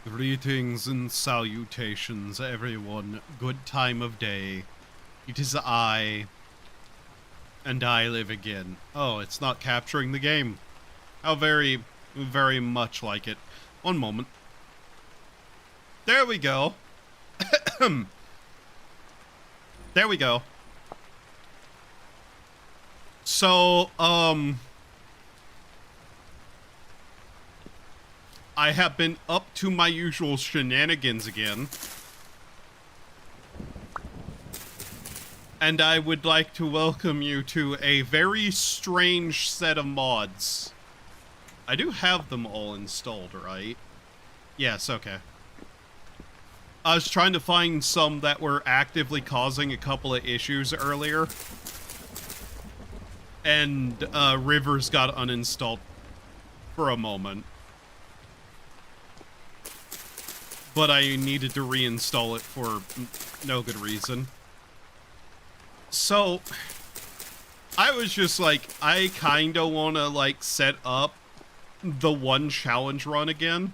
Greetings and salutations, everyone. Good time of day. It is I, and I live again. Oh, it's not capturing the game. How very, very much like it. One moment. There we go. There we go. So, I have been up to my usual shenanigans again. And I would like to welcome you to a very strange set of mods. I do have them all installed, right? Yes, okay. I was trying to find some that were actively causing a couple of issues earlier. And Rivers got uninstalled for a moment. But I needed to reinstall it for no good reason. So, I was just like, I kinda wanna like set up the one challenge run again.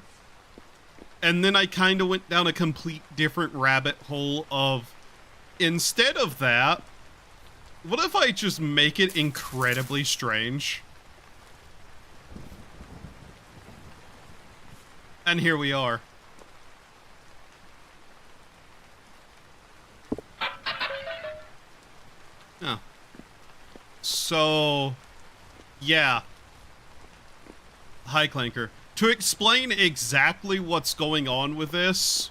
And then I kinda went down a complete different rabbit hole of, instead of that, what if I just make it incredibly strange? And here we are. Oh. So, yeah. Hi, Clanker. To explain exactly what's going on with this,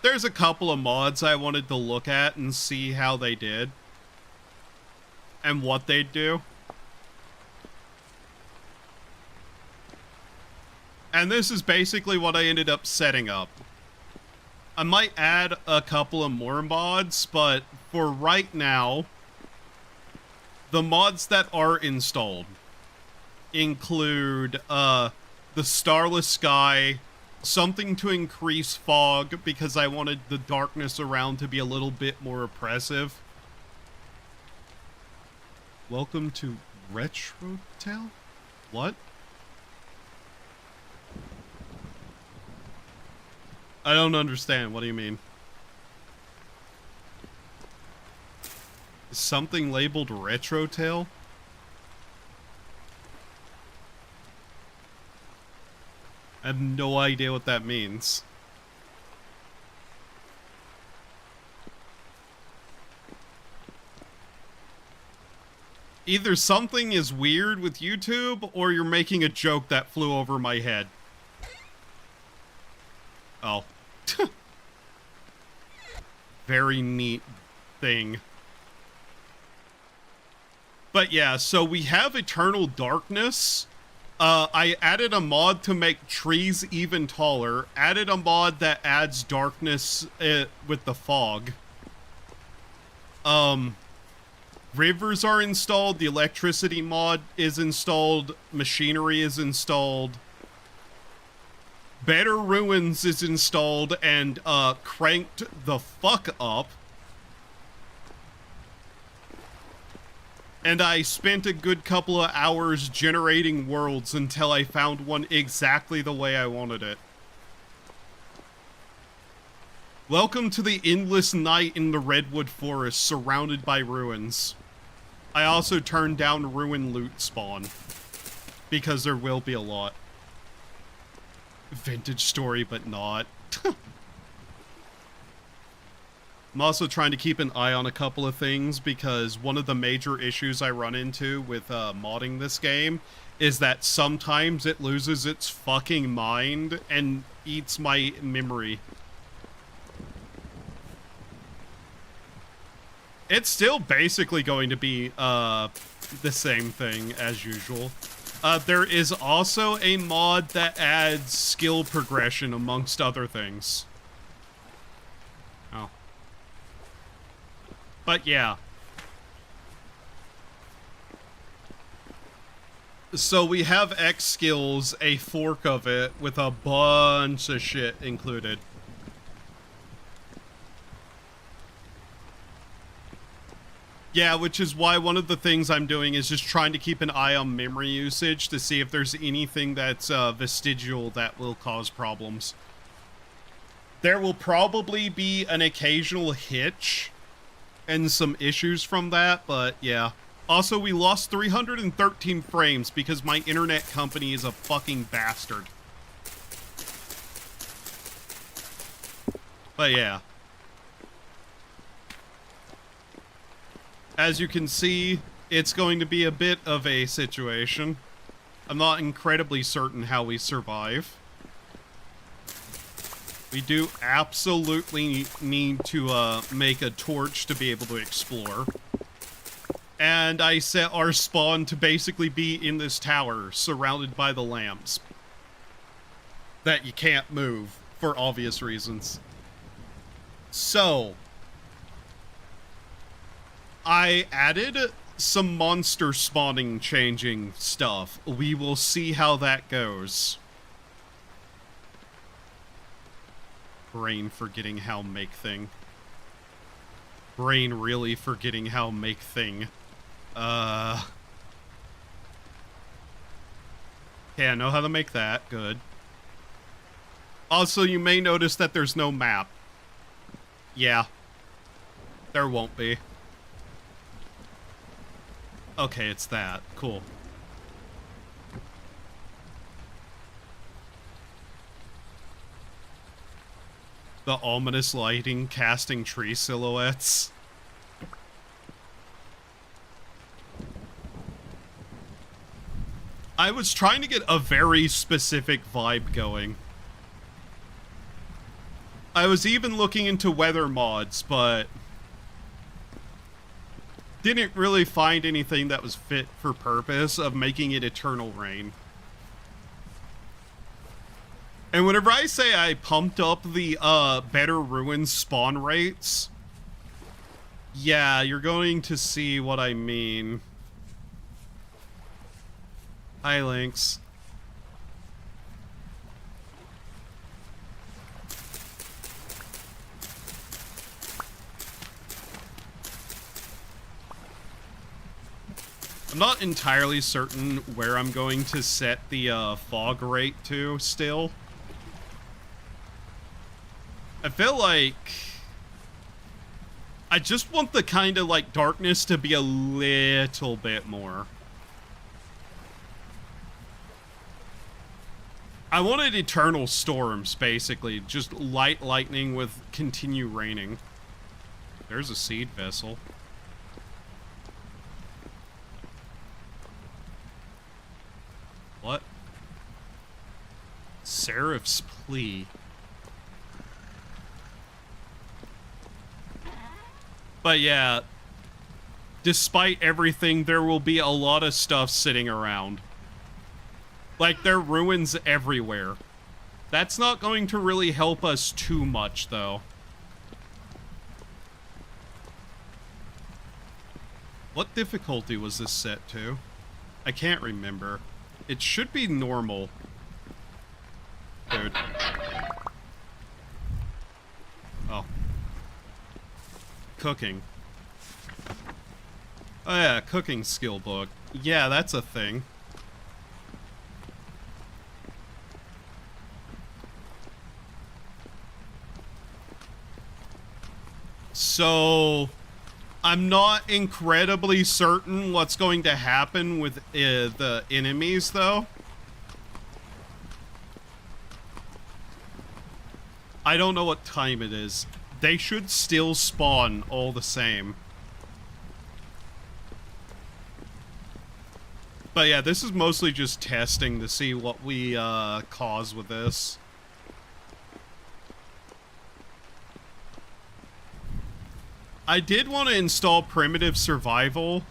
there's a couple of mods I wanted to look at and see how they did. And what they'd do. And this is basically what I ended up setting up. I might add a couple of more mods, but for right now, the mods that are installed include the starless sky, something to increase fog because I wanted the darkness around to be a little bit more oppressive. Welcome to Retrotel? What? I don't understand. What do you mean? Is something labeled Retrotail? I have no idea what that means. Either something is weird with YouTube, or you're making a joke that flew over my head. Oh. Very neat thing. But yeah, so we have Eternal Darkness. I added a mod to make trees even taller. Added a mod that adds darkness with the fog. Rivers are installed. The electricity mod is installed. Machinery is installed. Better Ruins is installed and cranked the fuck up. And I spent a good couple of hours generating worlds until I found one exactly the way I wanted it. Welcome to the endless night in the redwood forest surrounded by ruins. I also turned down ruin loot spawn because there will be a lot. Vintage story, but not. I'm also trying to keep an eye on a couple of things because one of the major issues I run into with modding this game is that sometimes it loses its fucking mind and eats my memory. It's still basically going to be the same thing as usual. There is also a mod that adds skill progression amongst other things. Oh. But yeah. So we have X skills, a fork of it, with a bunch of shit included. Yeah, which is why one of the things I'm doing is just trying to keep an eye on memory usage to see if there's anything that's vestigial that will cause problems. There will probably be an occasional hitch and some issues from that, but yeah. Also, we lost 313 frames because my internet company is a fucking bastard. But yeah. As you can see, it's going to be a bit of a situation. I'm not incredibly certain how we survive. We do absolutely need to make a torch to be able to explore. And I set our spawn to basically be in this tower, surrounded by the lamps. That you can't move, for obvious reasons. So, I added some monster spawning changing stuff. We will see how that goes. Brain forgetting how make thing. Brain really forgetting how make thing. Yeah, I know how to make that. Good. Also, you may notice that there's no map. Yeah. There won't be. Okay, it's that. Cool. The ominous lighting casting tree silhouettes. I was trying to get a very specific vibe going. I was even looking into weather mods, but didn't really find anything that was fit for purpose of making it eternal rain. And whenever I say I pumped up the better ruins spawn rates, yeah, you're going to see what I mean. Hi, Lynx. I'm not entirely certain where I'm going to set the fog rate to still. I feel like I just want the kind of like darkness to be a little bit more. I wanted eternal storms, basically. Just light lightning with continue raining. There's a seed vessel. What? Seraph's plea. But yeah, despite everything, there will be a lot of stuff sitting around. Like, there are ruins everywhere. That's not going to really help us too much, though. What difficulty was this set to? I can't remember. It should be normal. Dude. Oh. Cooking. Oh yeah, cooking skill book. Yeah, that's a thing. So, I'm not incredibly certain what's going to happen with the enemies, though. I don't know what time it is. They should still spawn all the same. But yeah, this is mostly just testing to see what we cause with this. I did want to install primitive survival,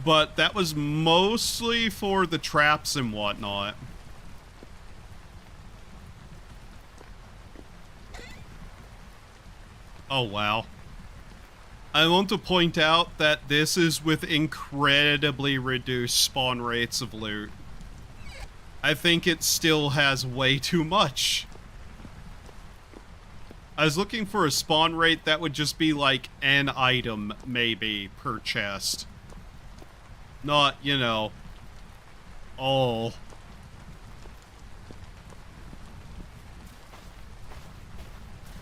but that was mostly for the traps and whatnot. Oh, wow. I want to point out that this is with incredibly reduced spawn rates of loot. I think it still has way too much. I was looking for a spawn rate that would just be like an item, maybe, per chest. Not, you know, all.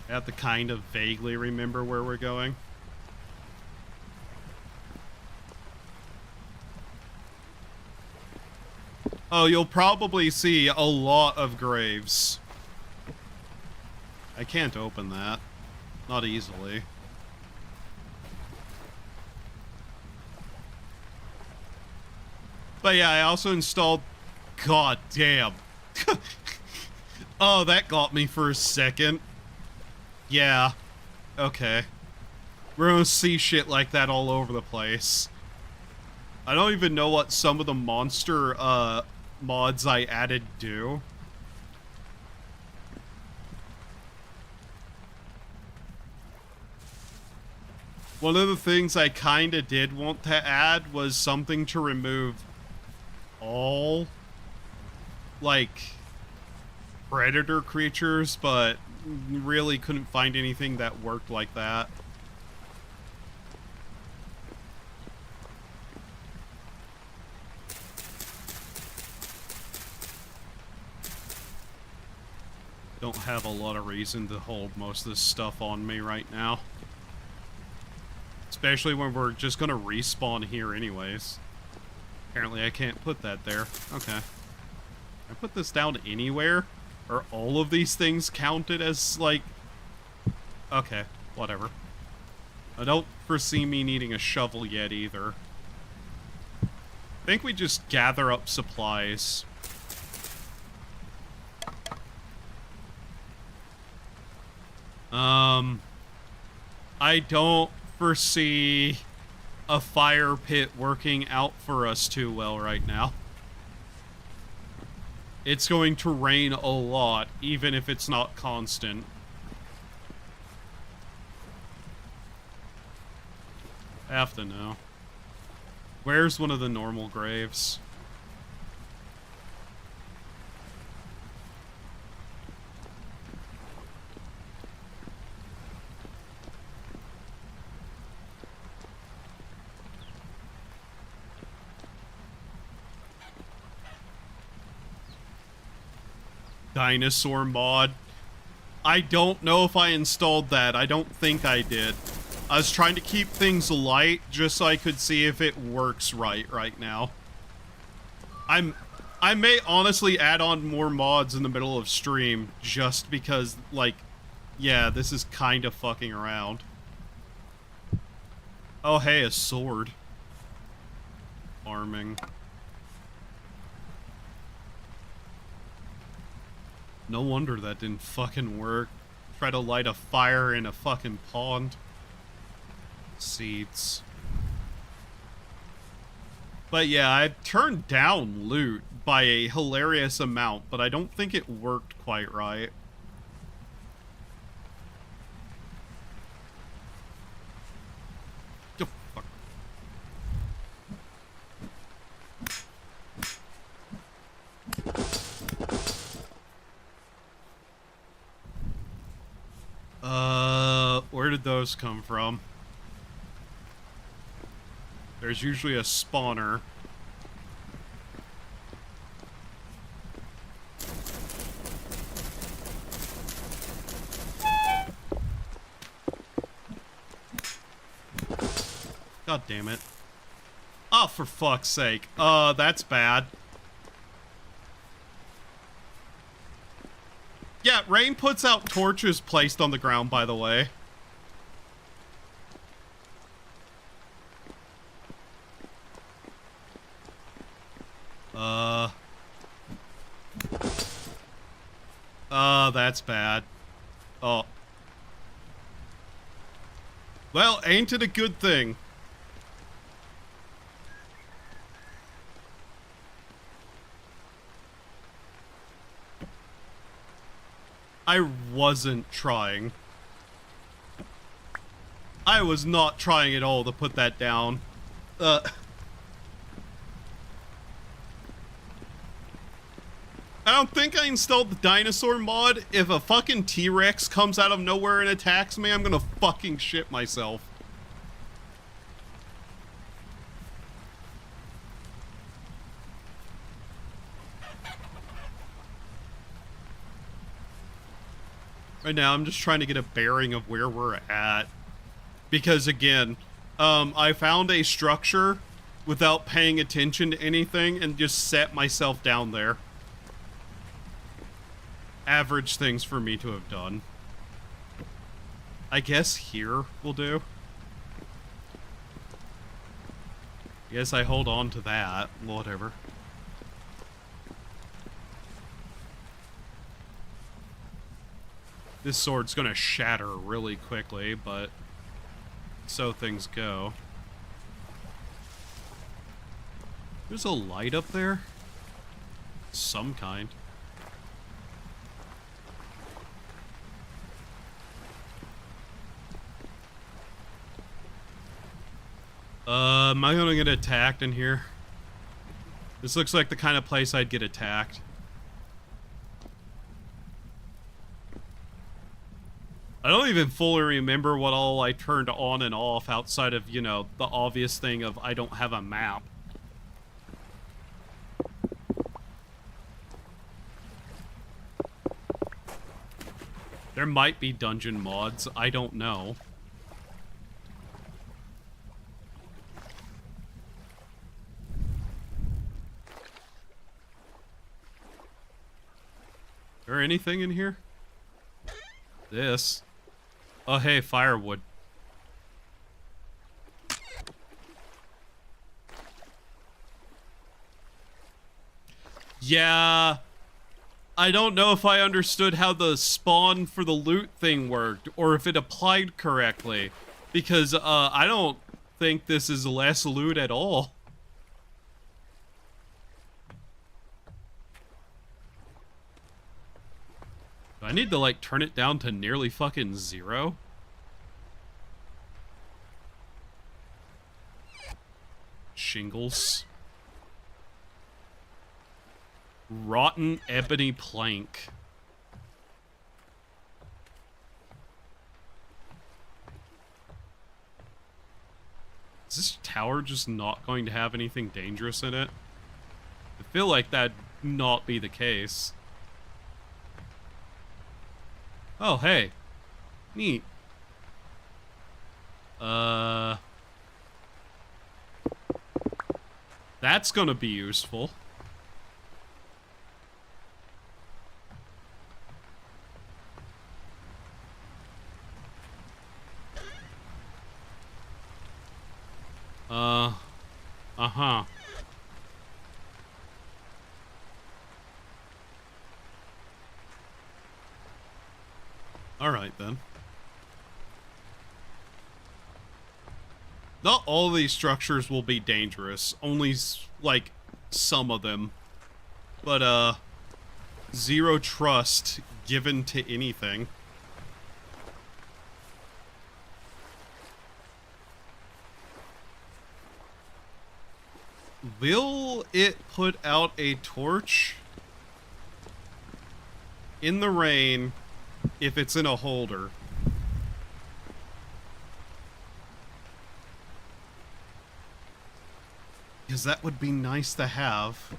I have to kind of vaguely remember where we're going. Oh, you'll probably see a lot of graves. I can't open that. Not easily. But yeah, I also installed... God damn. Oh, that got me for a second. Yeah. Okay. We're gonna see shit like that all over the place. I don't even know what some of the monster, mods I added do. One of the things I kinda did want to add was something to remove all, like, predator creatures, but really couldn't find anything that worked like that. Don't have a lot of reason to hold most of this stuff on me right now. Especially when we're just gonna respawn here anyways. Apparently I can't put that there. Okay. Can I put this down anywhere? Are all of these things counted as, like... Okay, whatever. I don't foresee me needing a shovel yet either. I think we just gather up supplies. I don't foresee a fire pit working out for us too well right now. It's going to rain a lot, even if it's not constant. I have to know. Where's one of the normal graves? Dinosaur mod. I don't know if I installed that. I don't think I did. I was trying to keep things light just so I could see if it works right now. I may honestly add on more mods in the middle of stream just because, like, yeah, this is kind of fucking around. Oh, hey, a sword. Farming. No wonder that didn't fucking work. Try to light a fire in a fucking pond. Seeds. But yeah, I turned down loot by a hilarious amount, but I don't think it worked quite right. Oh, fuck. Where did those come from? There's usually a spawner. God damn it. Oh, for fuck's sake. That's bad. Yeah, rain puts out torches placed on the ground, by the way. That's bad. Oh. Well, ain't it a good thing? I wasn't trying. I was not trying at all to put that down. I don't think I installed the dinosaur mod. If a fucking T-Rex comes out of nowhere and attacks me, I'm gonna fucking shit myself. Right now, I'm just trying to get a bearing of where we're at. Because, again, I found a structure without paying attention to anything and just set myself down there. Average things for me to have done. I guess here will do. I guess I hold on to that. Whatever. This sword's gonna shatter really quickly, but so things go. There's a light up there? Some kind. Am I gonna get attacked in here? This looks like the kind of place I'd get attacked. I don't even fully remember what all I turned on and off outside of, you know, the obvious thing of I don't have a map. There might be dungeon mods, I don't know. Is there anything in here? This. Oh, hey, firewood. Yeah. I don't know if I understood how the spawn for the loot thing worked, or if it applied correctly. Because, I don't think this is less loot at all. Do I need to, like, turn it down to nearly fucking 0? Shingles. Rotten ebony plank. Is this tower just not going to have anything dangerous in it? I feel like that'd not be the case. Oh, hey. Neat. That's gonna be useful. Uh-huh. Alright, then. Not all these structures will be dangerous. Only, like, some of them. But, zero trust given to anything. Will it put out a torch in the rain if it's in a holder? Because that would be nice to have.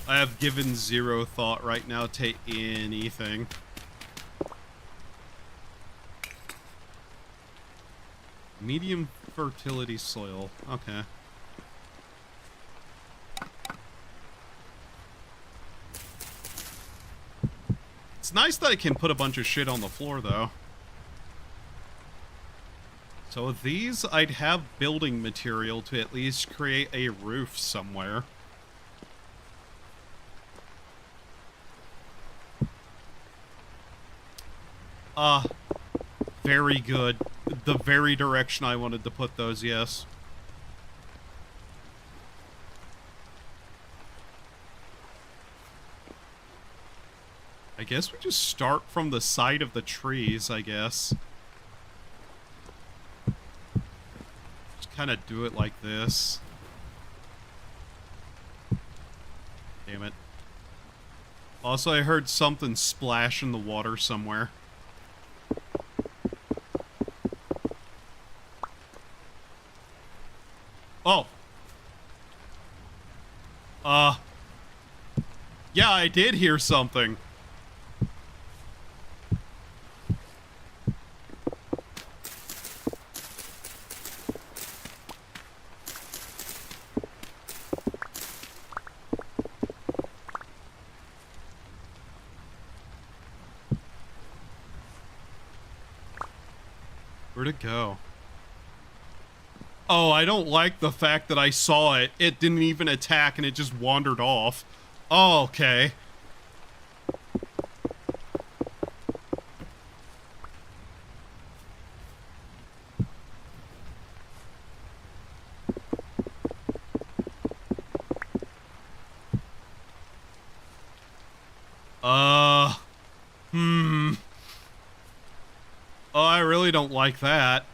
I have given zero thought right now to anything. Medium fertility soil. Okay. It's nice that I can put a bunch of shit on the floor, though. So with these, I'd have building material to at least create a roof somewhere. Very good. The very direction I wanted to put those, yes. I guess we just start from the side of the trees, I guess. kind of do it like this. Damn it. Also, I heard something splash in the water somewhere. Oh. Yeah, I did hear something. Where'd it go? Oh, I don't like the fact that I saw it. It didn't even attack and it just wandered off. Oh, okay. Oh, I really don't like that.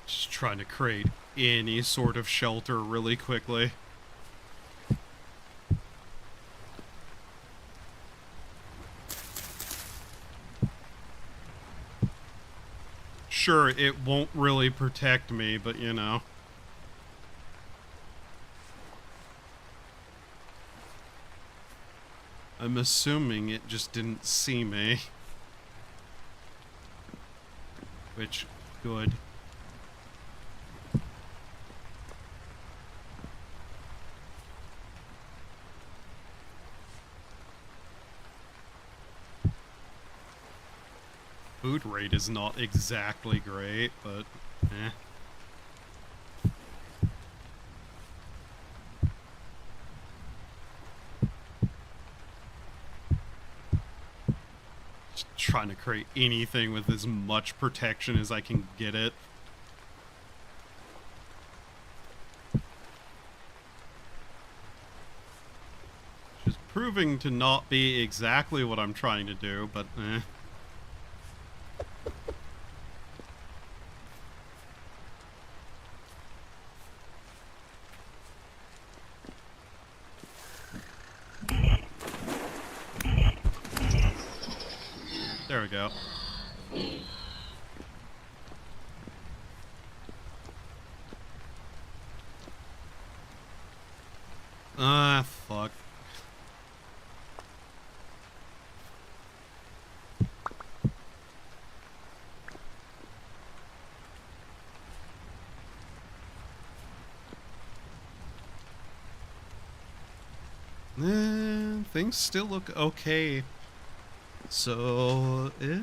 Just trying to create any sort of shelter really quickly. Sure, it won't really protect me, but you know. I'm assuming it just didn't see me. Which, good. Food rate is not exactly great, but eh. Just trying to create anything with as much protection as I can get it. Which is proving to not be exactly what I'm trying to do, but eh. There we go. Ah, fuck. Things still look okay. So, eh?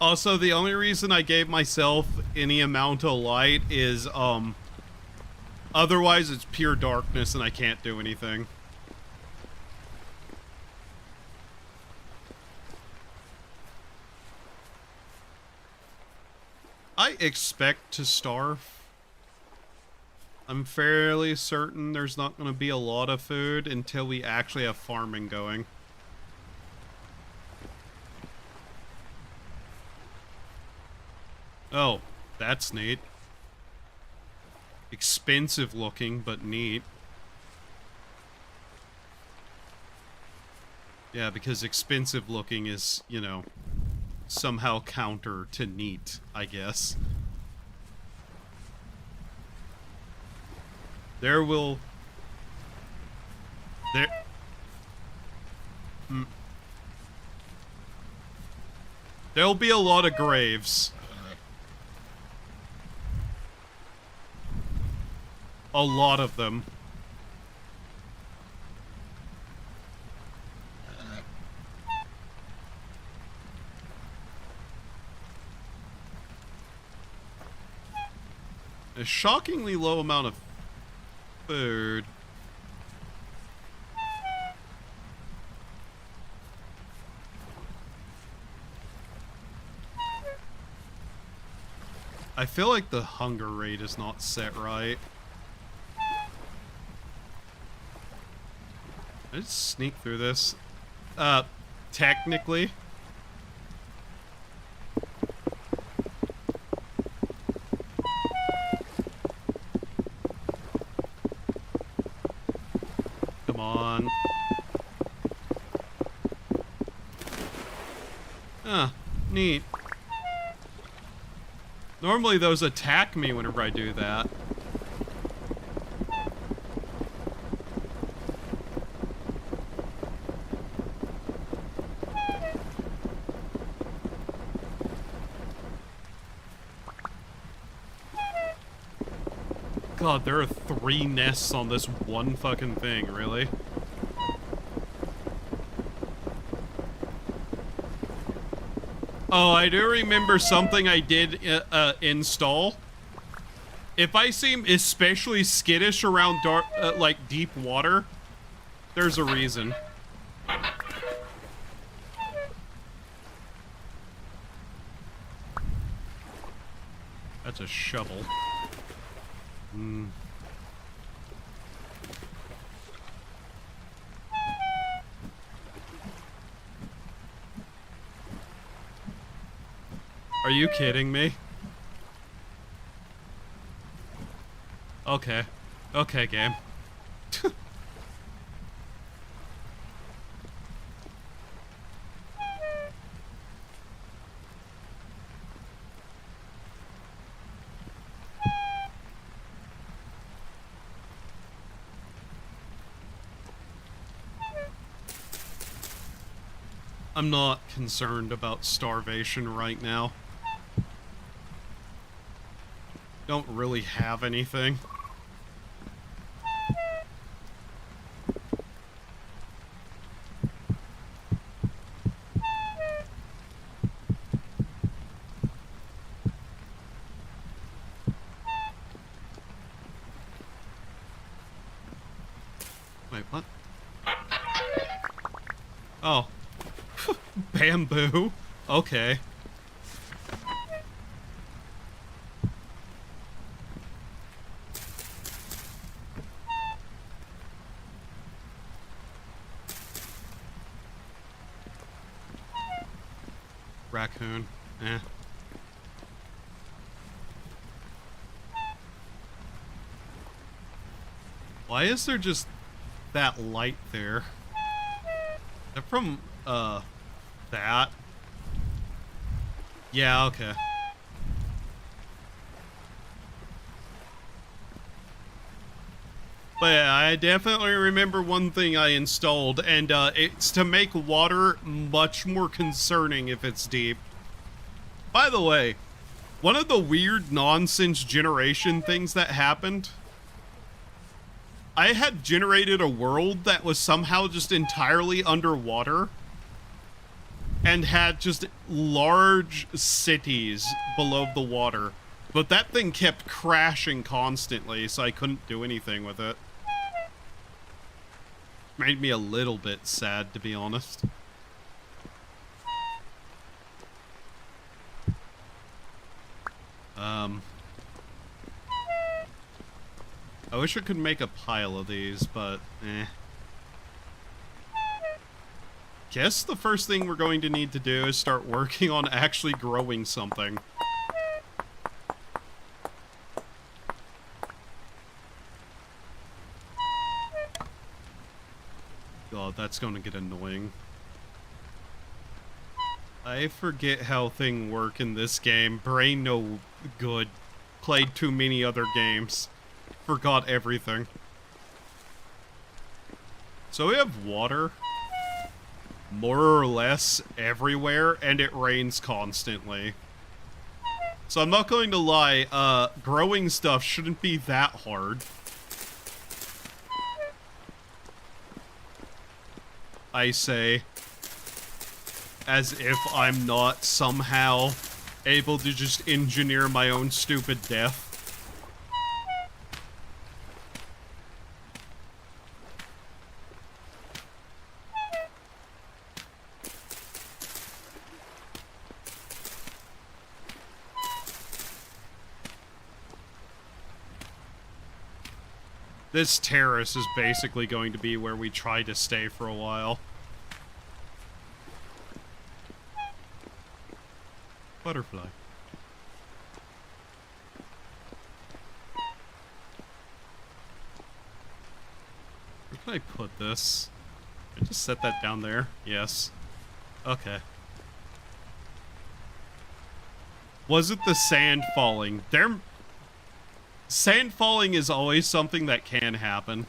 Also, the only reason I gave myself any amount of light is, otherwise it's pure darkness and I can't do anything. I expect to starve. I'm fairly certain there's not going to be a lot of food until we actually have farming going. Oh, that's neat. Expensive looking, but neat. Yeah, because expensive looking is, you know, somehow counter to neat, I guess. There will... There'll be a lot of graves. A lot of them. A shockingly low amount of food. I feel like the hunger rate is not set right. I just sneak through this. Technically. Come on. Ah, neat. Normally those attack me whenever I do that. God, there are 3 nests on this one fucking thing, really? Oh, I do remember something I did install. If I seem especially skittish around dark, like deep water, there's a reason. That's a shovel. Hmm. Are you kidding me? Okay. Okay, game. I'm not concerned about starvation right now. Don't really have anything. Wait, what? Oh. Bamboo? Okay. Raccoon. Eh. Why is there just that light there? Is that from, that? Yeah, okay. But yeah, I definitely remember one thing I installed, and it's to make water much more concerning if it's deep. By the way, one of the weird nonsense generation things that happened, I had generated a world that was somehow just entirely underwater and had just large cities below the water. But that thing kept crashing constantly, so I couldn't do anything with it. Made me a little bit sad, to be honest. I wish I could make a pile of these, but eh. Guess the first thing we're going to need to do is start working on actually growing something. God, that's going to get annoying. I forget how things work in this game. Brain no good. Played too many other games. Forgot everything. So we have water more or less everywhere, and it rains constantly. So I'm not going to lie, growing stuff shouldn't be that hard. I say, as if I'm not somehow able to just engineer my own stupid death. This terrace is basically going to be where we try to stay for a while. Butterfly. Where can I put this? Can I just set that down there? Yes. Okay. Was it the sand falling? Sand falling is always something that can happen.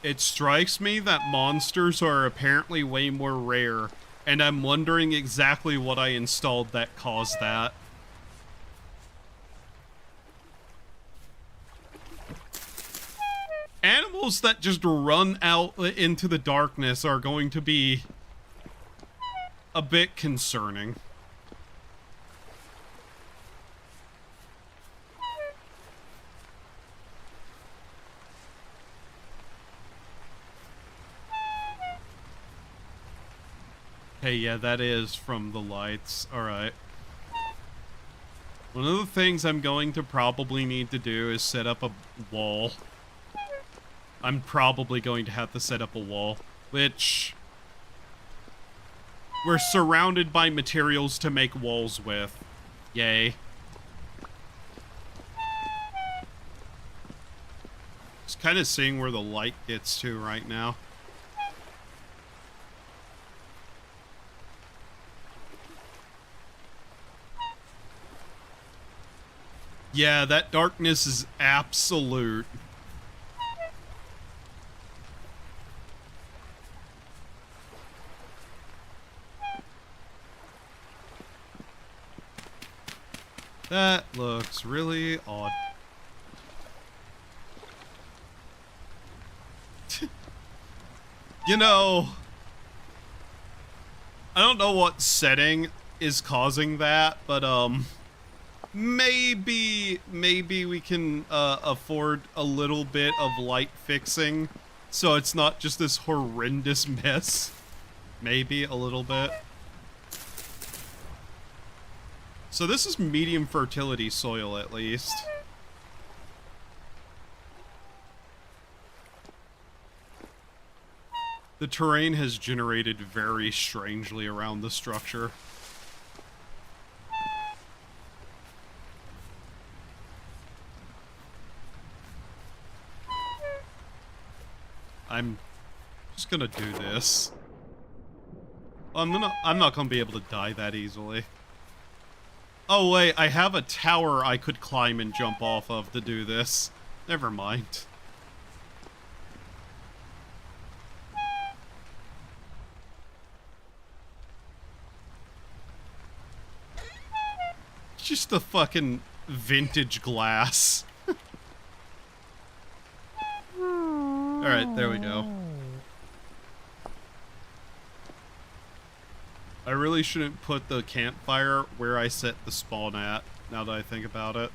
It strikes me that monsters are apparently way more rare, and I'm wondering exactly what I installed that caused that. Animals that just run out into the darkness are going to be a bit concerning. Hey, yeah, that is from the lights. Alright. One of the things I'm going to probably need to do is set up a wall. I'm probably going to have to set up a wall, which we're surrounded by materials to make walls with. Yay. Just kind of seeing where the light gets to right now. Yeah, that darkness is absolute. That looks really odd. You know, I don't know what setting is causing that, but maybe we can afford a little bit of light fixing so it's not just this horrendous mess. Maybe a little bit. So this is medium fertility soil, at least. The terrain has generated very strangely around the structure. I'm just gonna do this. I'm not gonna be able to die that easily. Oh wait, I have a tower I could climb and jump off of to do this. Never mind. Just a fucking vintage glass. Alright, there we go. I really shouldn't put the campfire where I set the spawn at, now that I think about it.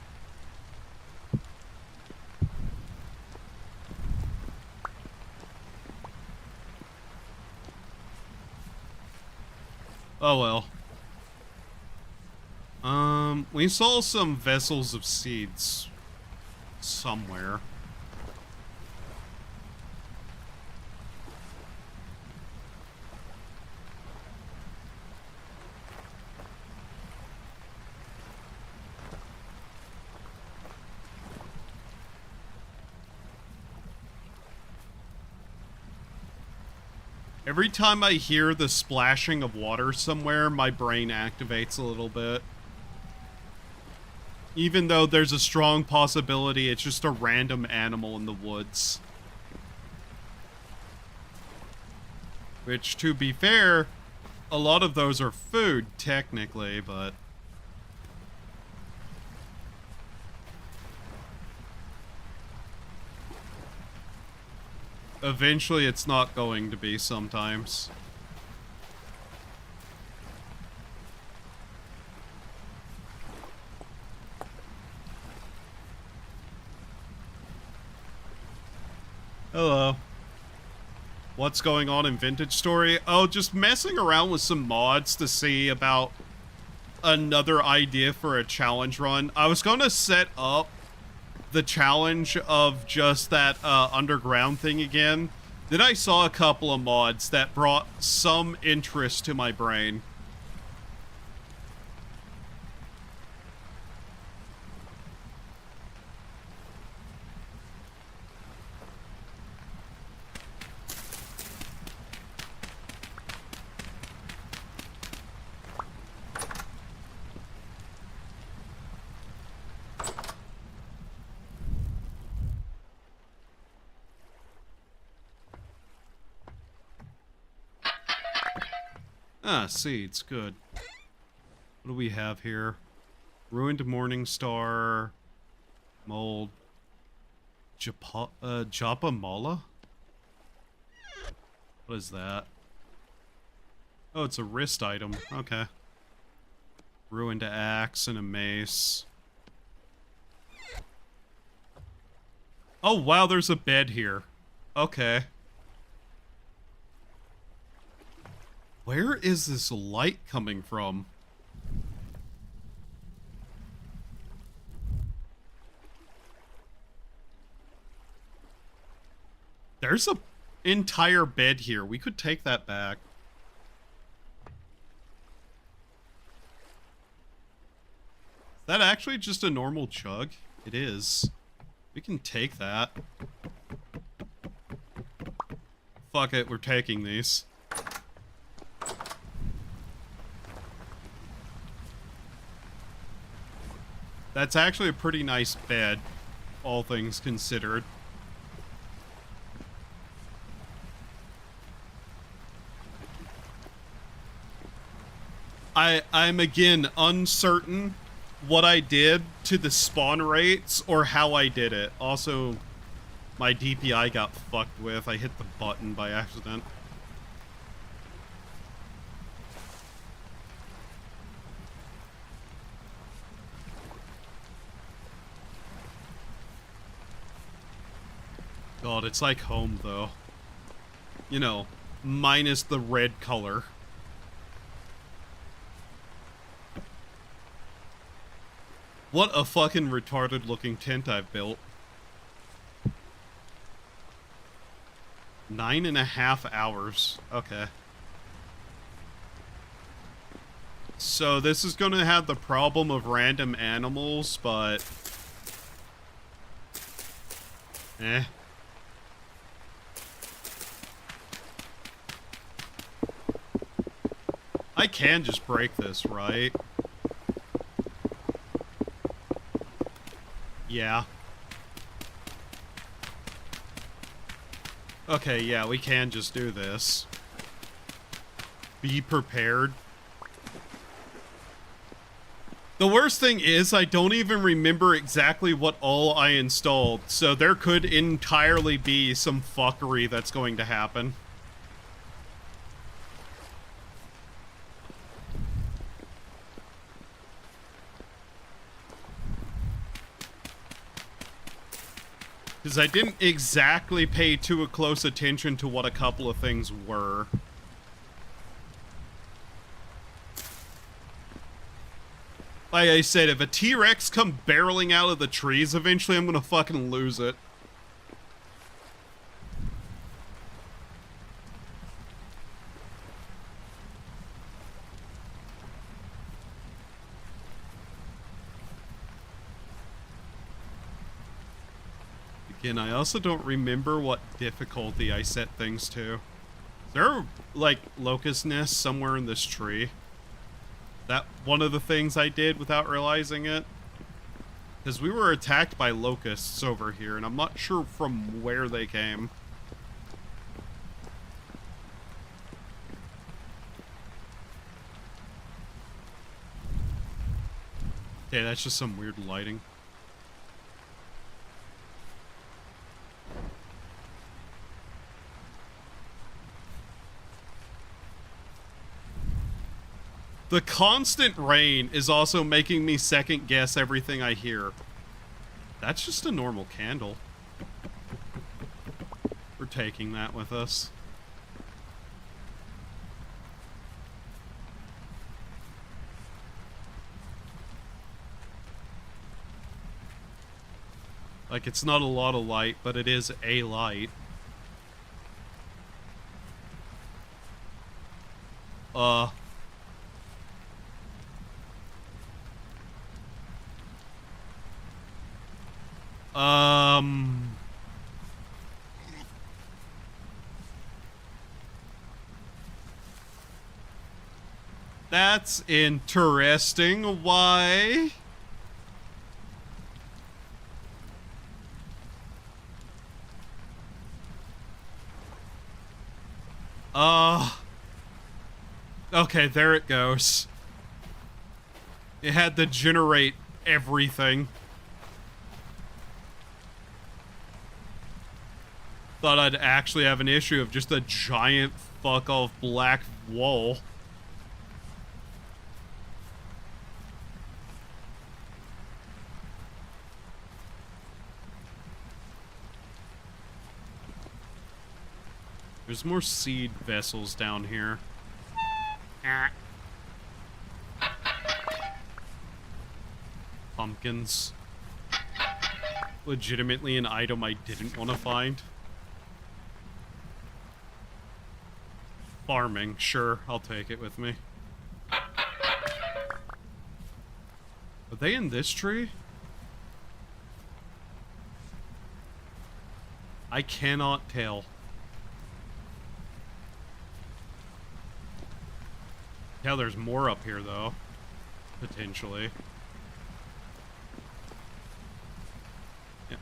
Oh well. We saw some vessels of seeds somewhere. Every time I hear the splashing of water somewhere, my brain activates a little bit. Even though there's a strong possibility it's just a random animal in the woods. Which, to be fair, a lot of those are food, technically, but... eventually it's not going to be sometimes. What's going on in Vintage Story? Oh, just messing around with some mods to see about another idea for a challenge run. I was going to set up the challenge of just that underground thing again. Then I saw a couple of mods that brought some interest to my brain. Ah, seeds, good. What do we have here? Ruined Morning Star, mold, Japa Mala? What is that? Oh, it's a wrist item. Okay. Ruined axe and a mace. Oh, wow, there's a bed here. Okay. Where is this light coming from? There's a entire bed here. We could take that back. Is that actually just a normal chug? It is. We can take that. Fuck it, we're taking these. That's actually a pretty nice bed, all things considered. I'm again uncertain what I did to the spawn rates or how I did it. Also, my DPI got fucked with. I hit the button by accident. God, it's like home, though. You know, minus the red color. What a fucking retarded looking tent I've built. 9.5 hours. Okay. So this is gonna have the problem of random animals, but... eh. I can just break this, right? Yeah. Okay, yeah, we can just do this. Be prepared. The worst thing is, I don't even remember exactly what all I installed, so there could entirely be some fuckery that's going to happen. Because I didn't exactly pay too close attention to what a couple of things were. Like I said, if a T-Rex come barreling out of the trees eventually, I'm gonna fucking lose it. Again, I also don't remember what difficulty I set things to. Is there, like, locust nests somewhere in this tree? That one of the things I did without realizing it? Because we were attacked by locusts over here, and I'm not sure from where they came. Okay, that's just some weird lighting. The constant rain is also making me second guess everything I hear. That's just a normal candle. We're taking that with us. Like, it's not a lot of light, but it is a light. That's interesting. Why? Okay, there it goes. It had to generate everything. Thought I'd actually have an issue of just a giant fuck off black wall. There's more seed vessels down here. Pumpkins. Legitimately an item I didn't want to find. Farming, sure, I'll take it with me. Are they in this tree? I cannot tell. Yeah, there's more up here, though. Potentially. Yeah.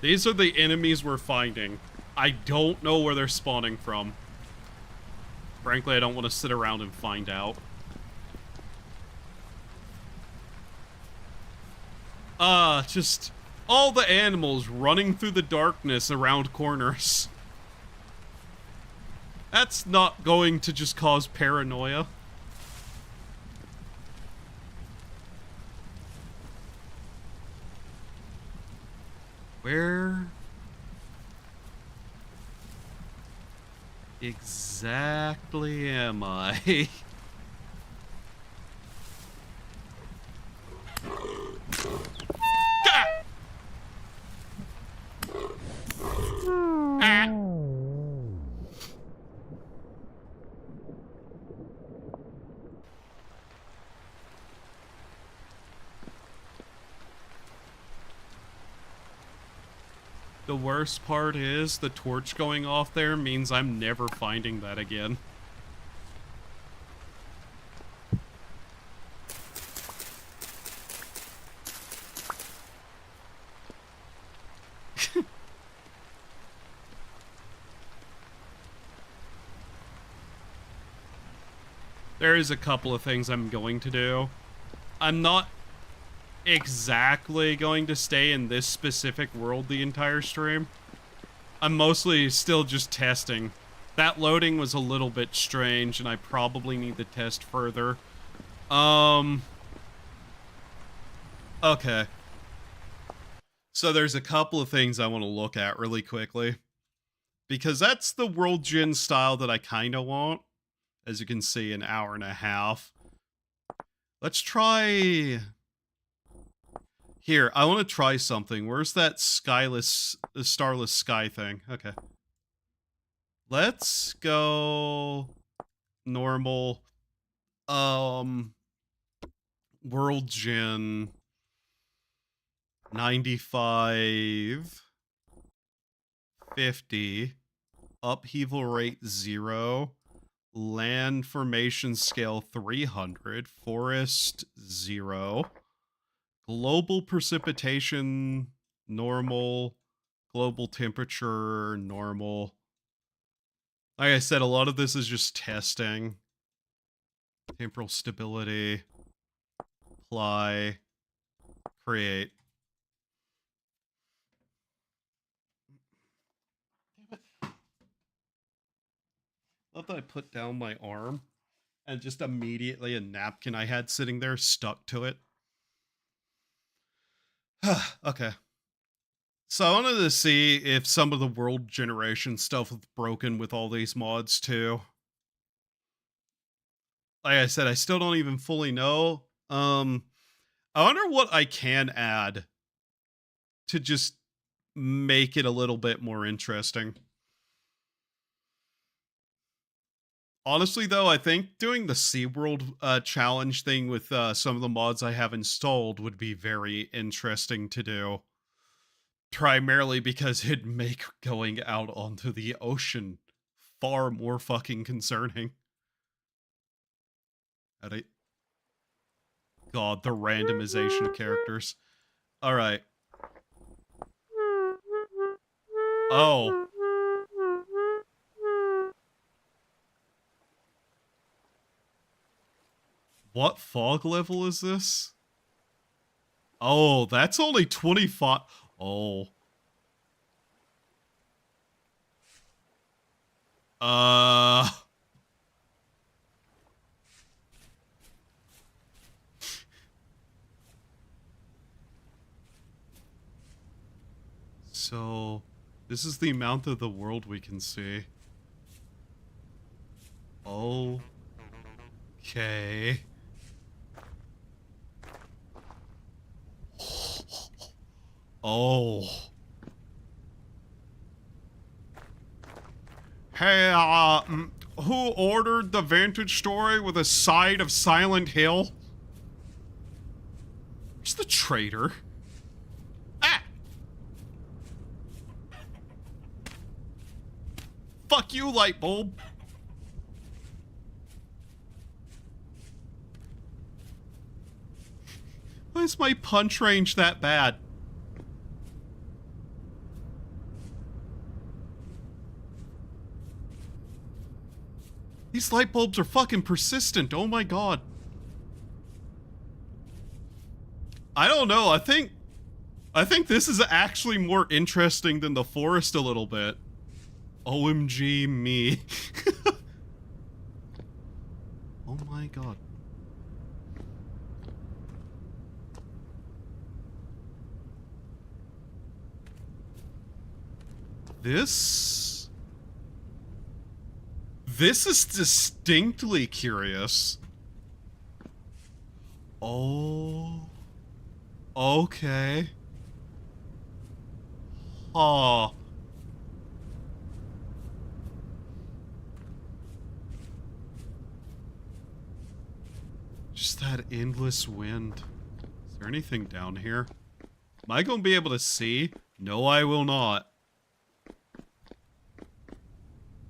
These are the enemies we're finding. I don't know where they're spawning from. Frankly, I don't want to sit around and find out. Just all the animals running through the darkness around corners. That's not going to just cause paranoia. Where exactly am I? The worst part is the torch going off there means I'm never finding that again. There is a couple of things I'm going to do. I'm not exactly going to stay in this specific world the entire stream. I'm mostly still just testing. That loading was a little bit strange, and I probably need to test further. Okay. So there's a couple of things I want to look at really quickly. Because that's the world gen style that I kind of want. As you can see, an hour and a half. Let's try... Here, I want to try something. Where's that skyless, starless sky thing? Okay. Let's go... normal. World gen... 95... 50... Upheaval rate 0... Land formation scale 300, forest 0, global precipitation normal, global temperature normal. Like I said, a lot of this is just testing. Temporal stability, apply, create. Love that I put down my arm and just immediately a napkin I had sitting there stuck to it. Okay. So I wanted to see if some of the world generation stuff was broken with all these mods too. Like I said, I still don't even fully know. I wonder what I can add to just make it a little bit more interesting. Honestly, though, I think doing the SeaWorld challenge thing with some of the mods I have installed would be very interesting to do. Primarily because it'd make going out onto the ocean far more fucking concerning. God, the randomization of characters. Alright. Oh. What fog level is this? Oh, that's only 25. Oh. So, this is the amount of the world we can see. Okay. Oh. Hey, who ordered the vintage story with a side of Silent Hill? Where's the traitor? Ah! Fuck you, light bulb. Why is my punch range that bad? These light bulbs are fucking persistent. Oh my god. I don't know. I think this is actually more interesting than the forest a little bit. OMG me. Oh my god. This is distinctly curious. Oh. Okay. Huh. Just that endless wind. Is there anything down here? Am I gonna be able to see? No, I will not.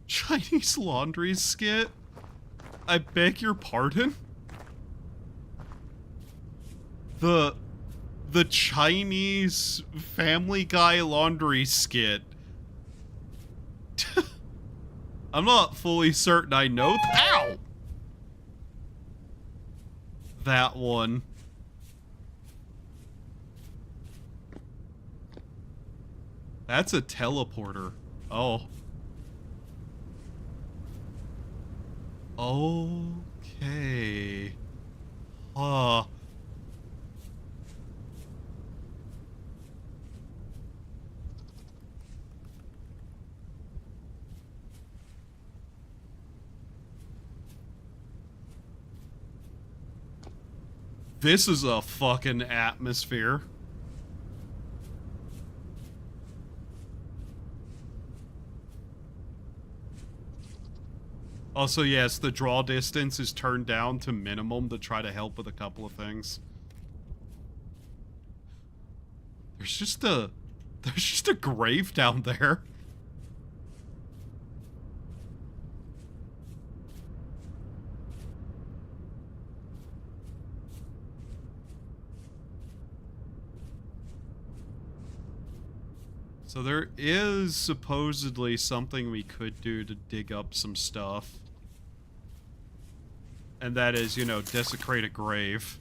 Chinese laundry skit? I beg your pardon? The Chinese Family Guy laundry skit. I'm not fully certain I know. Ow! That one. That's a teleporter. Oh. Okay. Huh. This is a fucking atmosphere. Also, yes, the draw distance is turned down to minimum to try to help with a couple of things. There's just a grave down there. So there is supposedly something we could do to dig up some stuff. And that is, you know, desecrate a grave.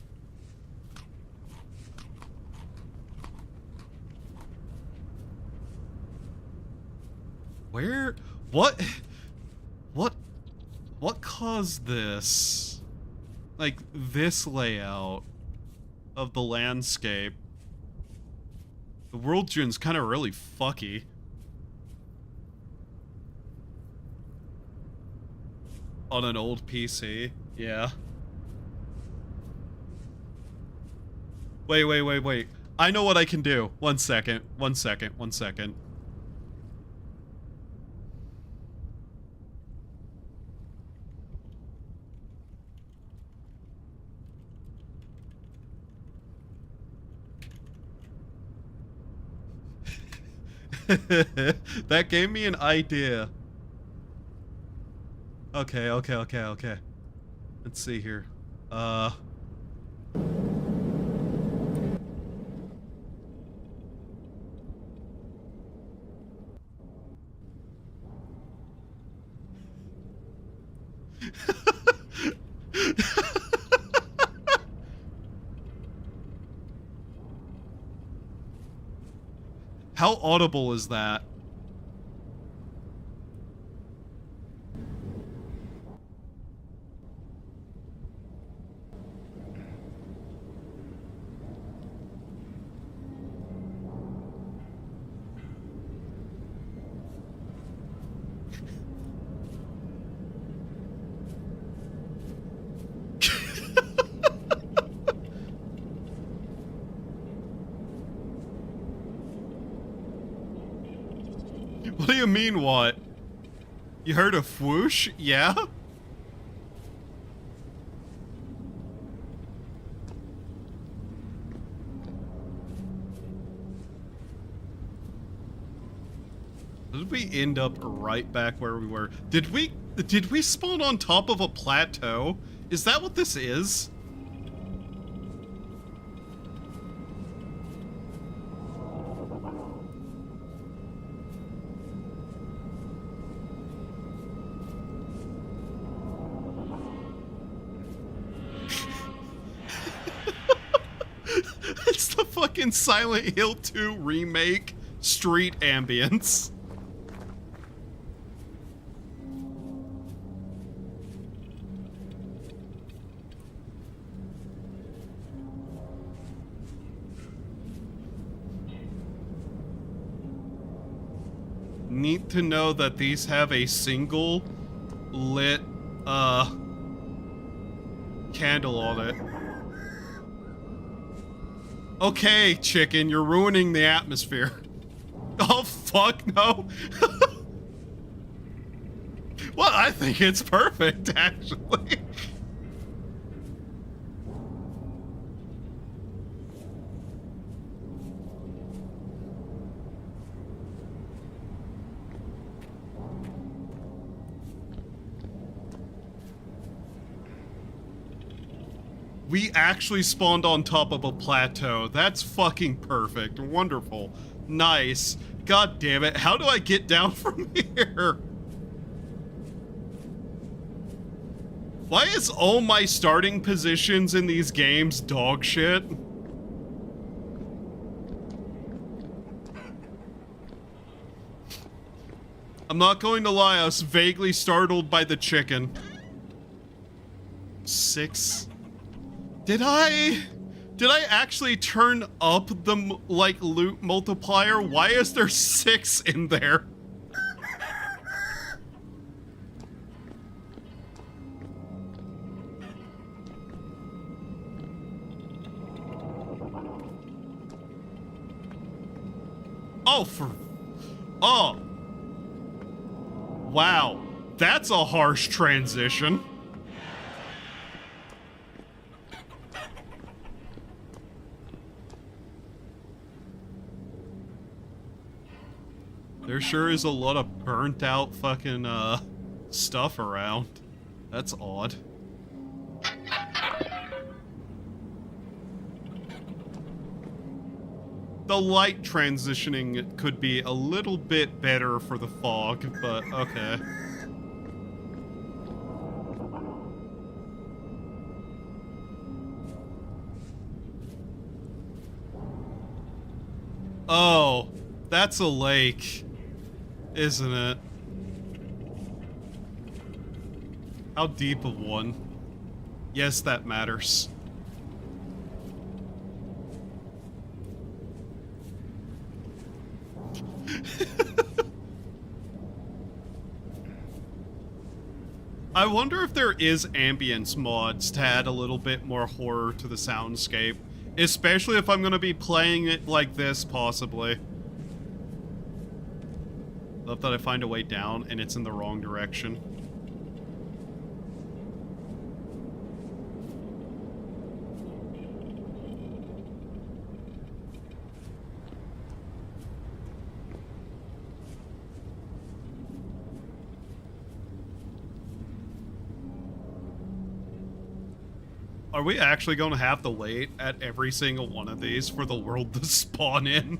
Where? What caused this? Like, this layout of the landscape. The world tune's kind of really fucky. On an old PC, yeah. Wait. I know what I can do. One second. That gave me an idea. Okay. Let's see here. How audible is that? What do you mean, what? You heard a whoosh? Yeah? Did we end up right back where we were? Did we spawn on top of a plateau? Is that what this is? It's the fucking Silent Hill 2 remake street ambience. Neat to know that these have a single lit candle on it. Okay, chicken, you're ruining the atmosphere. Oh, fuck, no. Well, I think it's perfect, actually. We actually spawned on top of a plateau. That's fucking perfect. Wonderful. Nice. God damn it. How do I get down from here? Why is all my starting positions in these games dog shit? I'm not going to lie, I was vaguely startled by the chicken. 6. Did I actually turn up the, like, loot multiplier? Why is there 6 in there? Oh, wow, that's a harsh transition. There sure is a lot of burnt out fucking, stuff around. That's odd. The light transitioning could be a little bit better for the fog, but okay. Oh, that's a lake. Isn't it? How deep of one? Yes, that matters. I wonder if there is ambience mods to add a little bit more horror to the soundscape. Especially if I'm gonna be playing it like this, possibly. Love that I find a way down and it's in the wrong direction. Are we actually going to have to wait at every single one of these for the world to spawn in?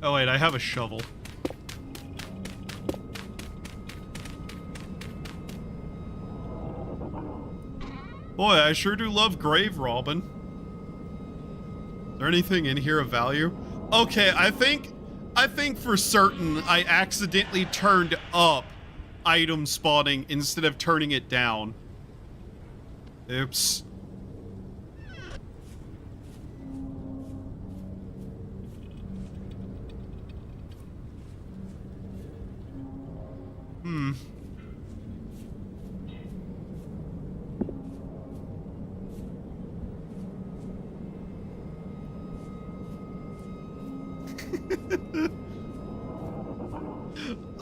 Oh wait, I have a shovel. Boy, I sure do love grave robbing. Is there anything in here of value? Okay, I think for certain I accidentally turned up item spawning instead of turning it down. Oops.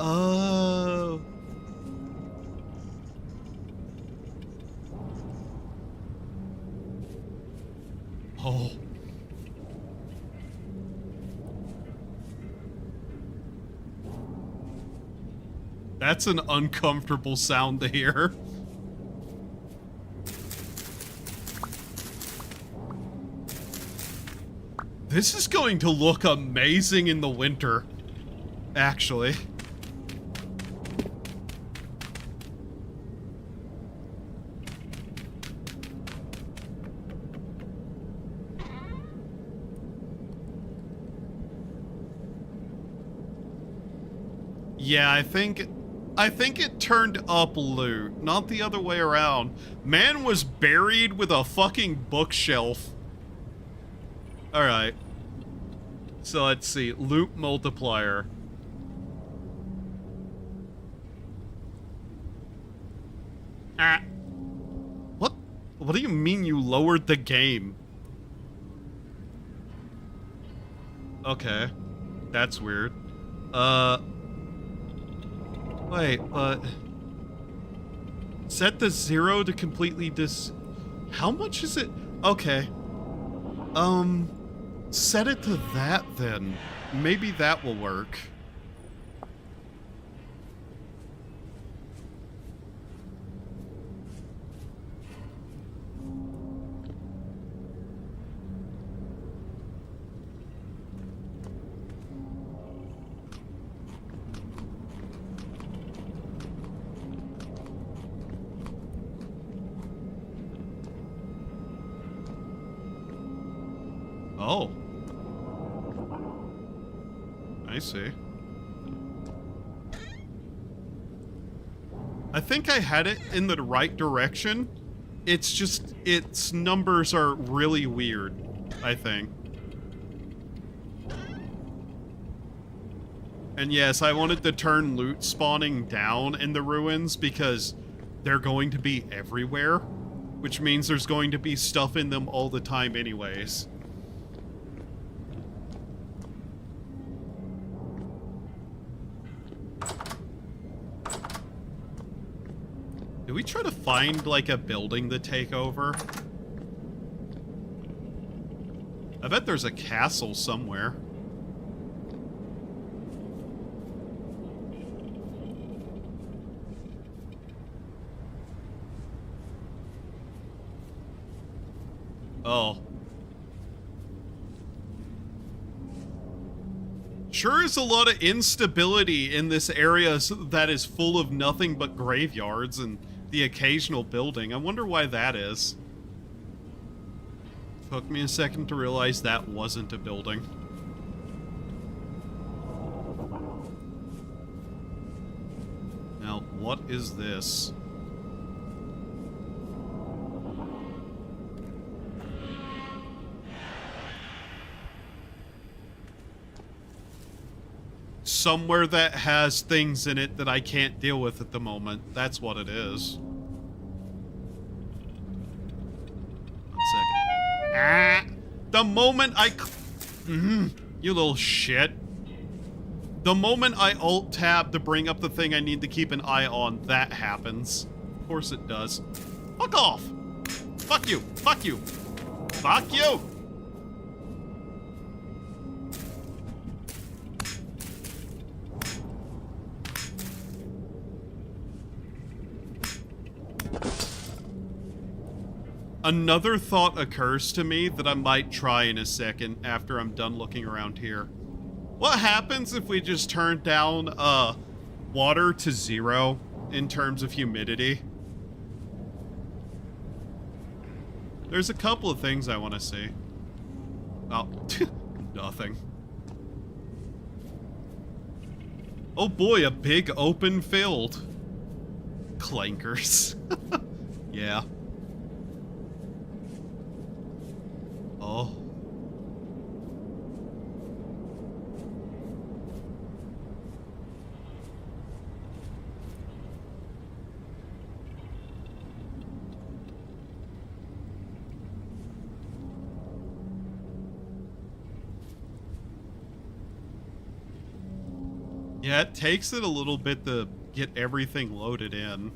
Oh. Oh. That's an uncomfortable sound to hear. This is going to look amazing in the winter, actually. Yeah, I think it turned up loot, not the other way around. Man was buried with a fucking bookshelf. Alright. So let's see. Loot multiplier. Ah. What? What do you mean you lowered the game? Okay. That's weird. Wait, but... Set the 0 to completely How much is it? Okay. Set it to that then. Maybe that will work. Oh. I see. I think I had it in the right direction. It's just, its numbers are really weird, I think. And yes, I wanted to turn loot spawning down in the ruins because they're going to be everywhere, which means there's going to be stuff in them all the time anyways. Did we try to find, like, a building to take over? I bet there's a castle somewhere. Oh. Sure is a lot of instability in this area that is full of nothing but graveyards and the occasional building. I wonder why that is. Took me a second to realize that wasn't a building. Now, what is this? Somewhere that has things in it that I can't deal with at the moment. That's what it is. Let's The moment I... you little shit. The moment I alt-tab to bring up the thing I need to keep an eye on, that happens. Of course it does. Fuck off! Fuck you! Fuck you! Fuck you! Another thought occurs to me that I might try in a second after I'm done looking around here. What happens if we just turn down water to 0 in terms of humidity? There's a couple of things I want to see. Oh, nothing. Oh boy, a big open field. Clankers. Yeah. Oh. Yeah, it takes it a little bit to get everything loaded in.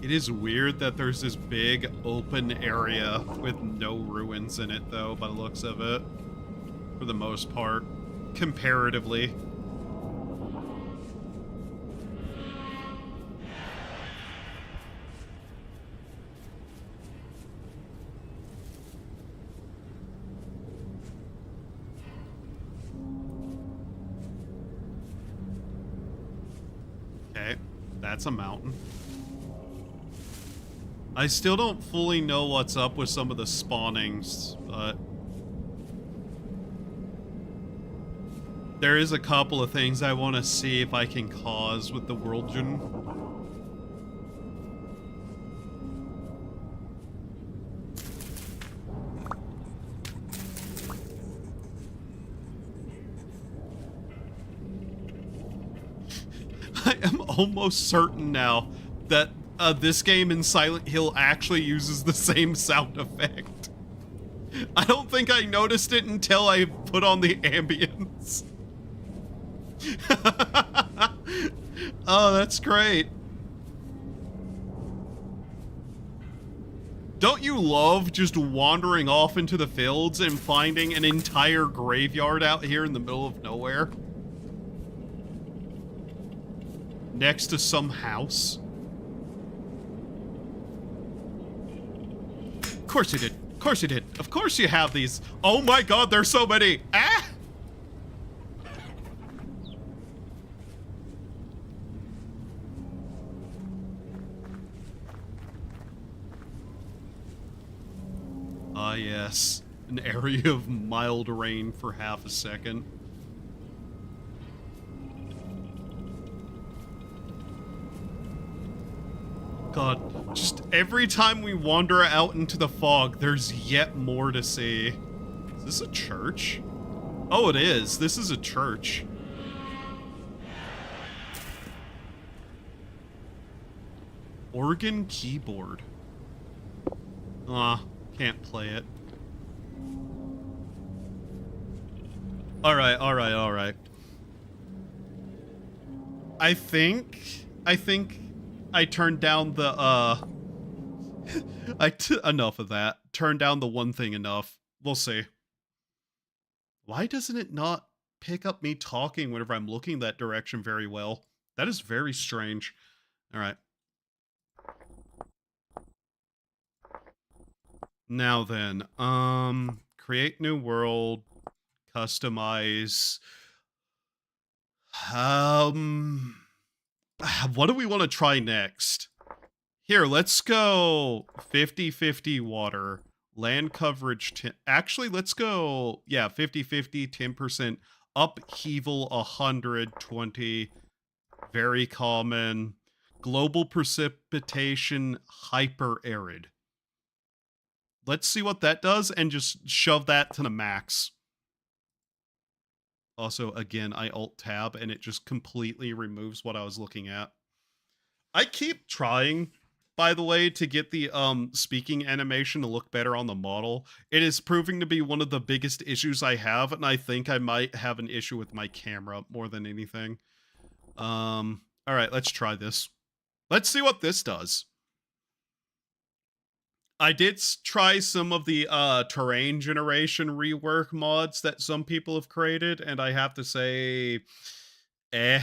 It is weird that there's this big open area with no ruins in it, though, by the looks of it. For the most part, comparatively. Okay, that's a mountain. I still don't fully know what's up with some of the spawnings, but there is a couple of things I want to see if I can cause with the worldgen. I am almost certain now that this game in Silent Hill actually uses the same sound effect. I don't think I noticed it until I put on the ambience. Oh, that's great. Don't you love just wandering off into the fields and finding an entire graveyard out here in the middle of nowhere? Next to some house? Of course you did. Of course you did. Of course you have these. Oh my god, there's so many. Ah! Ah, yes. An area of mild rain for half a second. God, just every time we wander out into the fog, there's yet more to see. Is this a church? Oh, it is. This is a church. Organ keyboard. Can't play it. Alright, alright, alright. I think I turned down the, enough of that. Turned down the one thing enough. We'll see. Why doesn't it not pick up me talking whenever I'm looking that direction very well? That is very strange. Alright. Now then, create new world, customize. What do we want to try next? Here, let's go 50-50 water, land coverage. Actually, let's go, yeah, 50-50, 10%, upheaval 120, very common, global precipitation, hyper arid. Let's see what that does and just shove that to the max. Also, again, I alt-tab and it just completely removes what I was looking at. I keep trying by the way, to get the speaking animation to look better on the model. It is proving to be one of the biggest issues I have, and I think I might have an issue with my camera more than anything. All right, let's try this. Let's see what this does. I did try some of the terrain generation rework mods that some people have created, and I have to say, eh.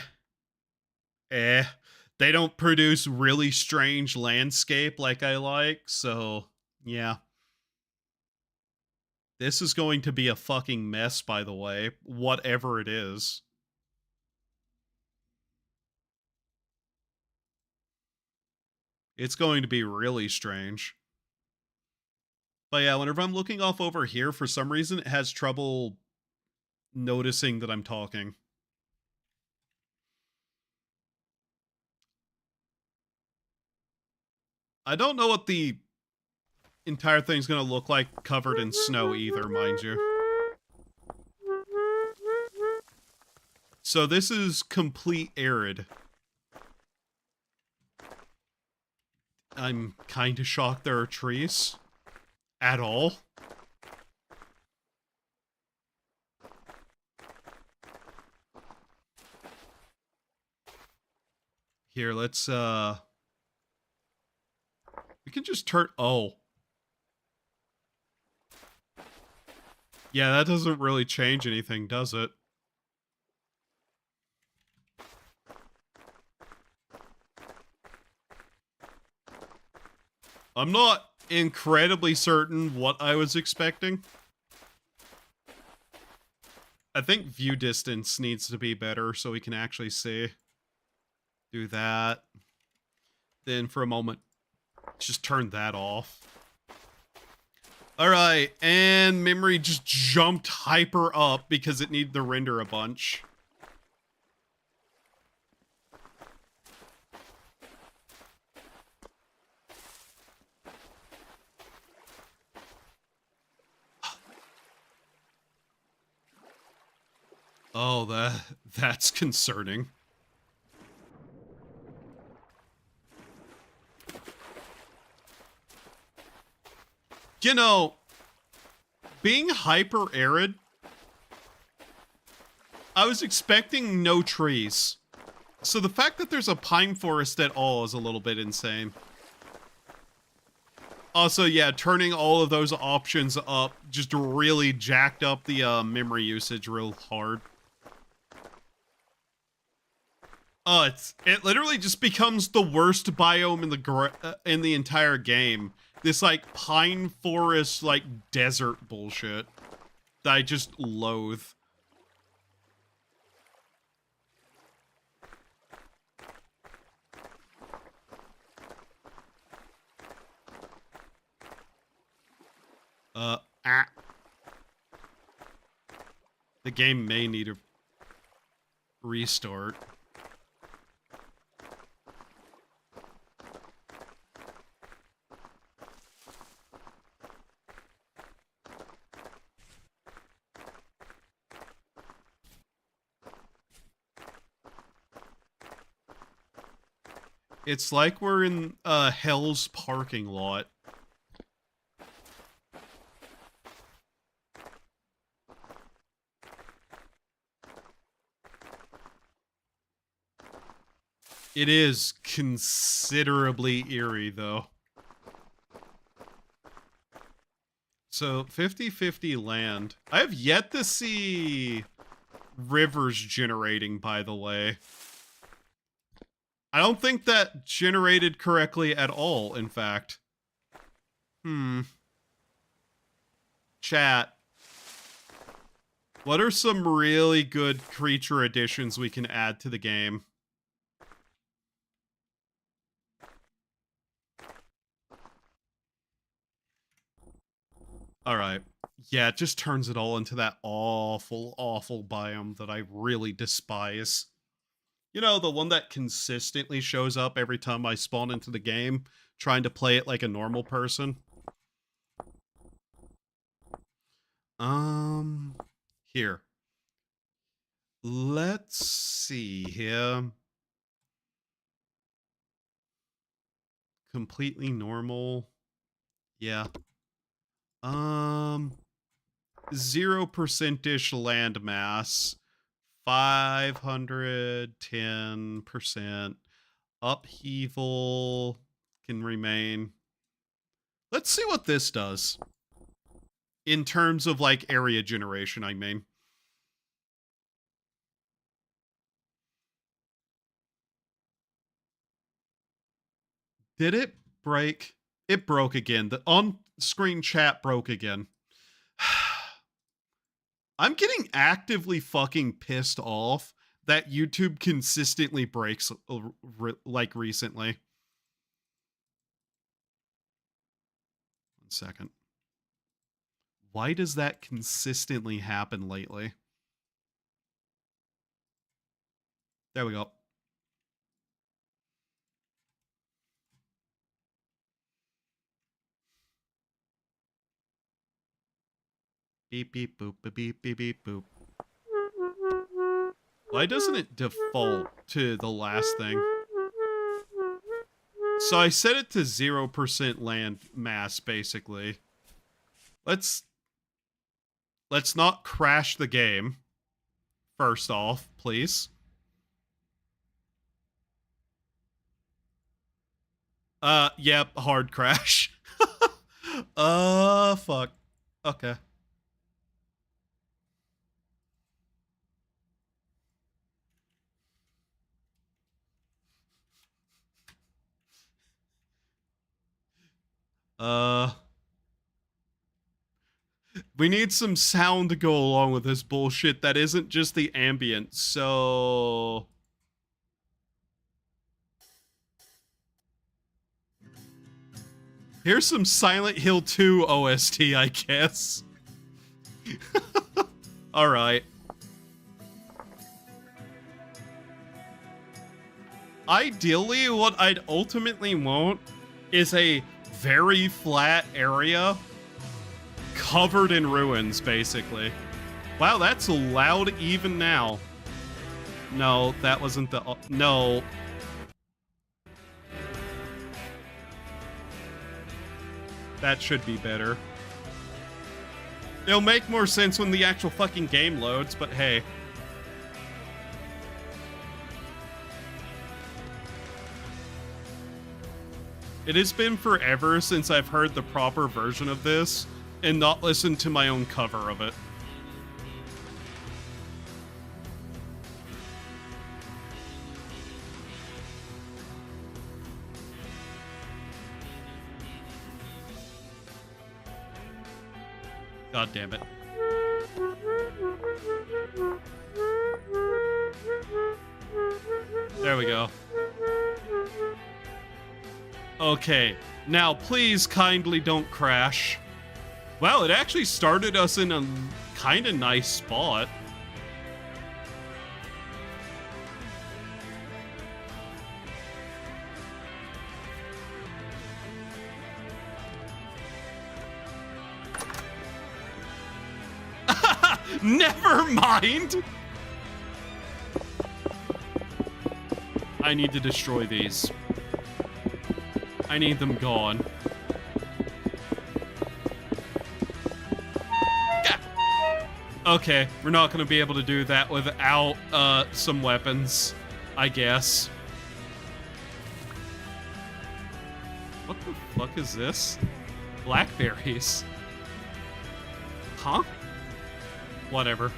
They don't produce really strange landscape like I like, so yeah. This is going to be a fucking mess, by the way, whatever it is. It's going to be really strange. But yeah, whenever I'm looking off over here, for some reason, it has trouble noticing that I'm talking. I don't know what the entire thing's gonna look like covered in snow either, mind you. So this is complete arid. I'm kind of shocked there are trees. At all. Here, let's, we can just turn, oh. Yeah, that doesn't really change anything, does it? I'm not incredibly certain what I was expecting. I think view distance needs to be better so we can actually see. Do that. Then for a moment, just turn that off. Alright, and memory just jumped hyper up because it needed to render a bunch. Oh, that's concerning. You know, being hyper arid, I was expecting no trees. So the fact that there's a pine forest at all is a little bit insane. Also, yeah, turning all of those options up just really jacked up the memory usage real hard. It literally just becomes the worst biome in the entire game. This like pine forest like desert bullshit that I just loathe. The game may need a restart. It's like we're in Hell's parking lot. It is considerably eerie, though. So, 50-50 land. I have yet to see rivers generating, by the way. I don't think that generated correctly at all, in fact. Chat. What are some really good creature additions we can add to the game? Alright. Yeah, it just turns it all into that awful, awful biome that I really despise. You know, the one that consistently shows up every time I spawn into the game, trying to play it like a normal person. Here. Let's see here. completely normal. Yeah. 0%-ish landmass. 510% upheaval can remain. Let's see what this does. In terms of, like, area generation, I mean. Did it break? It broke again. The on-screen chat broke again. I'm getting actively fucking pissed off that YouTube consistently breaks, like, recently. 1 second. Why does that consistently happen lately? There we go. Beep, beep, boop, beep, beep, beep, boop. Why doesn't it default to the last thing? So I set it to 0% land mass, basically. Let's not crash the game. First off, please. Yep, hard crash. Fuck. Okay. We need some sound to go along with this bullshit that isn't just the ambient, so... Here's some Silent Hill 2 OST, I guess. Alright. Ideally, what I'd ultimately want is a very flat area covered in ruins, basically. Wow, that's loud even now. No, that wasn't the... No. That should be better. It'll make more sense when the actual fucking game loads, but hey. It has been forever since I've heard the proper version of this and not listened to my own cover of it. God damn it. There we go. Okay, now please kindly don't crash. Wow, it actually started us in a kind of nice spot. Never mind! I need to destroy these. I need them gone. Okay, we're not gonna be able to do that without some weapons, I guess. What the fuck is this? Blackberries. Huh? Whatever.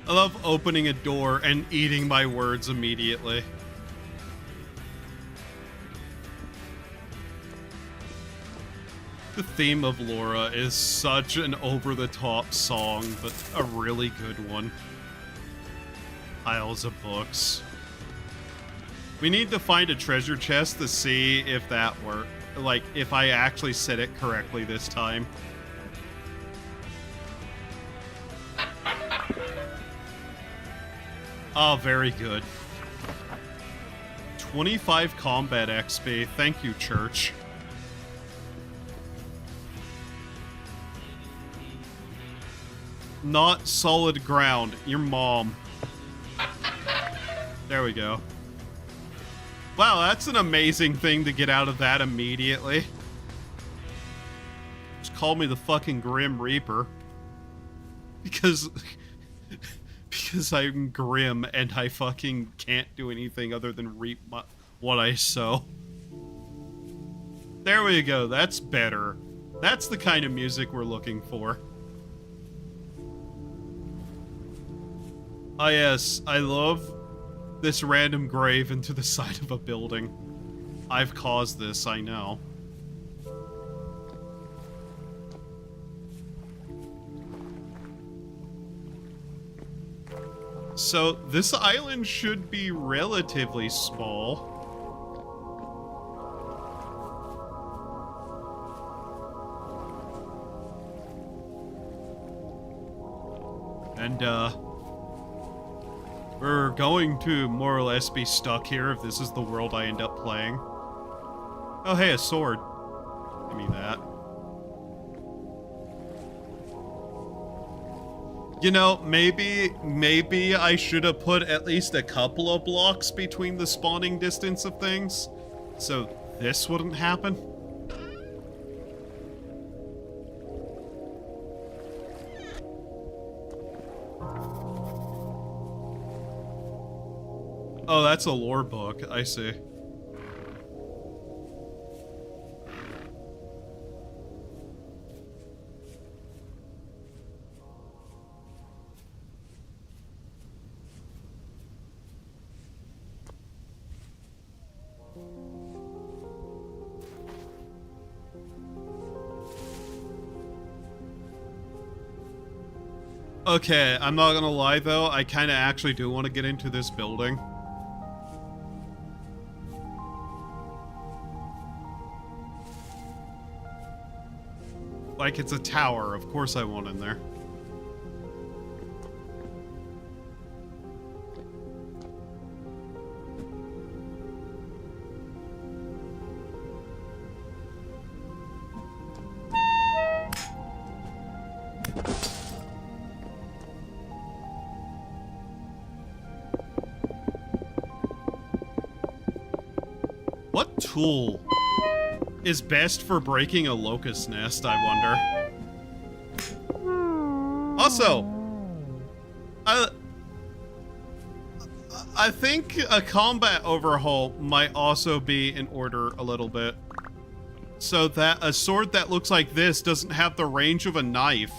I love opening a door and eating my words immediately. The theme of Laura is such an over-the-top song, but a really good one. Piles of books. We need to find a treasure chest to see if that worked. Like, if I actually said it correctly this time. Oh, very good. 25 combat XP. Thank you, Church. Not solid ground. Your mom. There we go. Wow, that's an amazing thing to get out of that immediately. Just call me the fucking Grim Reaper. Because I'm grim and I fucking can't do anything other than reap what I sow. There we go, that's better. That's the kind of music we're looking for. Ah yes, I love this random grave into the side of a building. I've caused this, I know. So, this island should be relatively small. And, we're going to more or less be stuck here if this is the world I end up playing. Oh, hey, a sword. Give me that. You know, maybe I should have put at least a couple of blocks between the spawning distance of things, so this wouldn't happen. Oh, that's a lore book, I see. Okay, I'm not gonna lie though, I kinda actually do want to get into this building. Like, it's a tower, of course I want in there. What tool is best for breaking a locust nest, I wonder? Also, I think a combat overhaul might also be in order a little bit. So that a sword that looks like this doesn't have the range of a knife.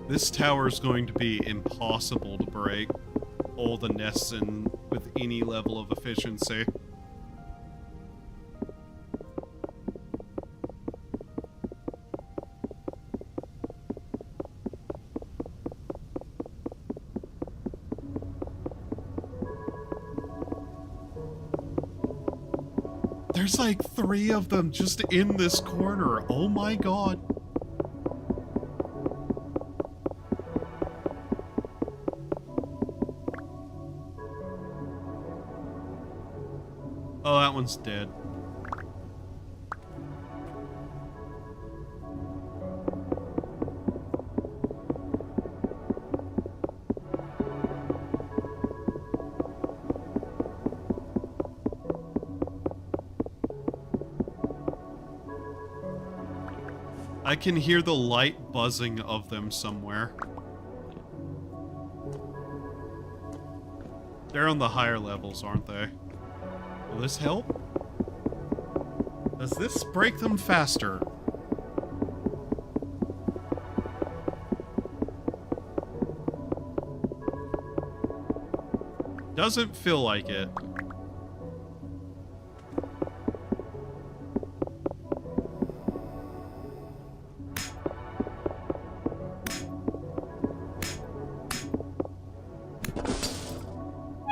This tower is going to be impossible to break all the nests in with any level of efficiency. There's like 3 of them just in this corner. Oh my god. Oh, that one's dead. I can hear the light buzzing of them somewhere. They're on the higher levels, aren't they? Will this help? Does this break them faster? Doesn't feel like it.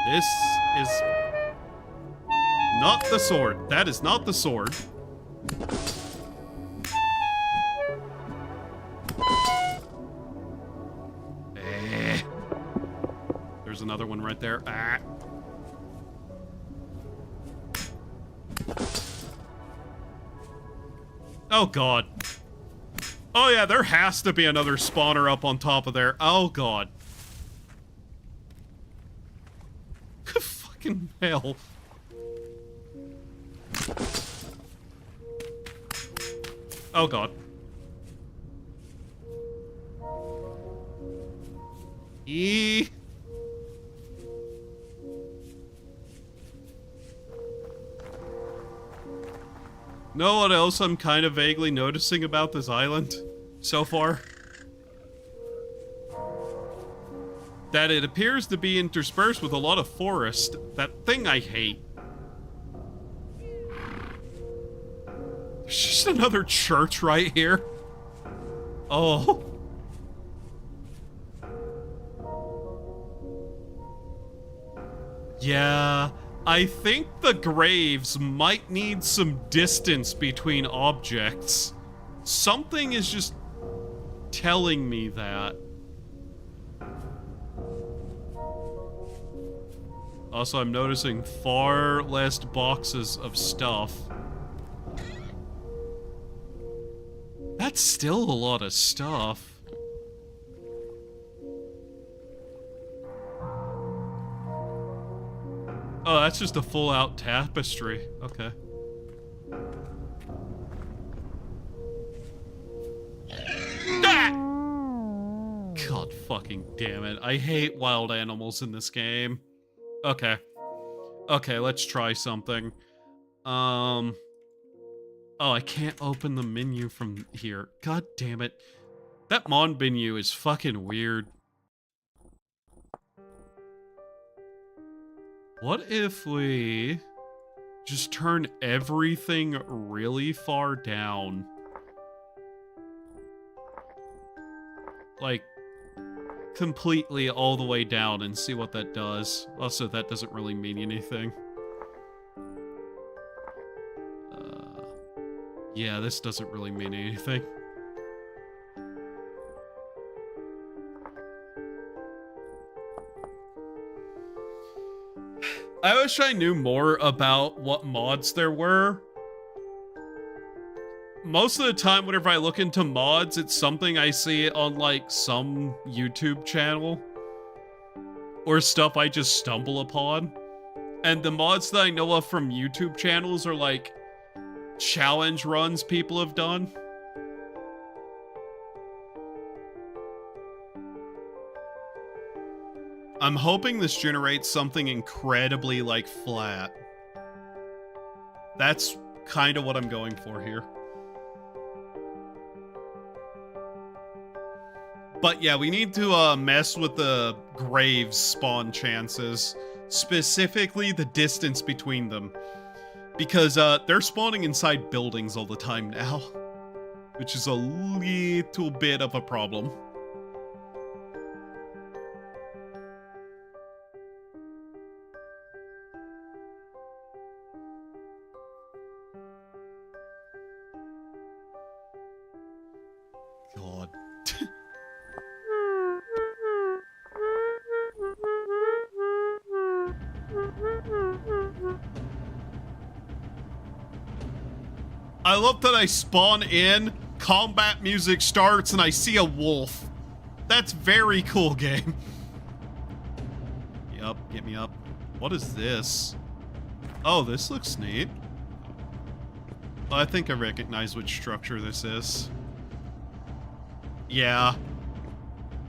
This is not the sword. That is not the sword. there's another one right there. Ah. Oh, God. Oh, yeah, there has to be another spawner up on top of there. Oh, God. Fucking hell. Oh, God. Eee. Know what else I'm kind of vaguely noticing about this island so far? That it appears to be interspersed with a lot of forest. That thing I hate. There's just another church right here. Oh. Yeah, I think the graves might need some distance between objects. Something is just telling me that. Also, I'm noticing far less boxes of stuff. That's still a lot of stuff. Oh, that's just a full-out tapestry. Okay. Ah! God fucking damn it. I hate wild animals in this game. Okay. Okay, let's try something. Oh, I can't open the menu from here. God damn it. That Mon menu is fucking weird. What if we just turn everything really far down? Like, completely all the way down and see what that does. Also, that doesn't really mean anything. Yeah, this doesn't really mean anything. I wish I knew more about what mods there were. Most of the time, whenever I look into mods, it's something I see on, like, some YouTube channel. Or stuff I just stumble upon. And the mods that I know of from YouTube channels are, like, challenge runs people have done. I'm hoping this generates something incredibly, like, flat. That's kind of what I'm going for here. But yeah, we need to mess with the graves spawn chances. Specifically, the distance between them. Because they're spawning inside buildings all the time now. Which is a little bit of a problem. God. I love that I spawn in, combat music starts, and I see a wolf. That's very cool, game. Yup, get me up. What is this? Oh, this looks neat. Oh, I think I recognize which structure this is. Yeah.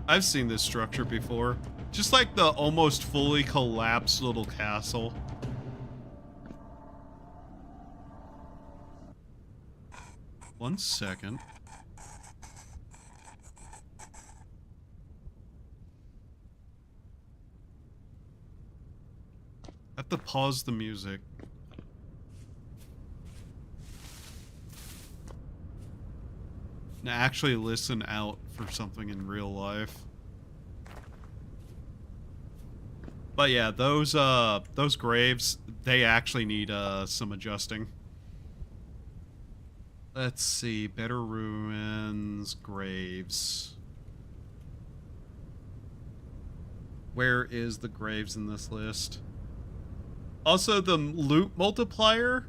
I've seen this structure before. Just like the almost fully collapsed little castle. One second. I have to pause the music. And actually listen out for something in real life. But yeah, those graves, they actually need some adjusting. Let's see, better ruins, graves. Where is the graves in this list? Also, the loot multiplier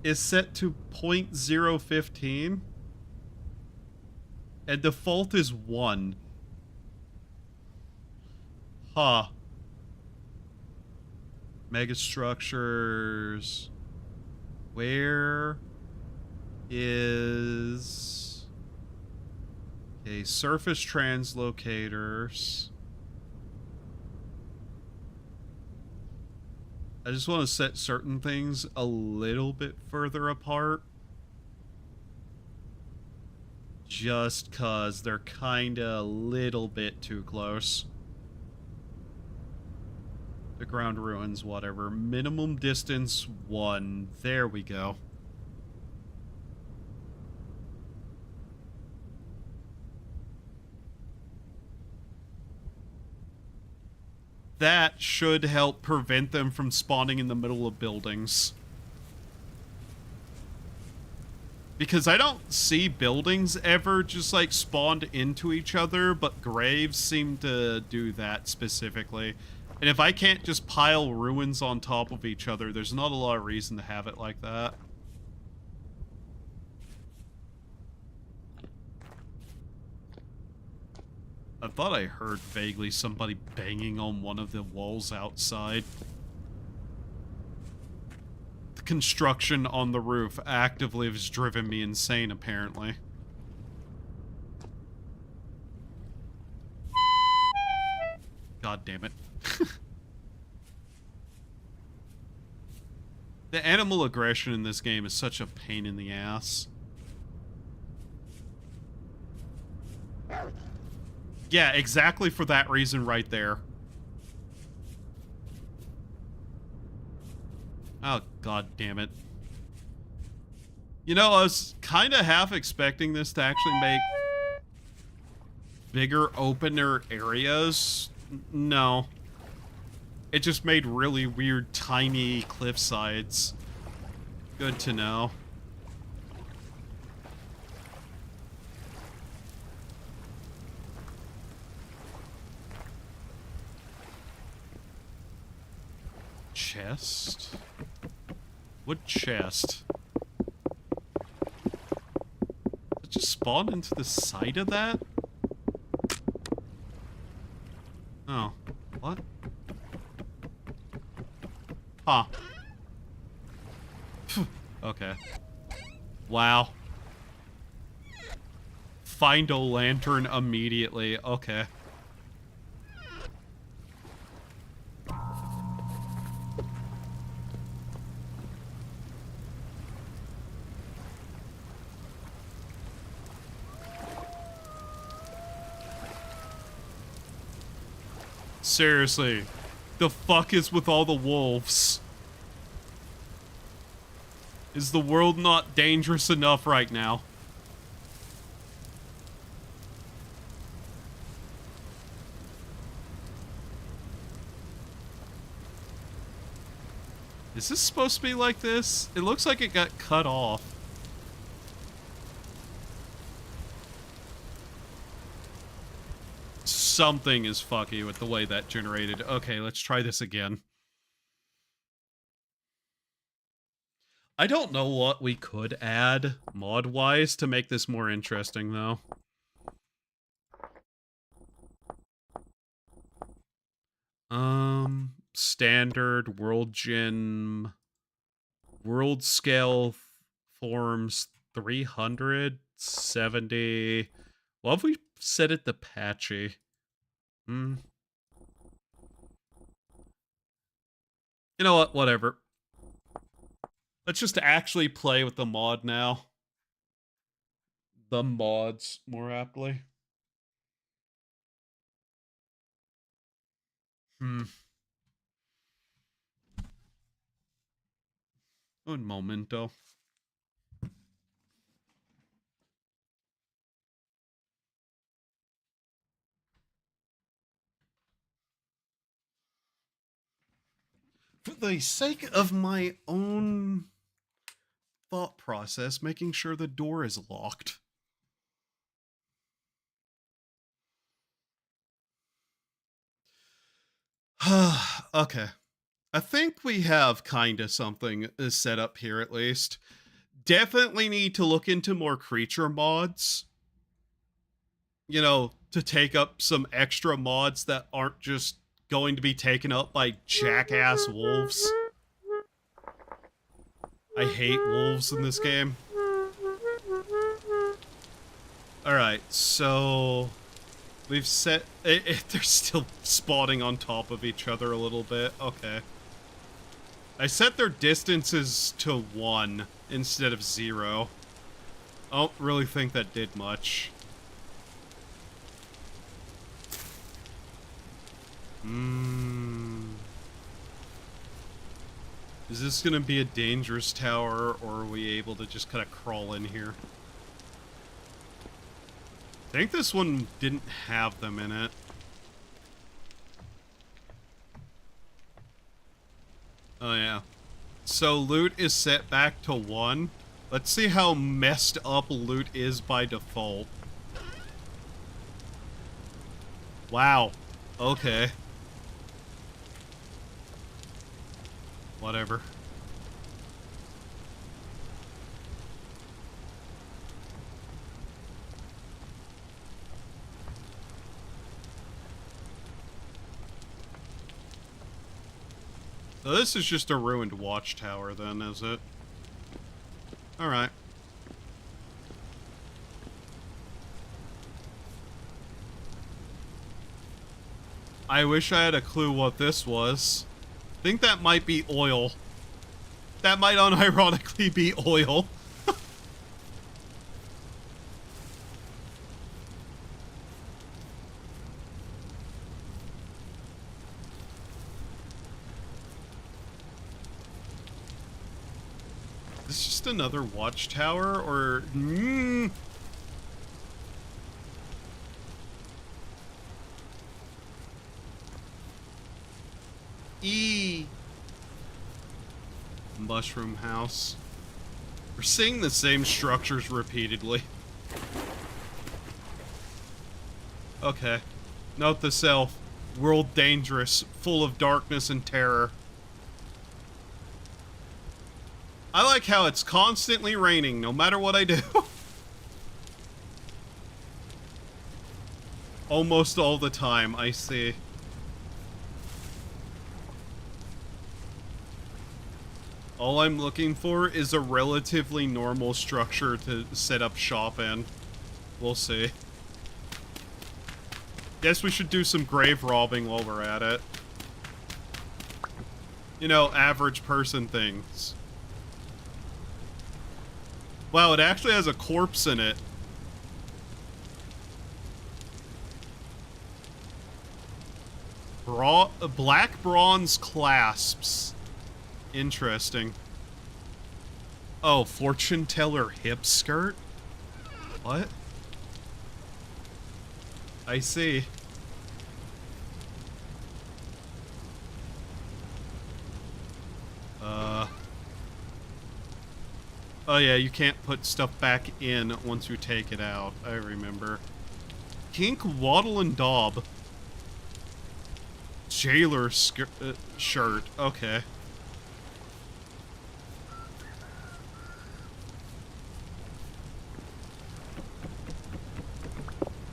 is set to 0.015. And default is 1. Huh. Megastructures. Where is... Okay, surface translocators. I just want to set certain things a little bit further apart. Just cause they're kinda a little bit too close. The ground ruins, whatever. Minimum distance 1. There we go. That should help prevent them from spawning in the middle of buildings. Because I don't see buildings ever just, like, spawned into each other, but graves seem to do that specifically. And if I can't just pile ruins on top of each other, there's not a lot of reason to have it like that. I thought I heard vaguely somebody banging on one of the walls outside. The construction on the roof actively has driven me insane, apparently. God damn it. The animal aggression in this game is such a pain in the ass. Yeah, exactly for that reason right there. Oh, god damn it. You know, I was kind of half expecting this to actually make bigger, opener areas. No. It just made really weird, tiny cliff sides. Good to know. Chest? What chest? It just spawned into the side of that? Oh. What? Huh. Okay. Wow. Find a lantern immediately. Okay. Seriously. The fuck is with all the wolves? Is the world not dangerous enough right now? Is this supposed to be like this? It looks like it got cut off. Something is fucky with the way that generated. Okay, let's try this again. I don't know what we could add mod-wise to make this more interesting, though. Standard world gym, world scale forms 370. What if we set it to patchy? You know what? Whatever. Let's just actually play with the mod now. The mods, more aptly. Un momento. For the sake of my own thought process, making sure the door is locked. Okay. I think we have kinda something set up here at least. Definitely need to look into more creature mods. You know, to take up some extra mods that aren't just going to be taken up by jackass wolves. I hate wolves in this game. Alright, so we've set... they're still spawning on top of each other a little bit. Okay. I set their distances to 1 instead of 0. I don't really think that did much. Is this gonna be a dangerous tower, or are we able to just kind of crawl in here? I think this one didn't have them in it. Oh yeah. So loot is set back to 1. Let's see how messed up loot is by default. Wow. Okay. Whatever. So this is just a ruined watchtower then, is it? Alright. I wish I had a clue what this was. I think that might be oil. That might unironically be oil. Is this just another watchtower, or... Mushroom house. We're seeing the same structures repeatedly. Okay. Note the self. World dangerous, full of darkness and terror. I like how it's constantly raining, no matter what I do. Almost all the time, I see. All I'm looking for is a relatively normal structure to set up shop in. We'll see. Guess we should do some grave robbing while we're at it. You know, average person things. Wow, it actually has a corpse in it. Black bronze clasps. Interesting. Oh, fortune teller hip skirt? What? I see. Oh yeah, you can't put stuff back in once you take it out. I remember. Kink Waddle and Daub. Jailer shirt. Okay.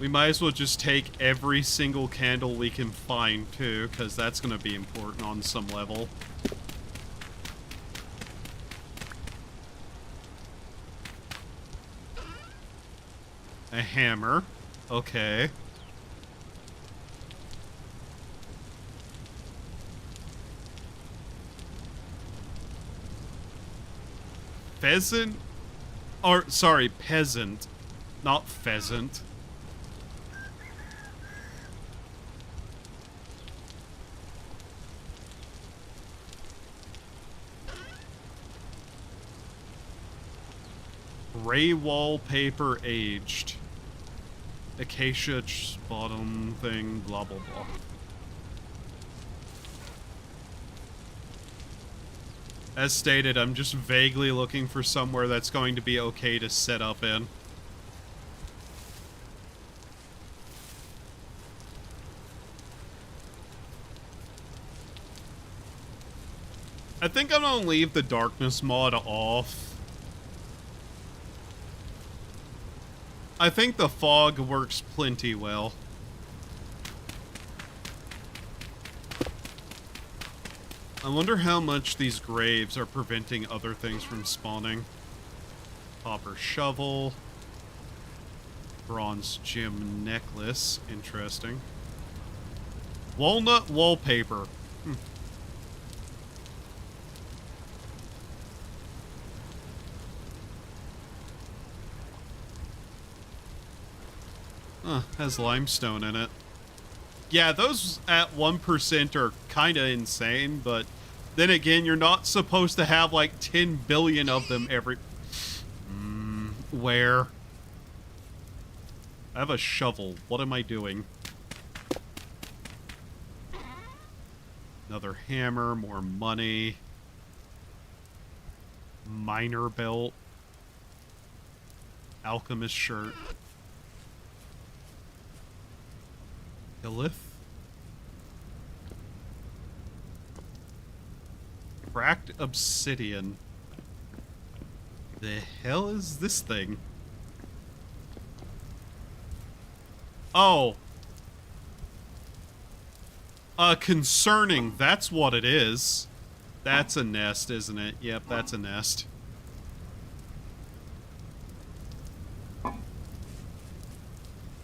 We might as well just take every single candle we can find, too, because that's going to be important on some level. A hammer. Okay. Pheasant? Or, sorry, peasant. Not pheasant. Gray wallpaper aged. Acacia bottom thing, blah blah blah. As stated, I'm just vaguely looking for somewhere that's going to be okay to set up in. I think I'm gonna leave the darkness mod off. I think the fog works plenty well. I wonder how much these graves are preventing other things from spawning. Copper shovel. Bronze gem necklace. Interesting. Walnut wallpaper. Has limestone in it. Yeah, those at 1% are kind of insane, but then again, you're not supposed to have like 10 billion of them every... where? I have a shovel. What am I doing? Another hammer, more money. Miner belt. Alchemist shirt. Glyph. Cracked obsidian. The hell is this thing? Oh. Concerning. That's what it is. That's a nest, isn't it? Yep, that's a nest.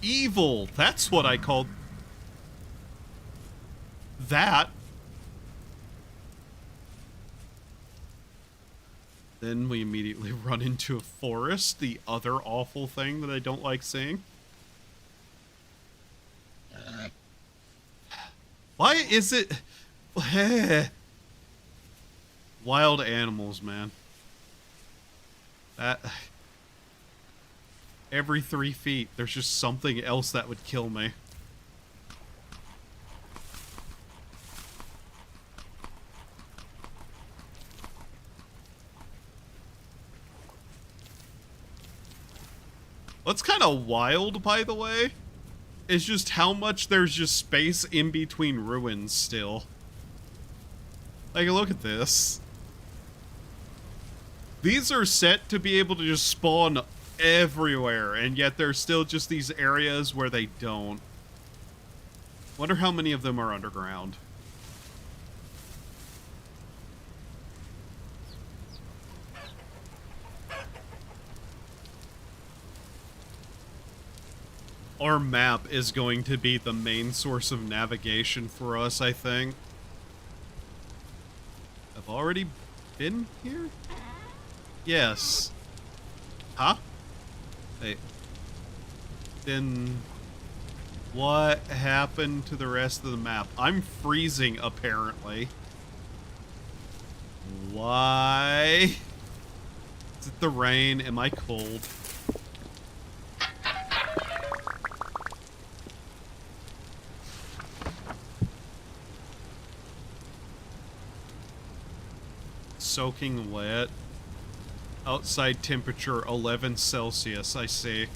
Evil. That's what I called that. Then we immediately run into a forest, the other awful thing that I don't like seeing. Why is it... Wild animals, man. That... Every 3 feet, there's just something else that would kill me. What's kind of wild, by the way, is just how much there's just space in between ruins still. Like, look at this. These are set to be able to just spawn everywhere, and yet there's still just these areas where they don't. Wonder how many of them are underground. Our map is going to be the main source of navigation for us, I think. I've already been here? Yes. Huh? Hey. Then what happened to the rest of the map? I'm freezing, apparently. Why? Is it the rain? Am I cold? Soaking wet. Outside temperature 11 Celsius, I see.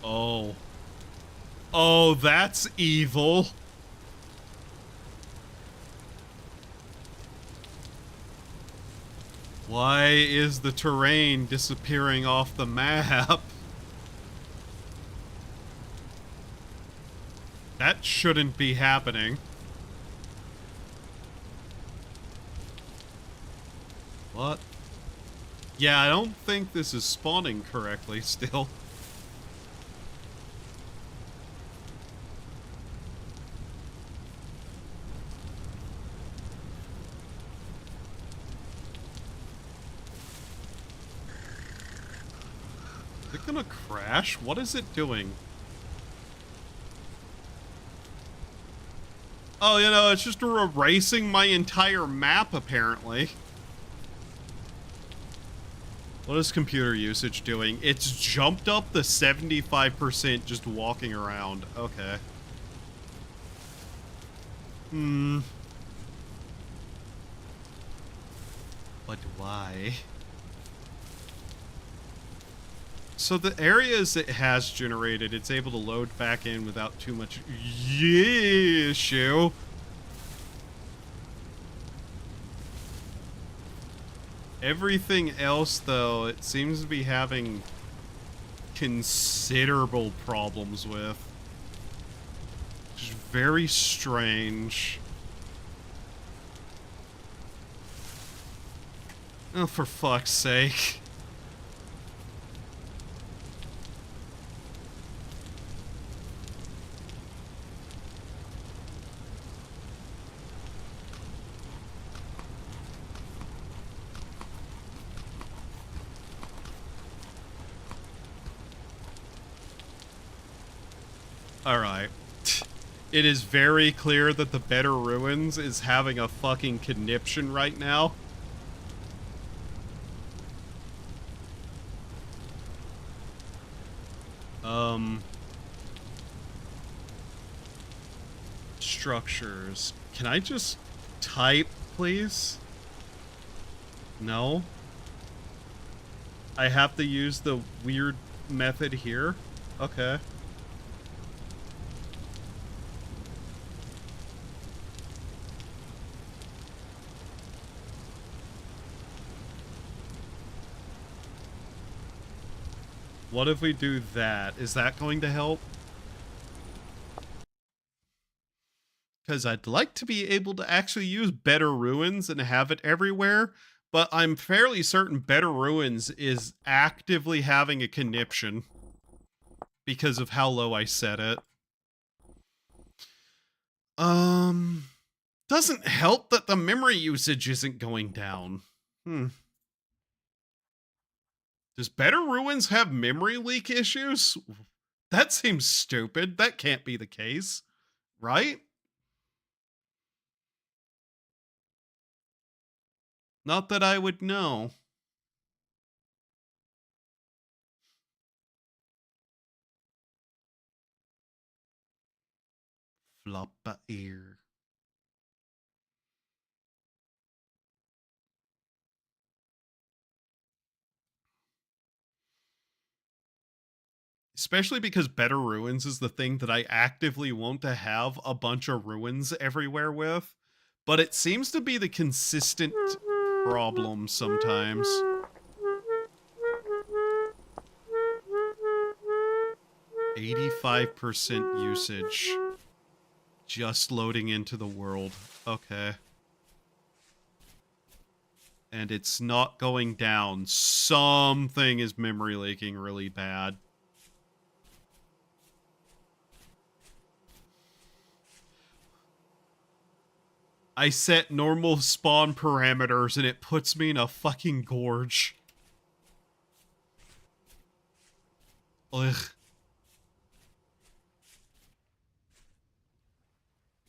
Oh. Oh, that's evil. Why is the terrain disappearing off the map? That shouldn't be happening. What? Yeah, I don't think this is spawning correctly still. Is it gonna crash? What is it doing? Oh, you know, it's just erasing my entire map, apparently. What is computer usage doing? It's jumped up the 75% just walking around. Okay. But why? So the areas it has generated, it's able to load back in without too much issue. Everything else, though, it seems to be having considerable problems with. Which is very strange. Oh, for fuck's sake. Alright. It is very clear that the Better Ruins is having a fucking conniption right now. Structures. Can I just type, please? No? I have to use the weird method here? Okay. What if we do that? Is that going to help? Because I'd like to be able to actually use Better Ruins and have it everywhere, but I'm fairly certain Better Ruins is actively having a conniption because of how low I set it. Doesn't help that the memory usage isn't going down. Does Better Ruins have memory leak issues? That seems stupid. That can't be the case, right? Not that I would know. Floppa ear. Especially because Better Ruins is the thing that I actively want to have a bunch of ruins everywhere with. But it seems to be the consistent problem sometimes. 85% usage. Just loading into the world. Okay. And it's not going down. Something is memory leaking really bad. I set normal spawn parameters and it puts me in a fucking gorge. Ugh.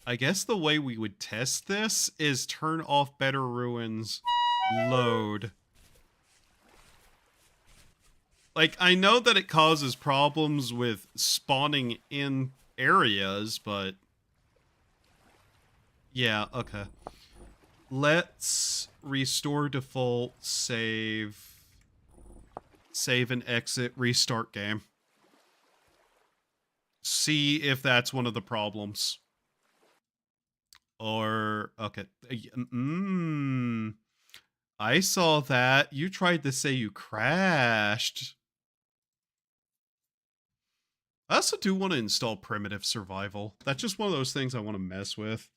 I guess the way we would test this is turn off Better Ruins load. Like, I know that it causes problems with spawning in areas, but yeah, okay. Let's restore default, save and exit, restart game. See if that's one of the problems. Or, okay. I saw that. You tried to say you crashed. I also do want to install primitive survival. That's just one of those things I want to mess with.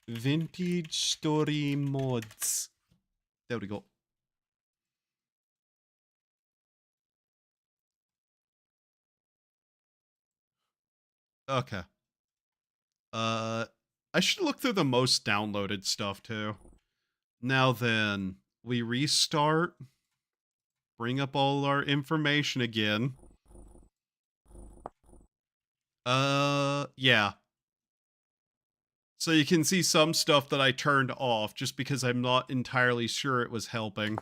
Vintage story mods. There we go. Okay. I should look through the most downloaded stuff too. Now then, we restart. Bring up all our information again. Yeah. So you can see some stuff that I turned off just because I'm not entirely sure it was helping.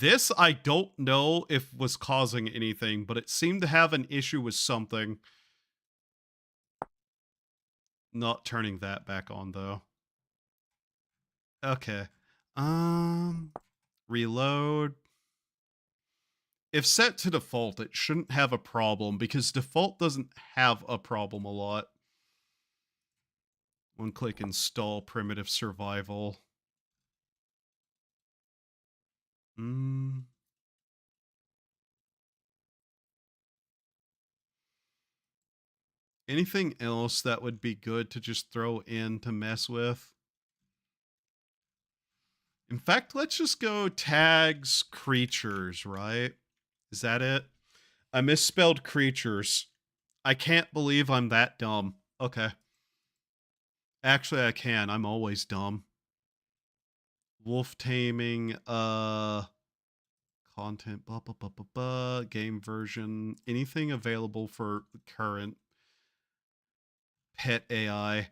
This, I don't know if was causing anything, but it seemed to have an issue with something. Not turning that back on, though. Okay. Reload. If set to default, it shouldn't have a problem because default doesn't have a problem a lot. One click install primitive survival. Anything else that would be good to just throw in to mess with? In fact, let's just go tags creatures, right? Is that it? I misspelled creatures. I can't believe I'm that dumb. Okay. Actually, I can. I'm always dumb. Wolf taming, content, blah, blah, blah, blah, blah, game version, anything available for current. Pet AI,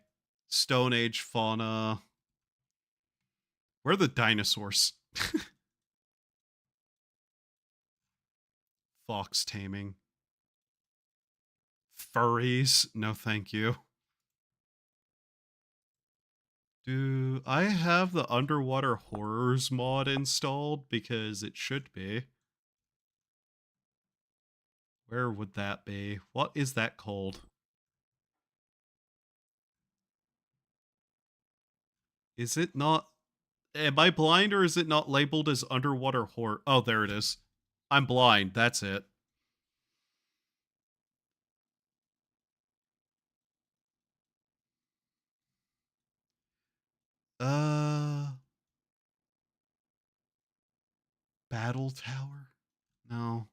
Stone Age fauna. Where are the dinosaurs? Fox taming. Furries, no thank you. Do I have the underwater horrors mod installed? Because it should be. Where would that be? What is that called? Is it not? Am I blind or is it not labeled as underwater horror? Oh, there it is. I'm blind. That's it. Battle Tower? No.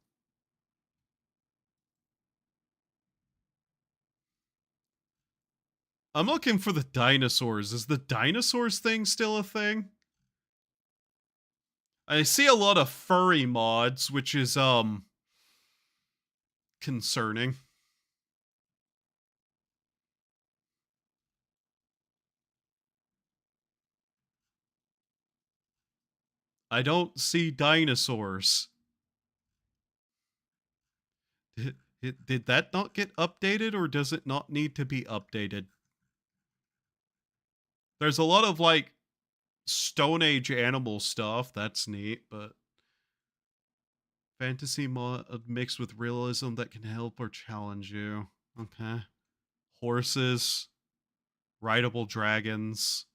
I'm looking for the dinosaurs. Is the dinosaurs thing still a thing? I see a lot of furry mods, which is, concerning. I don't see dinosaurs. Did that not get updated, or does it not need to be updated? There's a lot of, like, Stone Age animal stuff. That's neat, but fantasy mod mixed with realism that can help or challenge you. Okay. Horses. Rideable dragons.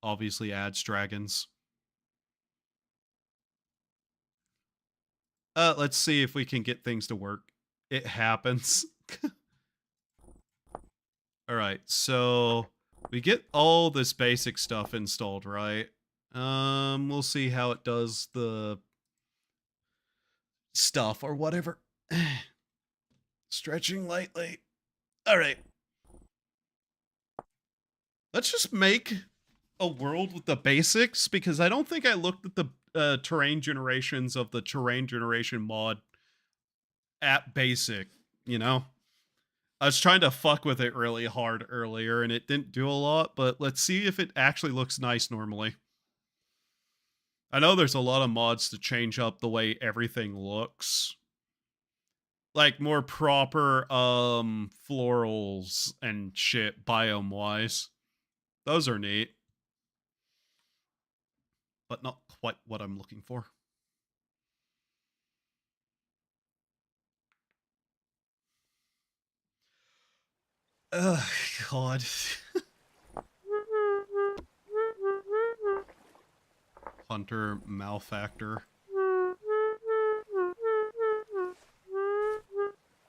Obviously adds dragons. Let's see if we can get things to work. It happens. Alright, so we get all this basic stuff installed, right? We'll see how it does the stuff or whatever. Stretching lightly. Alright. Let's just make a world with the basics, because I don't think I looked at the terrain generations of the terrain generation mod at basic, you know? I was trying to fuck with it really hard earlier and it didn't do a lot, but let's see if it actually looks nice normally. I know there's a lot of mods to change up the way everything looks. Like more proper florals and shit biome wise. Those are neat. But not quite what I'm looking for. Ugh, God. Hunter Malfactor.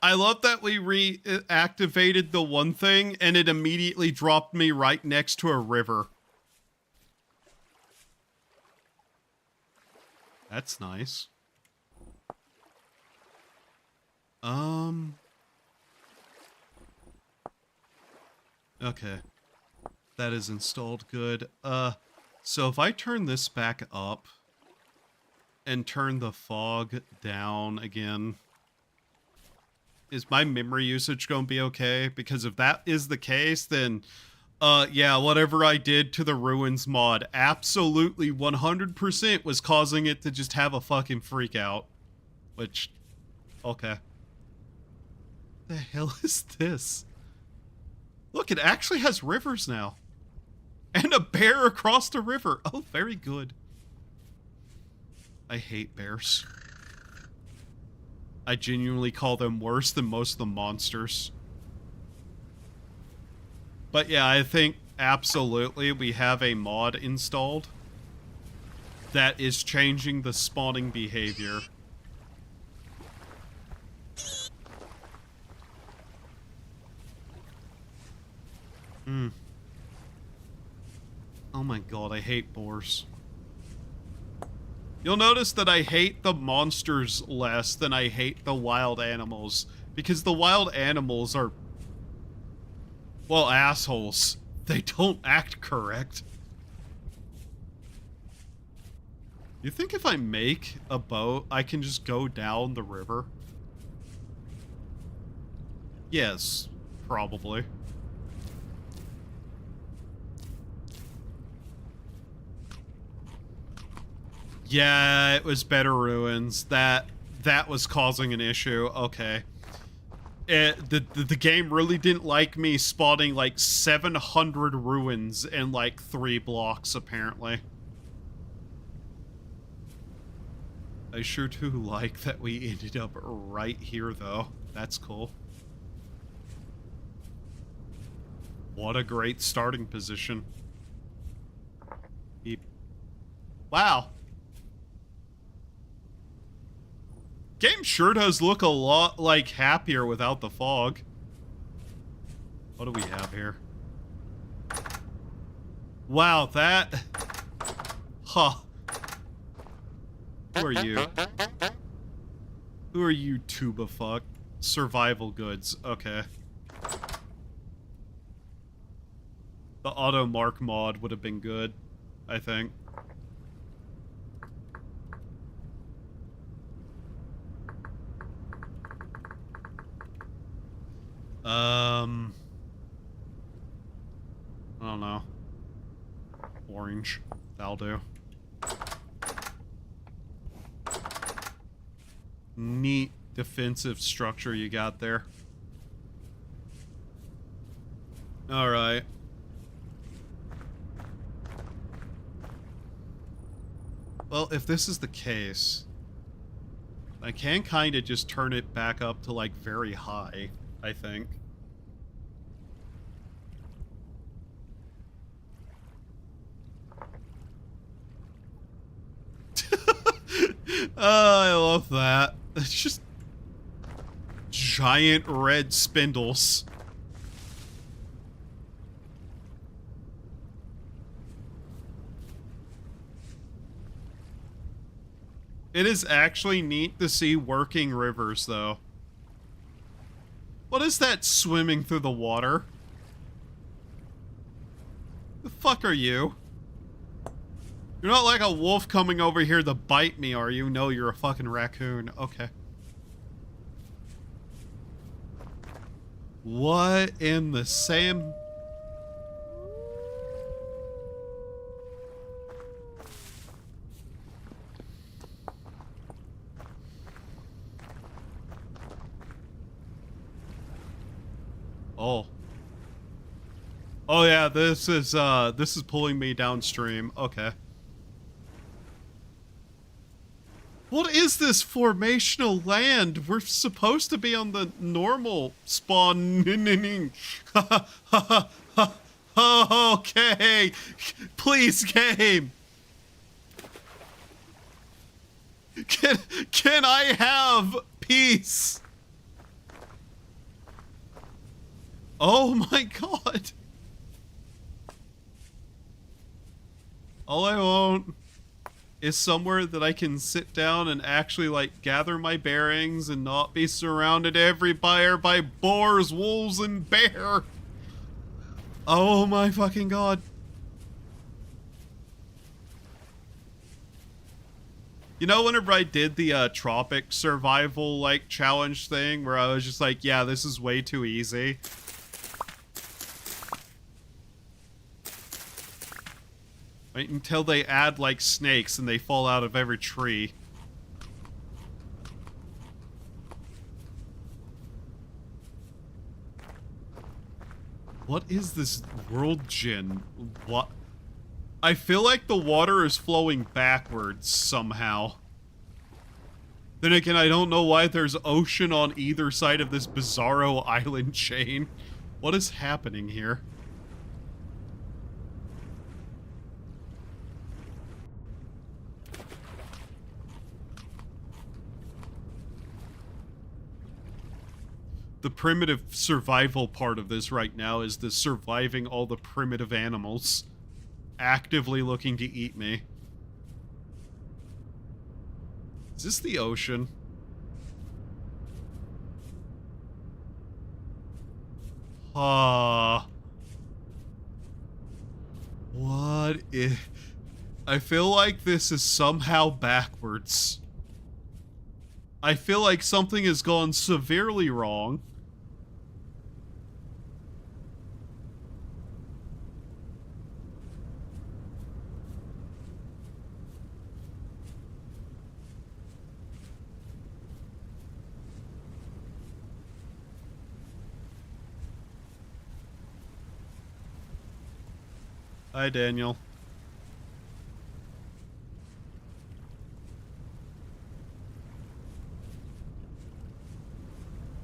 I love that we reactivated the one thing and it immediately dropped me right next to a river. That's nice. Okay. That is installed good. So if I turn this back up and turn the fog down again, is my memory usage going to be okay? Because if that is the case, then yeah, whatever I did to the Ruins mod absolutely 100% was causing it to just have a fucking freak out. Which, okay. The hell is this? Look, it actually has rivers now. And a bear across the river. Oh, very good. I hate bears. I genuinely call them worse than most of the monsters. But yeah, I think absolutely we have a mod installed that is changing the spawning behavior. Oh my god, I hate boars. You'll notice that I hate the monsters less than I hate the wild animals, because the wild animals are, well, assholes. They don't act correct. You think if I make a boat, I can just go down the river? Yes, probably. Yeah, it was better ruins. That was causing an issue. Okay. The game really didn't like me spawning like 700 ruins in like 3 blocks, apparently. I sure do like that we ended up right here, though. That's cool. What a great starting position. Wow. Game sure does look a lot, like, happier without the fog. What do we have here? Wow, that... Huh. Who are you? Who are you, tuba fuck? Survival goods. Okay. The auto mark mod would have been good, I think. I don't know. Orange. That'll do. Neat defensive structure you got there. Alright. Well, if this is the case, I can kind of just turn it back up to, like, very high, I think. I love that. It's just giant red spindles. It is actually neat to see working rivers, though. What is that swimming through the water? The fuck are you? You're not like a wolf coming over here to bite me, are you? No, you're a fucking raccoon. Okay. What in the same... Oh. Oh yeah, this is pulling me downstream. Okay. What is this formational land? We're supposed to be on the normal spawn. Okay. Please, game. Can I have peace? Oh my god. All I want is somewhere that I can sit down and actually, like, gather my bearings and not be surrounded everywhere by boars, wolves, and bear. Oh my fucking god. You know, whenever I did the tropic survival, like, challenge thing, where I was just like, yeah, this is way too easy. Right, until they add, like, snakes and they fall out of every tree. What is this world gin? What? I feel like the water is flowing backwards somehow. Then again, I don't know why there's ocean on either side of this bizarro island chain. What is happening here? The primitive survival part of this right now is the surviving all the primitive animals actively looking to eat me. Is this the ocean? What is... I feel like this is somehow backwards. I feel like something has gone severely wrong. Hi, Daniel.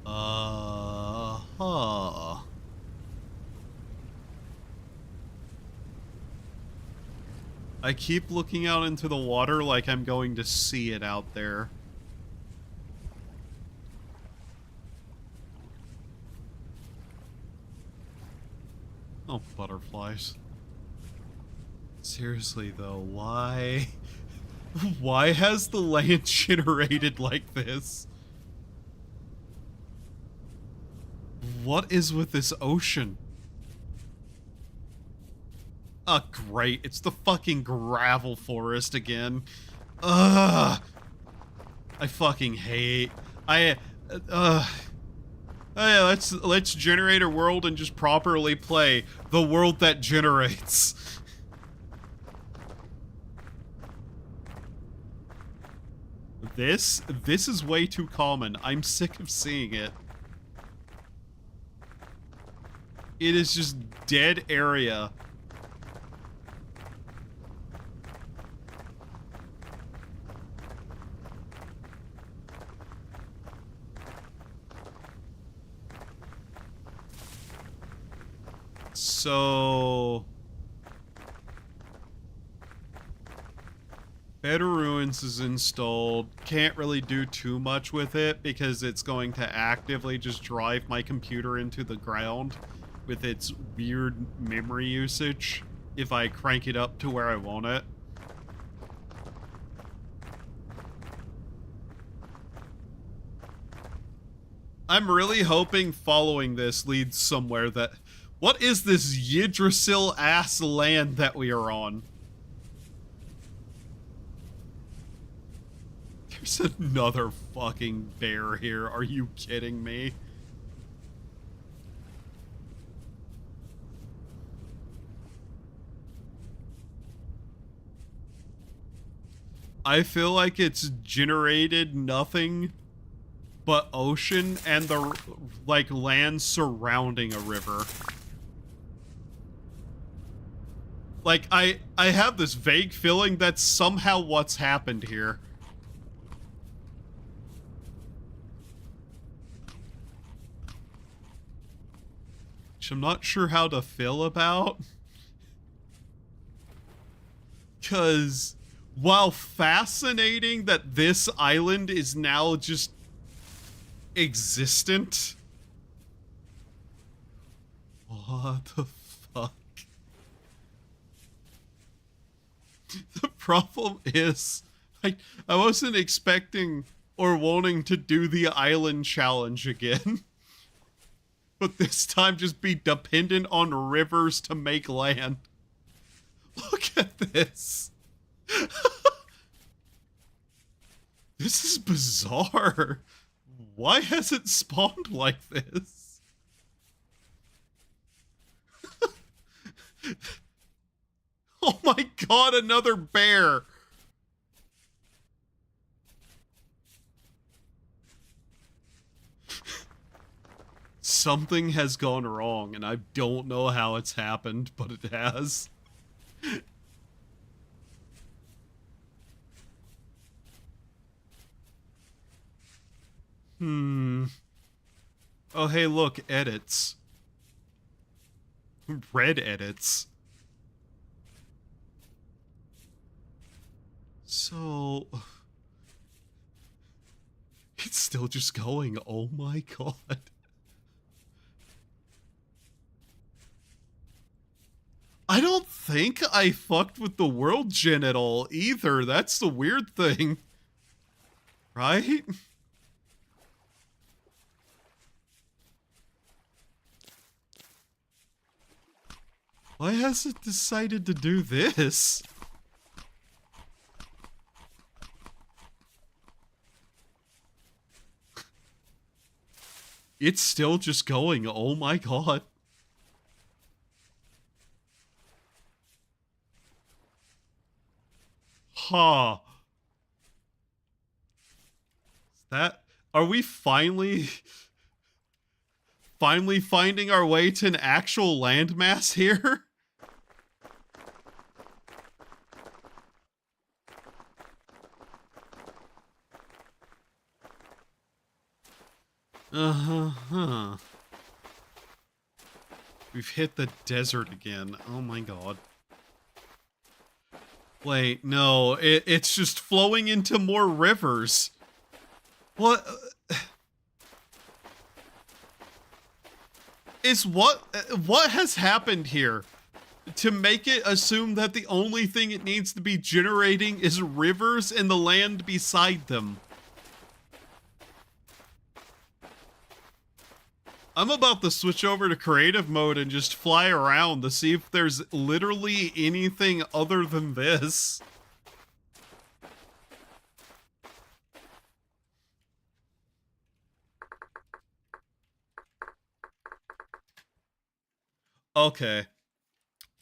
I keep looking out into the water like I'm going to see it out there. Oh, butterflies. Seriously though, why? Why has the land generated like this? What is with this ocean? Oh, great. It's the fucking gravel forest again. Ugh. I fucking hate. Hey, let's generate a world and just properly play the world that generates. This is way too common. I'm sick of seeing it. It is just dead area. So... Better Ruins is installed. Can't really do too much with it because it's going to actively just drive my computer into the ground with its weird memory usage if I crank it up to where I want it. I'm really hoping following this leads somewhere that... What is this Yggdrasil-ass land that we are on? There's another fucking bear here. Are you kidding me? I feel like it's generated nothing but ocean and the, like, land surrounding a river. Like, I have this vague feeling that's somehow what's happened here. Which I'm not sure how to feel about. Because while fascinating that this island is now just existent. What the fuck? The problem is, I wasn't expecting or wanting to do the island challenge again. But this time just be dependent on rivers to make land. Look at this. This is bizarre. Why has it spawned like this? Oh my god, another bear! Something has gone wrong, and I don't know how it's happened, but it has. Oh, hey, look, edits. Red edits. So... It's still just going. Oh my god. I don't think I fucked with the world gen at all either. That's the weird thing. Right? Why has it decided to do this? It's still just going. Oh my god. Huh. Is that... Are we finally finding our way to an actual landmass here? Uh-huh. We've hit the desert again. Oh my god. Wait, no. It's just flowing into more rivers. What? What has happened here to make it assume that the only thing it needs to be generating is rivers and the land beside them? I'm about to switch over to creative mode and just fly around to see if there's literally anything other than this. Okay.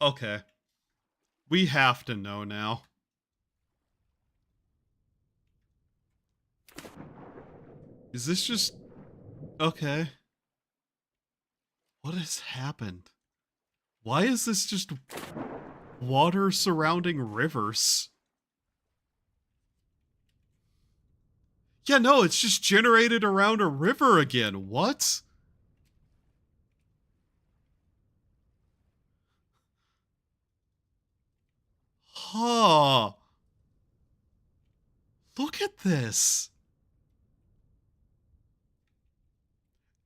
Okay. We have to know now. Is this just... Okay. What has happened? Why is this just water surrounding rivers? Yeah, no, it's just generated around a river again. What? Huh. Look at this.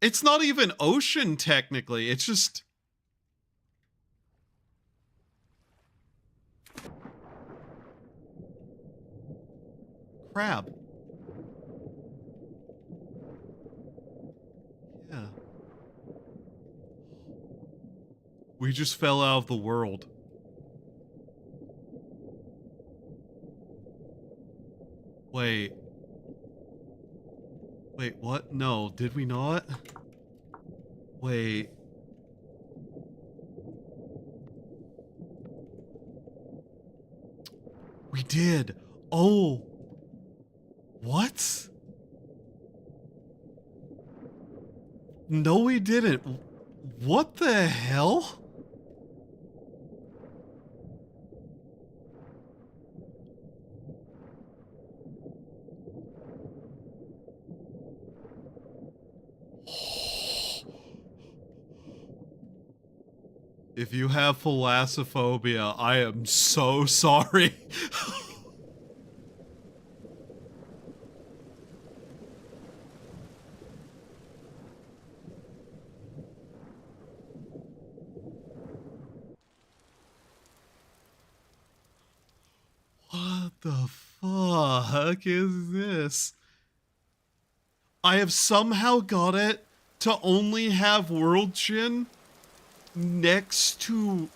It's not even ocean, technically. It's just... crab. Yeah. We just fell out of the world. Wait. Wait, what? No, did we not? Wait. We did. Oh. What? No, we didn't. What the hell? If you have thalassophobia, I am so sorry. What the fuck is this? I have somehow got it to only have World Gin next to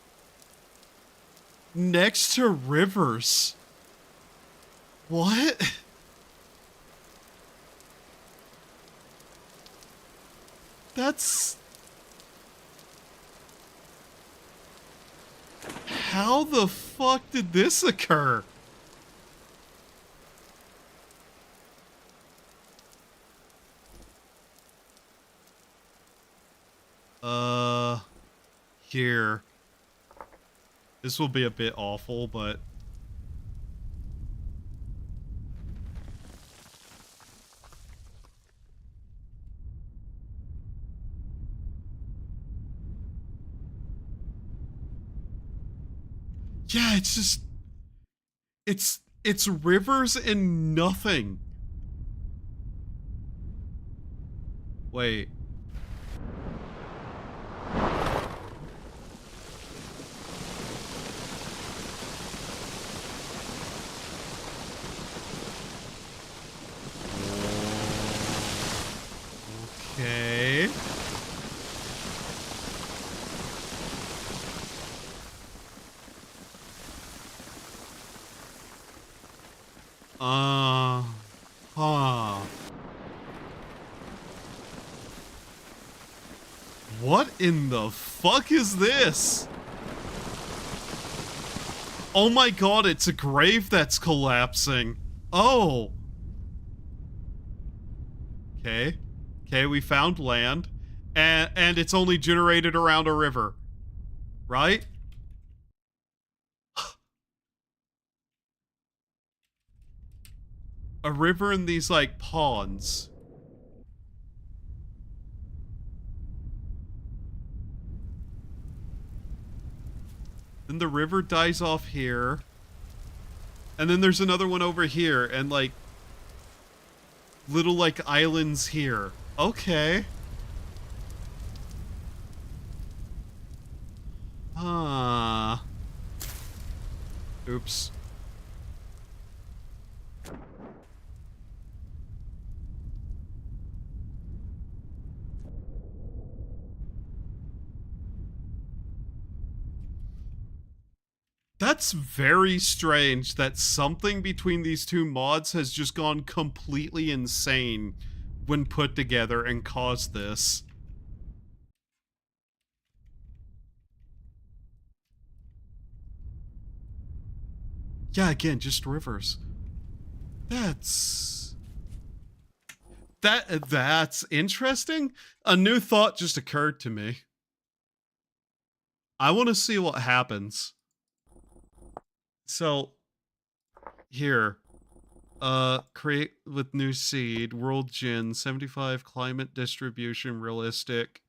rivers. What? That's... How the fuck did this occur? Here. This will be a bit awful, but... Yeah, it's just... It's rivers and nothing. Wait. Okay. Huh. What in the fuck is this? Oh my god, it's a grave that's collapsing. Oh. Okay. Okay, we found land. And it's only generated around a river. Right? A river and these, like, ponds. Then the river dies off here. And then there's another one over here, and, like, little, like, islands here. Okay. Ah. Oops. That's very strange that something between these two mods has just gone completely insane when put together and caused this. Yeah, again, just rivers. That's interesting. A new thought just occurred to me. I want to see what happens. So, here. Create with new seed, world gin, 75 climate distribution, realistic.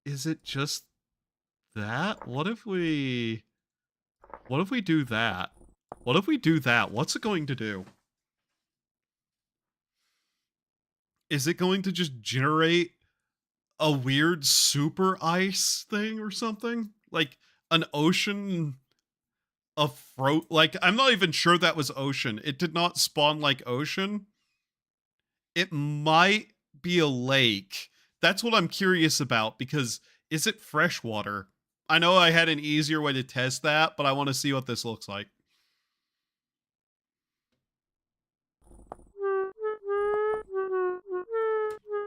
Is it just that? What if we do that? What if we do that? What's it going to do? Is it going to just generate a weird super ice thing or something? Like an ocean of like, I'm not even sure that was ocean. It did not spawn like ocean. It might be a lake. That's what I'm curious about, because is it freshwater? I know I had an easier way to test that, but I want to see what this looks like.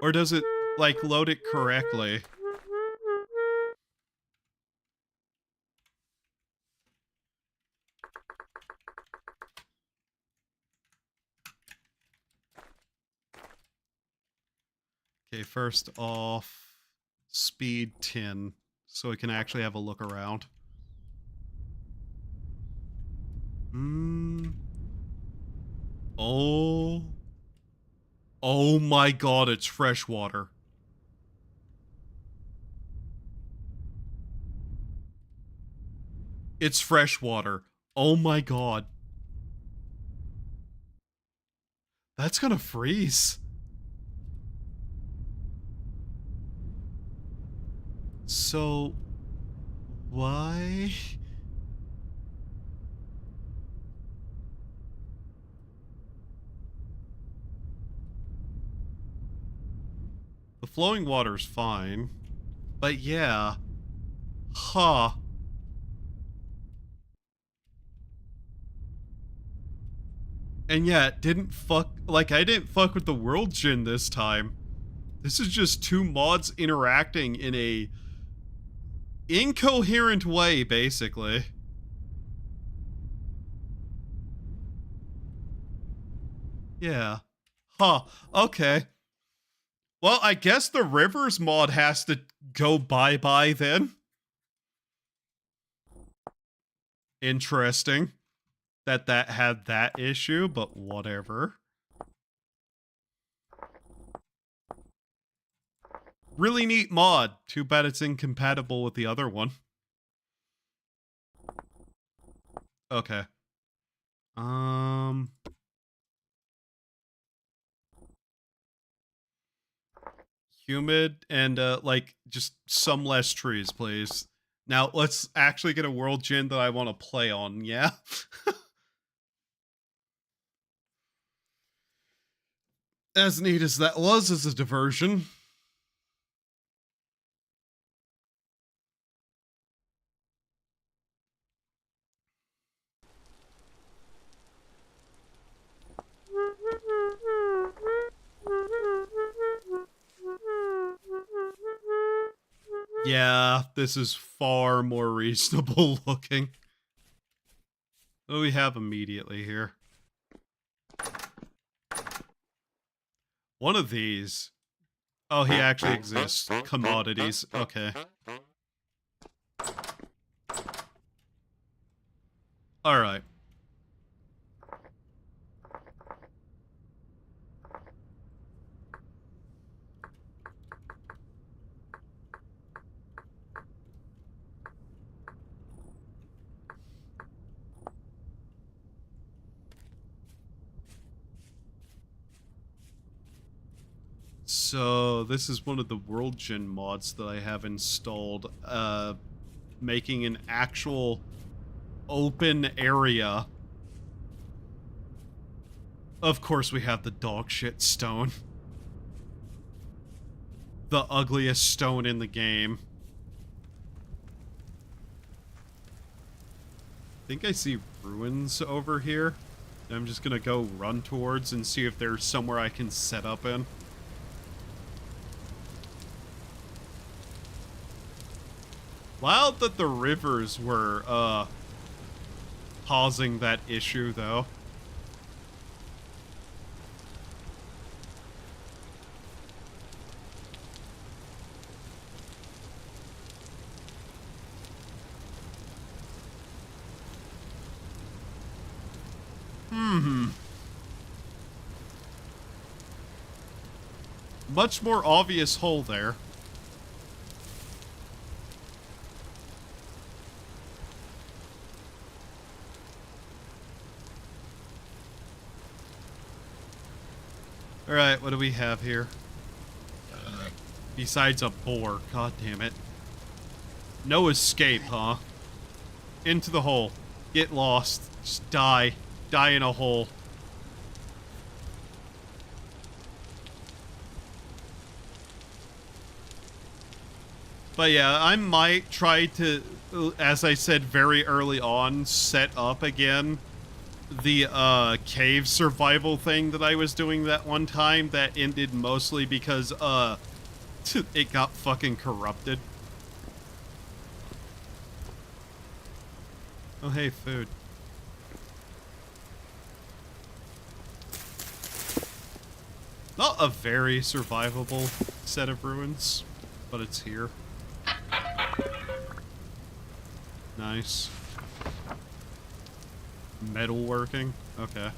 Or does it, like, load it correctly? Okay, first off, speed 10, so we can actually have a look around. Oh. Oh my god, it's freshwater. It's freshwater. Oh my god. That's gonna freeze. So, why? The flowing water's fine. But yeah. Huh. And yeah, it didn't fuck... Like, I didn't fuck with the world gin this time. This is just two mods interacting in a incoherent way, basically. Yeah. Huh. Okay. Well, I guess the rivers mod has to go bye-bye then. Interesting that had that issue, but whatever. Really neat mod. Too bad it's incompatible with the other one. Okay. Humid and like just some less trees, please. Now let's actually get a world gen that I want to play on. Yeah. As neat as that was as a diversion. Yeah, this is far more reasonable looking. What do we have immediately here? One of these. Oh, he actually exists. Commodities. Okay. Alright. So, this is one of the world gen mods that I have installed, making an actual open area. Of course we have the dog shit stone. The ugliest stone in the game. I think I see ruins over here. I'm just gonna go run towards and see if there's somewhere I can set up in. Wild that the rivers were, causing that issue, though. Much more obvious hole there. Alright, what do we have here? Besides a boar, god damn it. No escape, huh? Into the hole. Get lost. Just die. Die in a hole. But yeah, I might try to, as I said very early on, set up again the cave survival thing that I was doing that one time that ended mostly because it got fucking corrupted. Oh hey, food. Not a very survivable set of ruins, but it's here. Nice. Metalworking? Okay.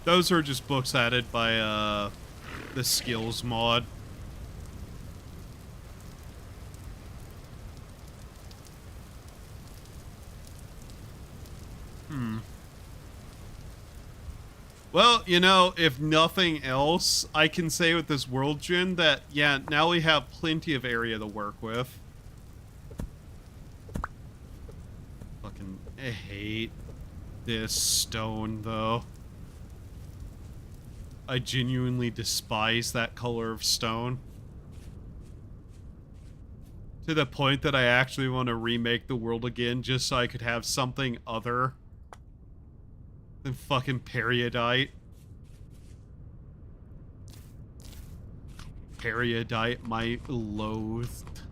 Those are just books added by, the skills mod. Well, you know, if nothing else, I can say with this world gen that, yeah, now we have plenty of area to work with. Fucking, I hate this stone, though. I genuinely despise that color of stone. To the point that I actually want to remake the world again just so I could have something other than fucking periodite. Periodite, my loathed.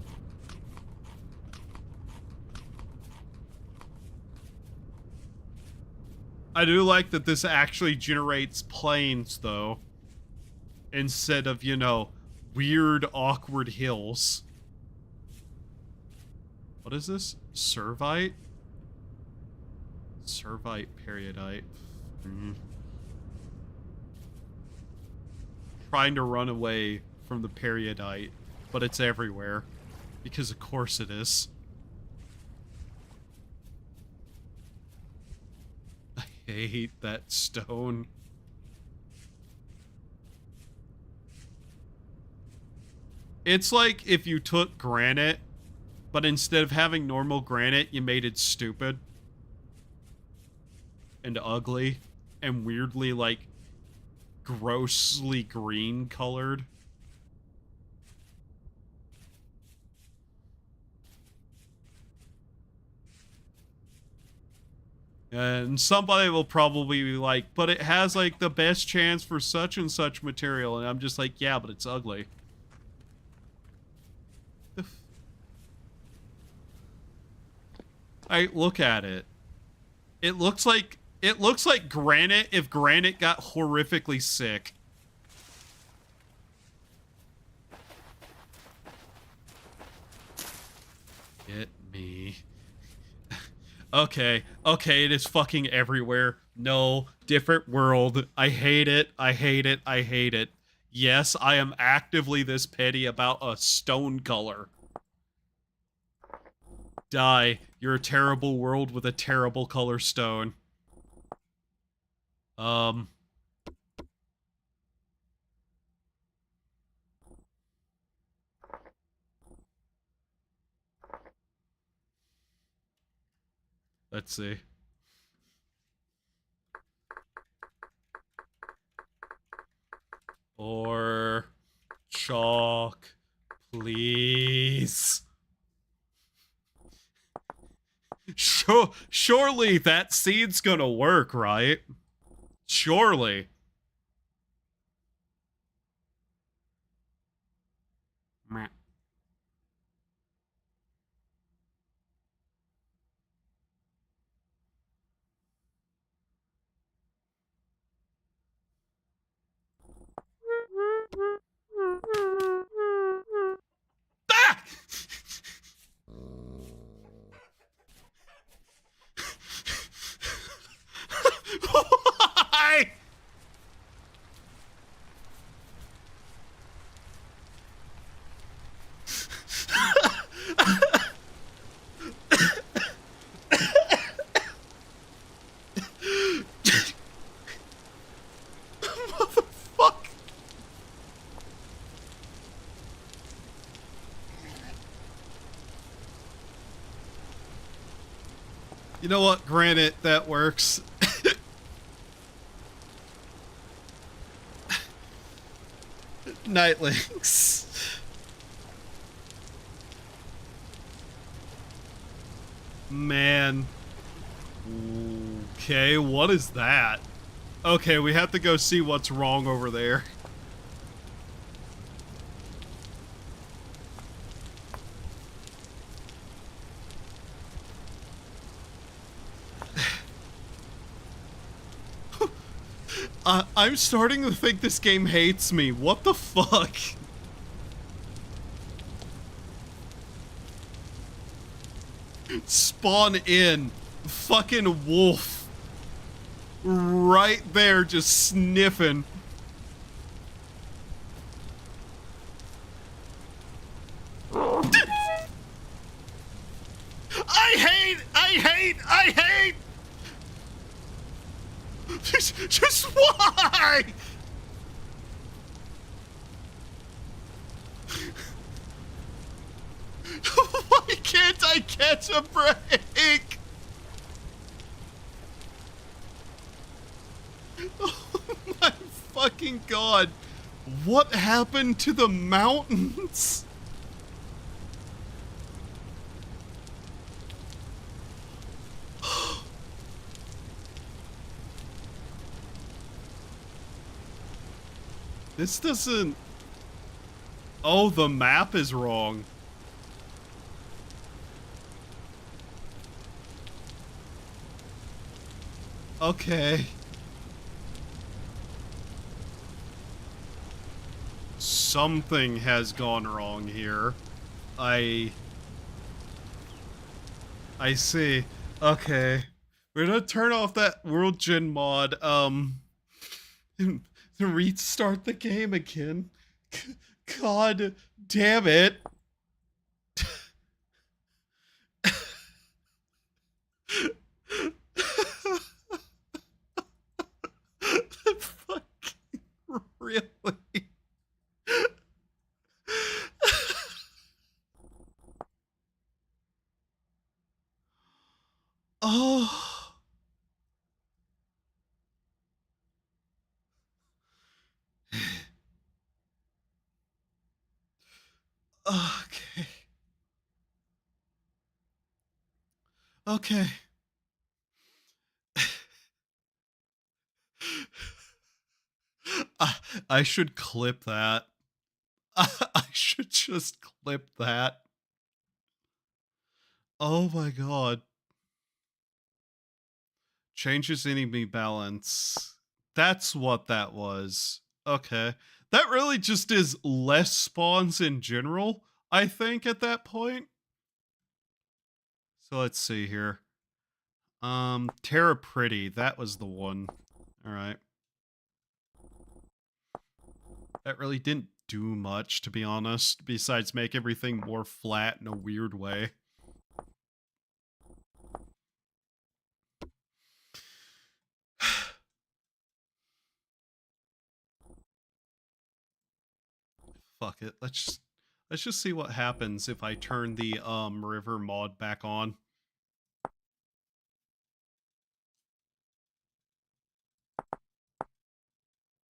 I do like that this actually generates planes, though. Instead of, you know, weird, awkward hills. What is this? Servite? Servite periodite. trying to run away from the periodite, but it's everywhere. Because of course it is. I hate that stone. It's like if you took granite, but instead of having normal granite, you made it stupid. And ugly. And weirdly, like, grossly green colored. And somebody will probably be like, but it has, like, the best chance for such and such material. And I'm just like, yeah, but it's ugly. Look at it. It looks like granite if granite got horrifically sick. Get me. Okay, it is fucking everywhere. No, different world. I hate it. I hate it. I hate it. Yes, I am actively this petty about a stone color. Die. You're a terrible world with a terrible color stone. Let's see. Or chalk, please. Surely that seed's gonna work, right? Surely. Meh. Ah! Why? Motherfucker. You know what? Granite, that works. Nightlings. Man. Okay, what is that? Okay, we have to go see what's wrong over there. I'm starting to think this game hates me. What the fuck? Spawn in. Fucking wolf. Right there, just sniffing. I hate! Just why? Why can't I catch a break? Oh my fucking god. What happened to the mountains? This doesn't... Oh, the map is wrong. Okay. Something has gone wrong here. I see. Okay. We're gonna turn off that World Gen mod. To restart the game again. God damn it. Fucking really? Oh. Okay. Okay. I should clip that. I should just clip that. Oh my god. Changes enemy balance. That's what that was. Okay. That really just is less spawns in general, I think, at that point. So let's see here. Terra Pretty, that was the one. Alright. That really didn't do much, to be honest, besides make everything more flat in a weird way. Fuck it. Let's just see what happens if I turn the river mod back on.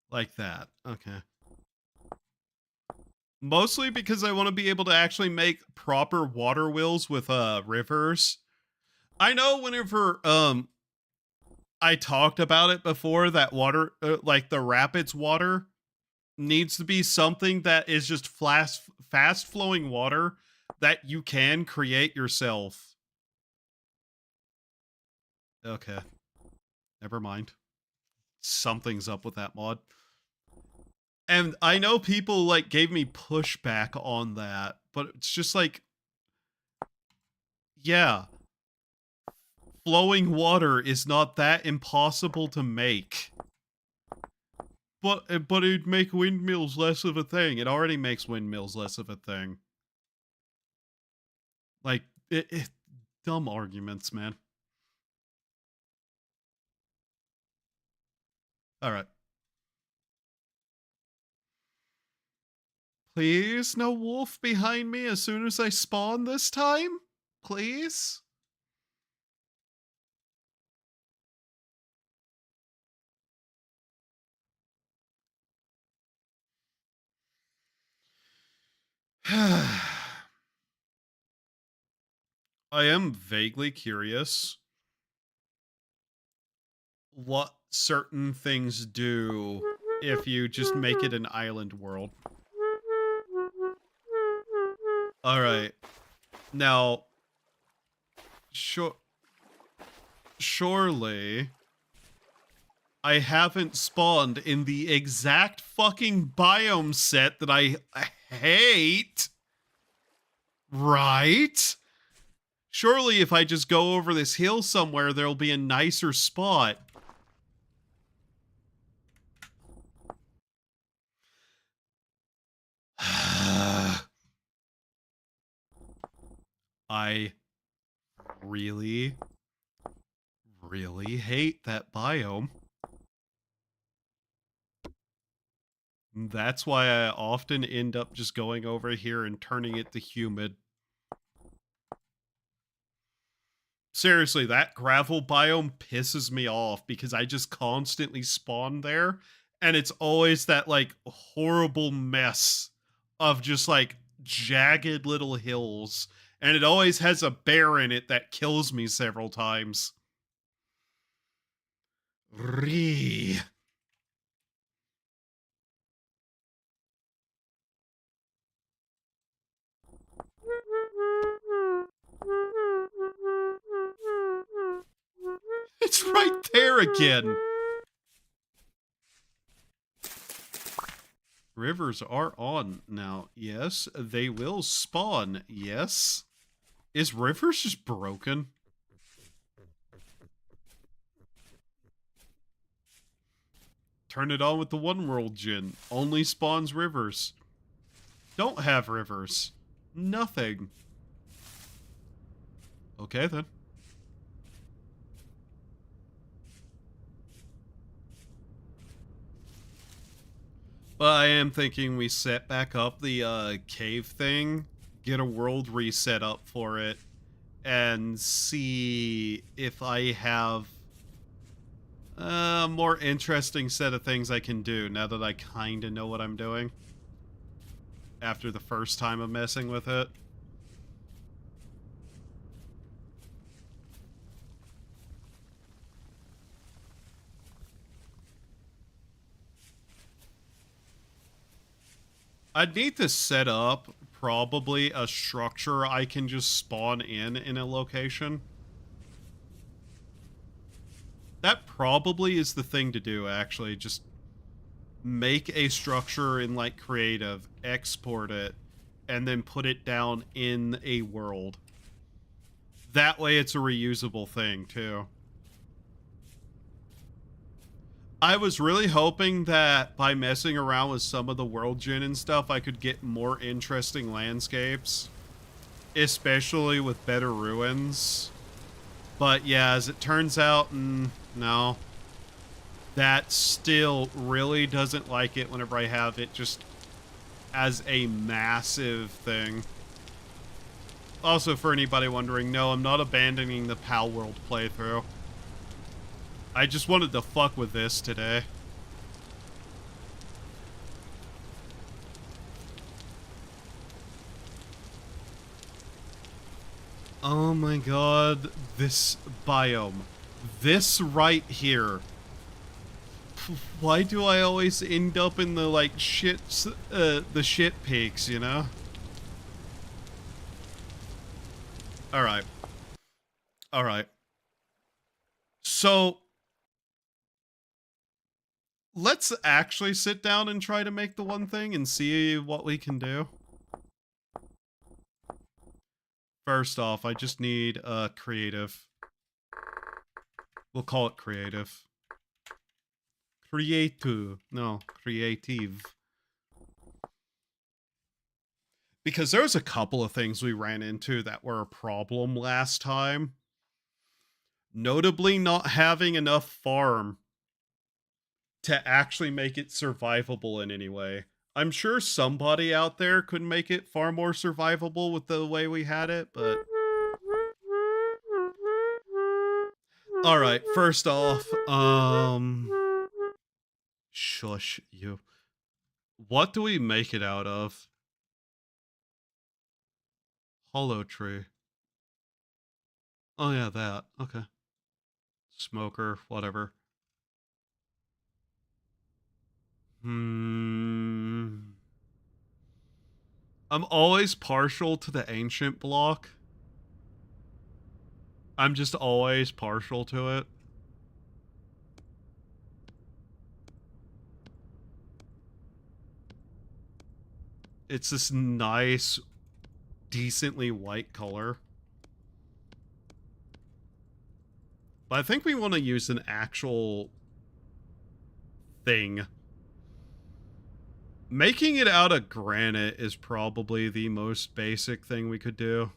Like that. Okay. Mostly because I want to be able to actually make proper water wheels with rivers. I know whenever I talked about it before, that water like the rapids water needs to be something that is just fast flowing water that you can create yourself. Okay. Never mind. Something's up with that mod. And I know people like gave me pushback on that, but it's just like, yeah, flowing water is not that impossible to make. But it'd make windmills less of a thing. It already makes windmills less of a thing. Like, dumb arguments, man. All right. Please, no wolf behind me as soon as I spawn this time? Please? I am vaguely curious what certain things do if you just make it an island world. All right. Now, surely I haven't spawned in the exact fucking biome set that I hate. Right? Surely if I just go over this hill somewhere, there'll be a nicer spot. I really, really hate that biome. That's why I often end up just going over here and turning it to humid. Seriously, that gravel biome pisses me off because I just constantly spawn there, and it's always that, like, horrible mess of just, like, jagged little hills, and it always has a bear in it that kills me several times. Ree. It's right there again. Rivers are on now. Yes, they will spawn. Yes. Is Rivers just broken? Turn it on with the one world gin. Only spawns rivers. Don't have rivers. Nothing. Okay, then. But I am thinking we set back up the cave thing, get a world reset up for it, and see if I have a more interesting set of things I can do now that I kind of know what I'm doing after the first time of messing with it. I'd need to set up probably a structure I can just spawn in a location. That probably is the thing to do, actually. Just make a structure in, like, creative, export it, and then put it down in a world. That way it's a reusable thing, too. I was really hoping that by messing around with some of the world gen and stuff, I could get more interesting landscapes. Especially with better ruins. But yeah, as it turns out, no. That still really doesn't like it whenever I have it just as a massive thing. Also, for anybody wondering, no, I'm not abandoning the PAL World playthrough. I just wanted to fuck with this today. Oh my god, this biome. This right here. Why do I always end up in the, like, the shit peaks, you know? Alright. Alright. So, let's actually sit down and try to make the one thing and see what we can do. First off, I just need creative. We'll call it creative. Creative. No, creative. Because there was a couple of things we ran into that were a problem last time. Notably not having enough farm to actually make it survivable in any way. I'm sure somebody out there could make it far more survivable with the way we had it, but... Alright, first off, shush, you. What do we make it out of? Hollow tree. Oh yeah, that. Okay. Smoker, whatever. I'm always partial to the ancient block. I'm just always partial to it. It's this nice, decently white color. But I think we want to use an actual thing. Making it out of granite is probably the most basic thing we could do.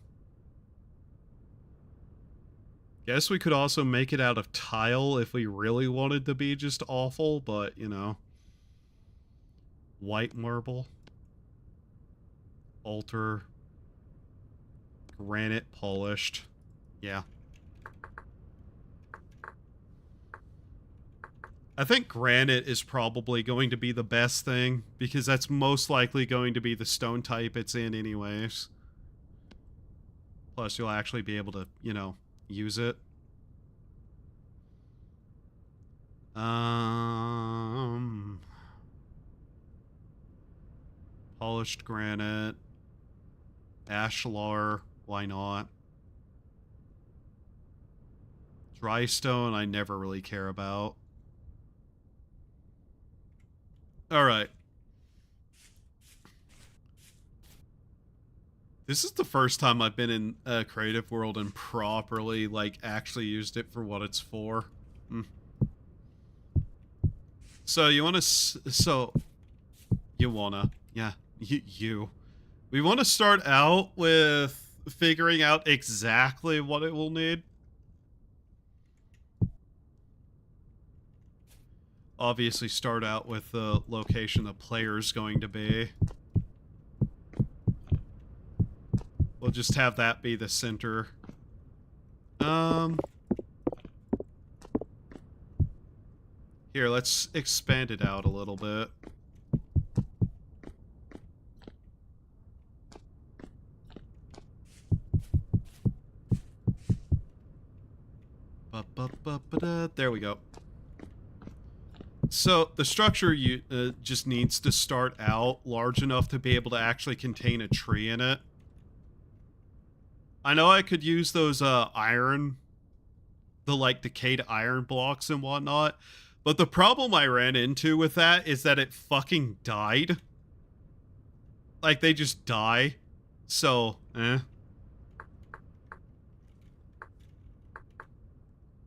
Guess we could also make it out of tile if we really wanted to be just awful, but, you know. White marble. Altar. Granite polished. Yeah. I think granite is probably going to be the best thing, because that's most likely going to be the stone type it's in anyways. Plus, you'll actually be able to, you know, use it. Polished granite. Ashlar, why not? Dry stone, I never really care about. Alright. This is the first time I've been in a creative world and properly, like, actually used it for what it's for. So you want to, yeah, you. We want to start out with figuring out exactly what it will need. Obviously start out with the location the player's going to be. We'll just have that be the center. Here, let's expand it out a little bit. There we go. So the structure just needs to start out large enough to be able to actually contain a tree in it. I know I could use those the like decayed iron blocks and whatnot, but the problem I ran into with that is that it fucking died. Like, they just die. So, We're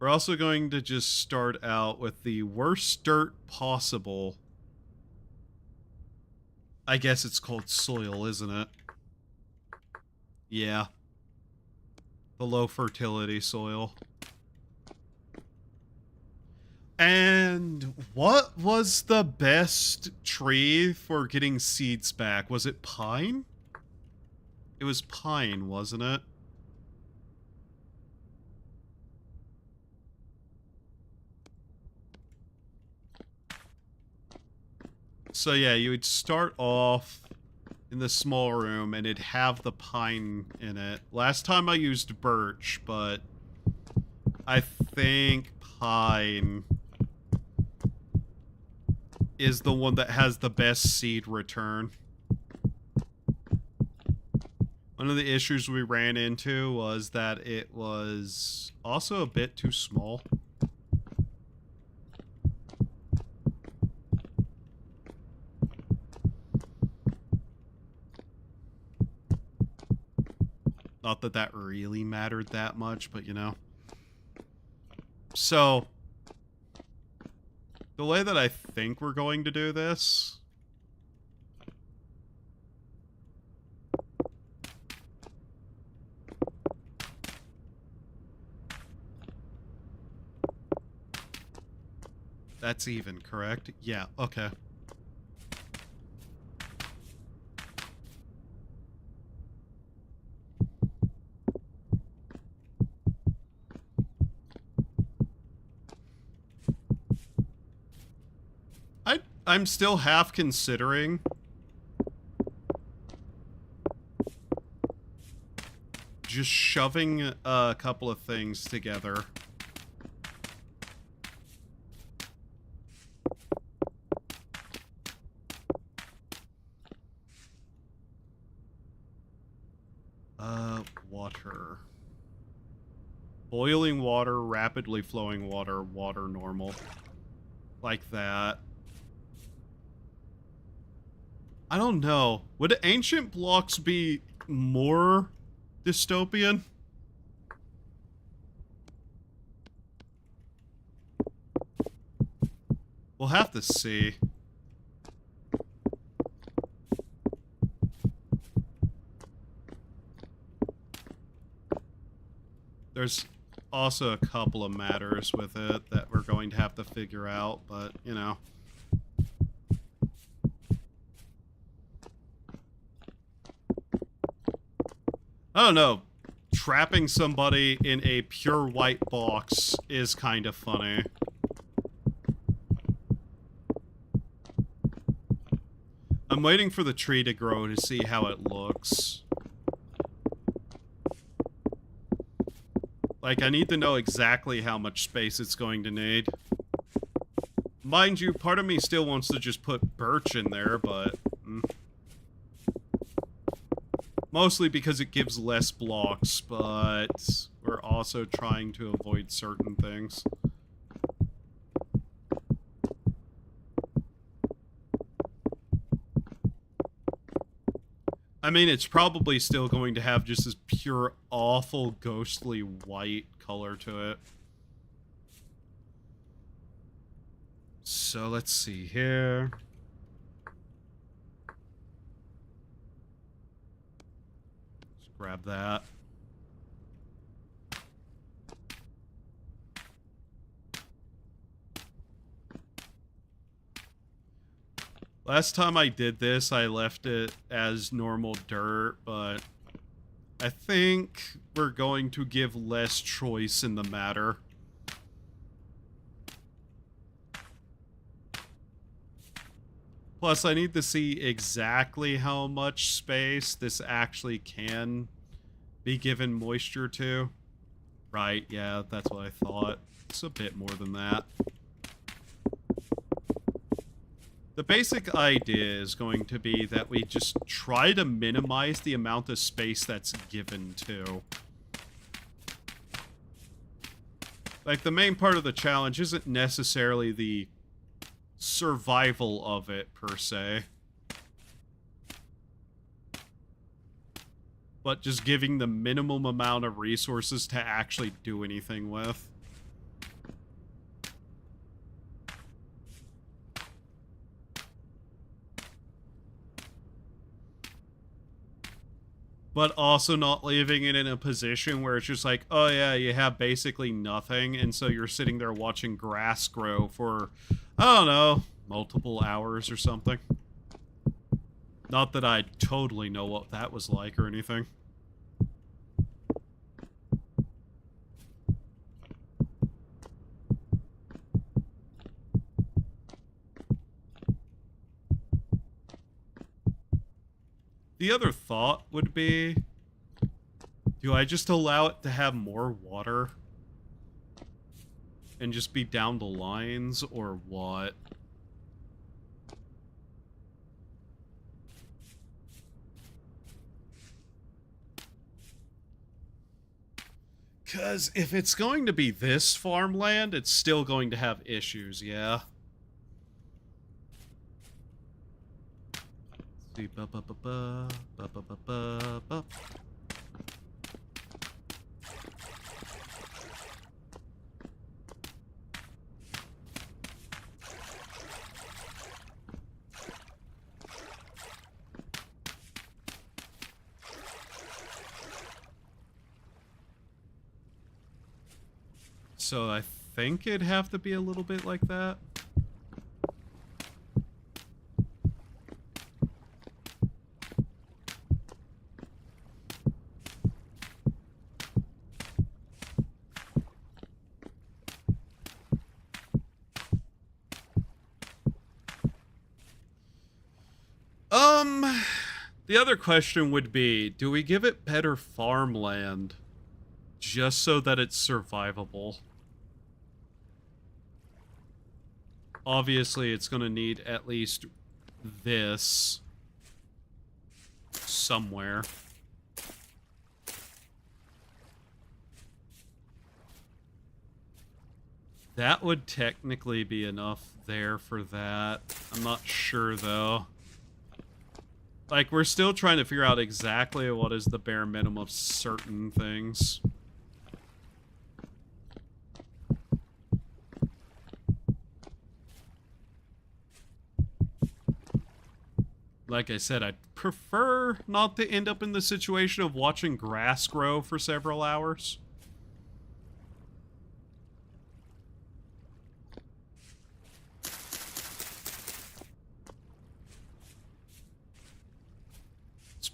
also going to just start out with the worst dirt possible. I guess it's called soil, isn't it? Yeah. The low fertility soil. And what was the best tree for getting seeds back? Was it pine? It was pine, wasn't it? So yeah, you would start off in the small room and it'd have the pine in it. Last time I used birch, but I think pine is the one that has the best seed return. One of the issues we ran into was that it was also a bit too small. Not that that really mattered that much, but you know. So, the way that I think we're going to do this that's even, correct? Yeah, okay. I'm still half considering just shoving a couple of things together. Water. Boiling water, rapidly flowing water, water normal. Like that. I don't know. Would ancient blocks be more dystopian? We'll have to see. There's also a couple of matters with it that we're going to have to figure out, but, you know. I don't know. Trapping somebody in a pure white box is kind of funny. I'm waiting for the tree to grow to see how it looks. Like, I need to know exactly how much space it's going to need. Mind you, part of me still wants to just put birch in there, but... Mostly because it gives less blocks, but we're also trying to avoid certain things. I mean, it's probably still going to have just this pure, awful, ghostly white color to it. so let's see here. Let's grab that. Last time I did this, I left it as normal dirt, but I think we're going to give less choice in the matter. Plus, I need to see exactly how much space this actually can be given moisture to. Right, yeah, that's what I thought. It's a bit more than that. The basic idea is going to be that we just try to minimize the amount of space that's given to. Like, the main part of the challenge isn't necessarily the survival of it, per se. But just giving the minimum amount of resources to actually do anything with. But also not leaving it in a position where it's just like, oh yeah, you have basically nothing, and so you're sitting there watching grass grow for, I don't know, multiple hours or something. Not that I totally know what that was like or anything. The other thought would be, do I just allow it to have more water? And just be down the lines, or what? Because if it's going to be this farmland, it's still going to have issues, yeah? See, so I think it'd have to be a little bit like that. The other question would be, do we give it better farmland just so that it's survivable? Obviously, it's going to need at least this somewhere. That would technically be enough there for that. I'm not sure, though. Like, we're still trying to figure out exactly what is the bare minimum of certain things. Like I said, I'd prefer not to end up in the situation of watching grass grow for several hours.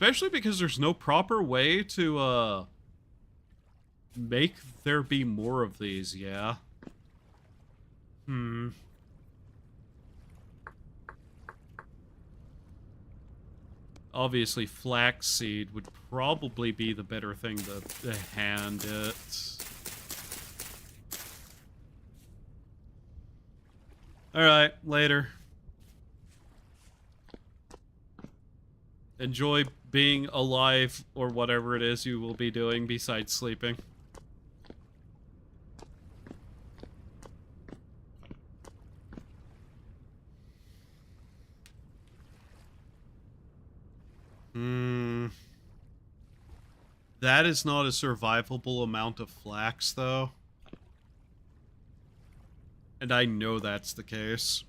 Especially because there's no proper way to, make there be more of these, yeah. Obviously, flaxseed would probably be the better thing to hand it. Alright, later. Enjoy being alive, or whatever it is you will be doing besides sleeping. That is not a survivable amount of flax, though. And I know that's the case.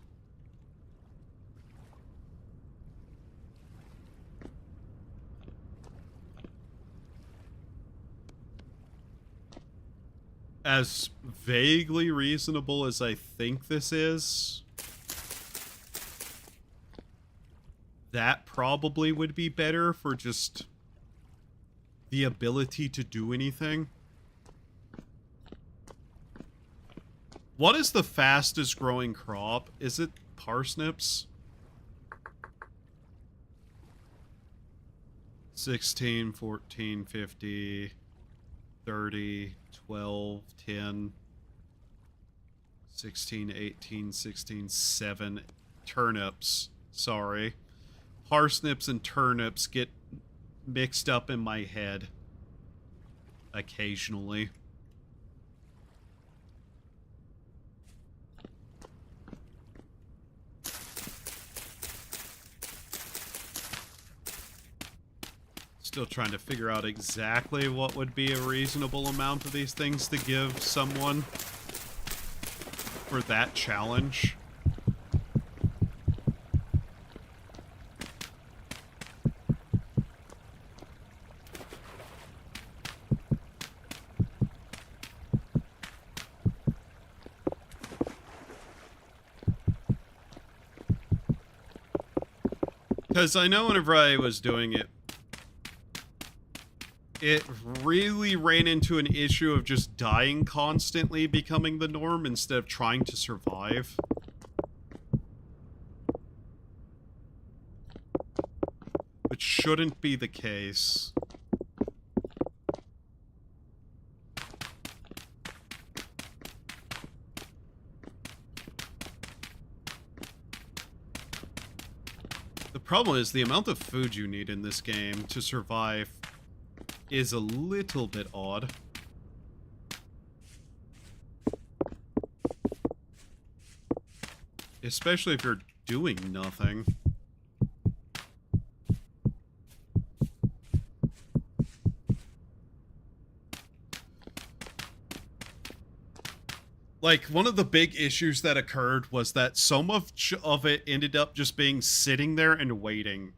as vaguely reasonable as I think this is, that probably would be better for just the ability to do anything. What is the fastest growing crop? Is it parsnips? 16, 14, 50, 30, 12, 10, 16, 18, 16, 7. Turnips. Sorry. Parsnips and turnips get mixed up in my head occasionally. Still trying to figure out exactly what would be a reasonable amount of these things to give someone for that challenge. Because I know whenever I was doing it, it really ran into an issue of just dying constantly becoming the norm instead of trying to survive. Which shouldn't be the case. The problem is the amount of food you need in this game to survive is a little bit odd. Especially if you're doing nothing. Like, one of the big issues that occurred was that so much of it ended up just being sitting there and waiting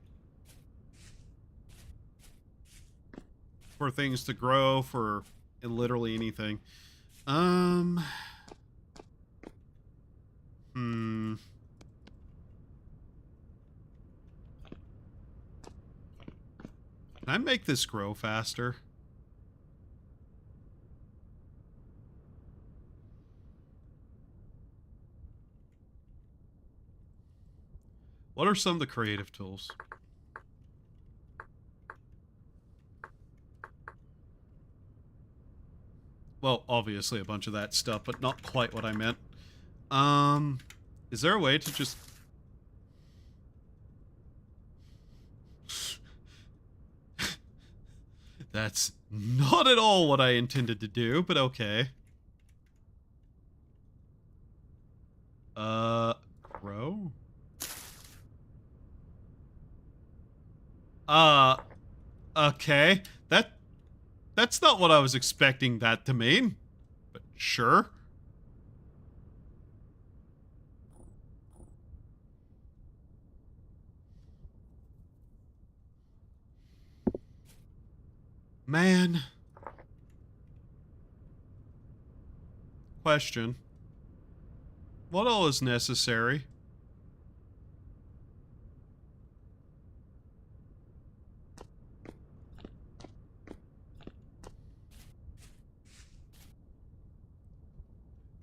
for things to grow, for literally anything. Can I make this grow faster? What are some of the creative tools? Well, obviously a bunch of that stuff, but not quite what I meant. Is there a way to just... That's not at all what I intended to do, but okay. Grow? Okay. That's not what I was expecting that to mean. But sure. Man. Question. What all is necessary?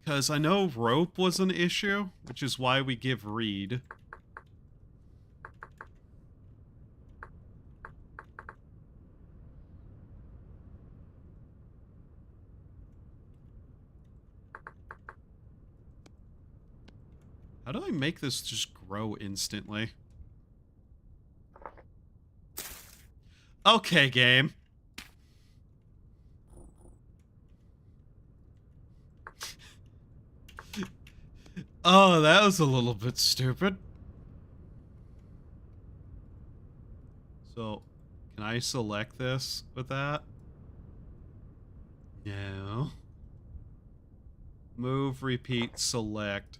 Because I know rope was an issue, which is why we give reed. How do I make this just grow instantly? Okay, game. Oh, that was a little bit stupid. So, can I select this with that? No. Move, repeat, select.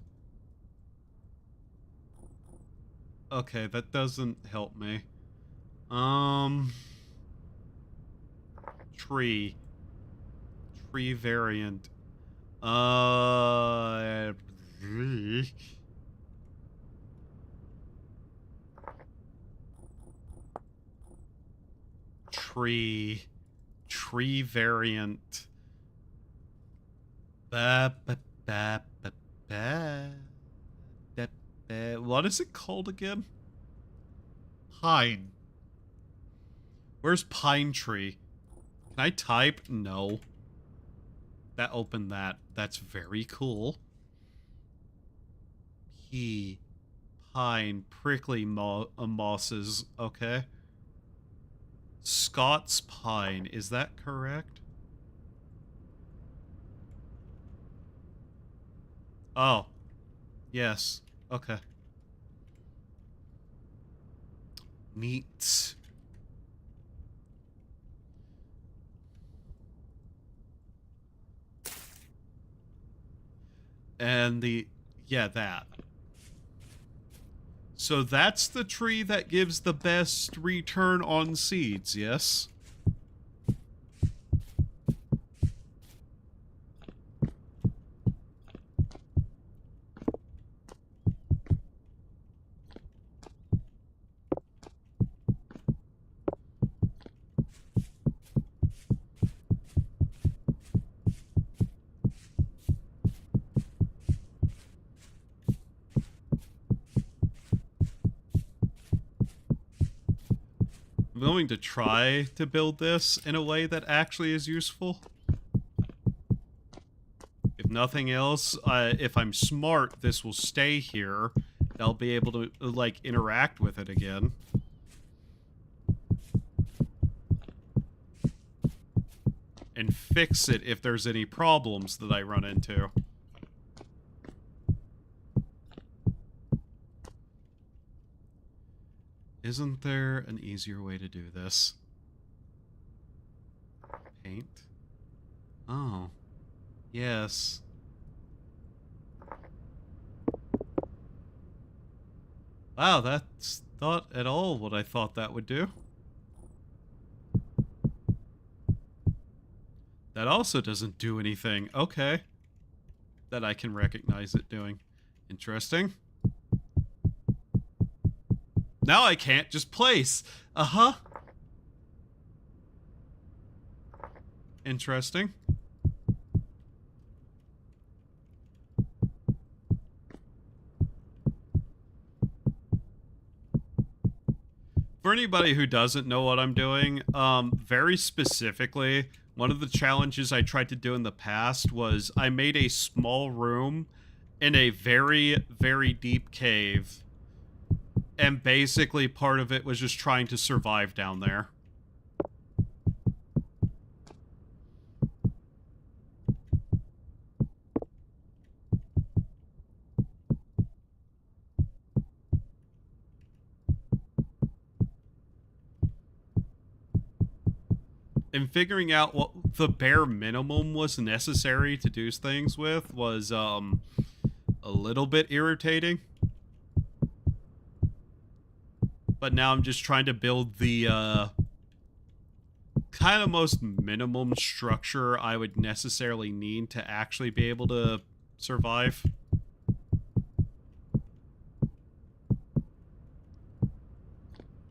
Okay, that doesn't help me. Tree. Tree variant. Uh... Tree variant. What is it called again? Pine. Where's pine tree? Can I type? No. That opened that. That's very cool. Pine, prickly mosses. Okay. Scots pine. Is that correct? Oh. Yes. Okay. Neat. And yeah, that. So that's the tree that gives the best return on seeds, yes? I'm going to try to build this in a way that actually is useful. If nothing else, if I'm smart, this will stay here. I'll be able to, like, interact with it again. And fix it if there's any problems that I run into. Isn't there an easier way to do this? Paint? Oh. Yes. Wow, that's not at all what I thought that would do. That also doesn't do anything. Okay. That I can recognize it doing. Interesting. Now I can't just place. Uh-huh. Interesting. For anybody who doesn't know what I'm doing, very specifically, one of the challenges I tried to do in the past was I made a small room in a very, very deep cave. And basically part of it was just trying to survive down there. And figuring out what the bare minimum was necessary to do things with was, a little bit irritating. But now I'm just trying to build the, kind of most minimum structure I would necessarily need to actually be able to survive.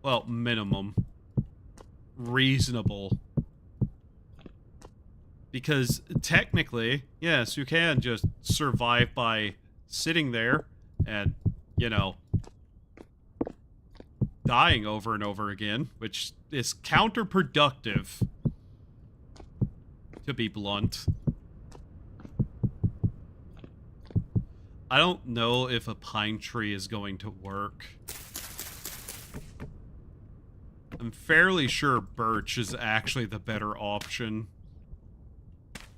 Well, minimum. Reasonable. Because technically, yes, you can just survive by sitting there and, you know, dying over and over again, which is counterproductive, to be blunt. I don't know if a pine tree is going to work. I'm fairly sure birch is actually the better option.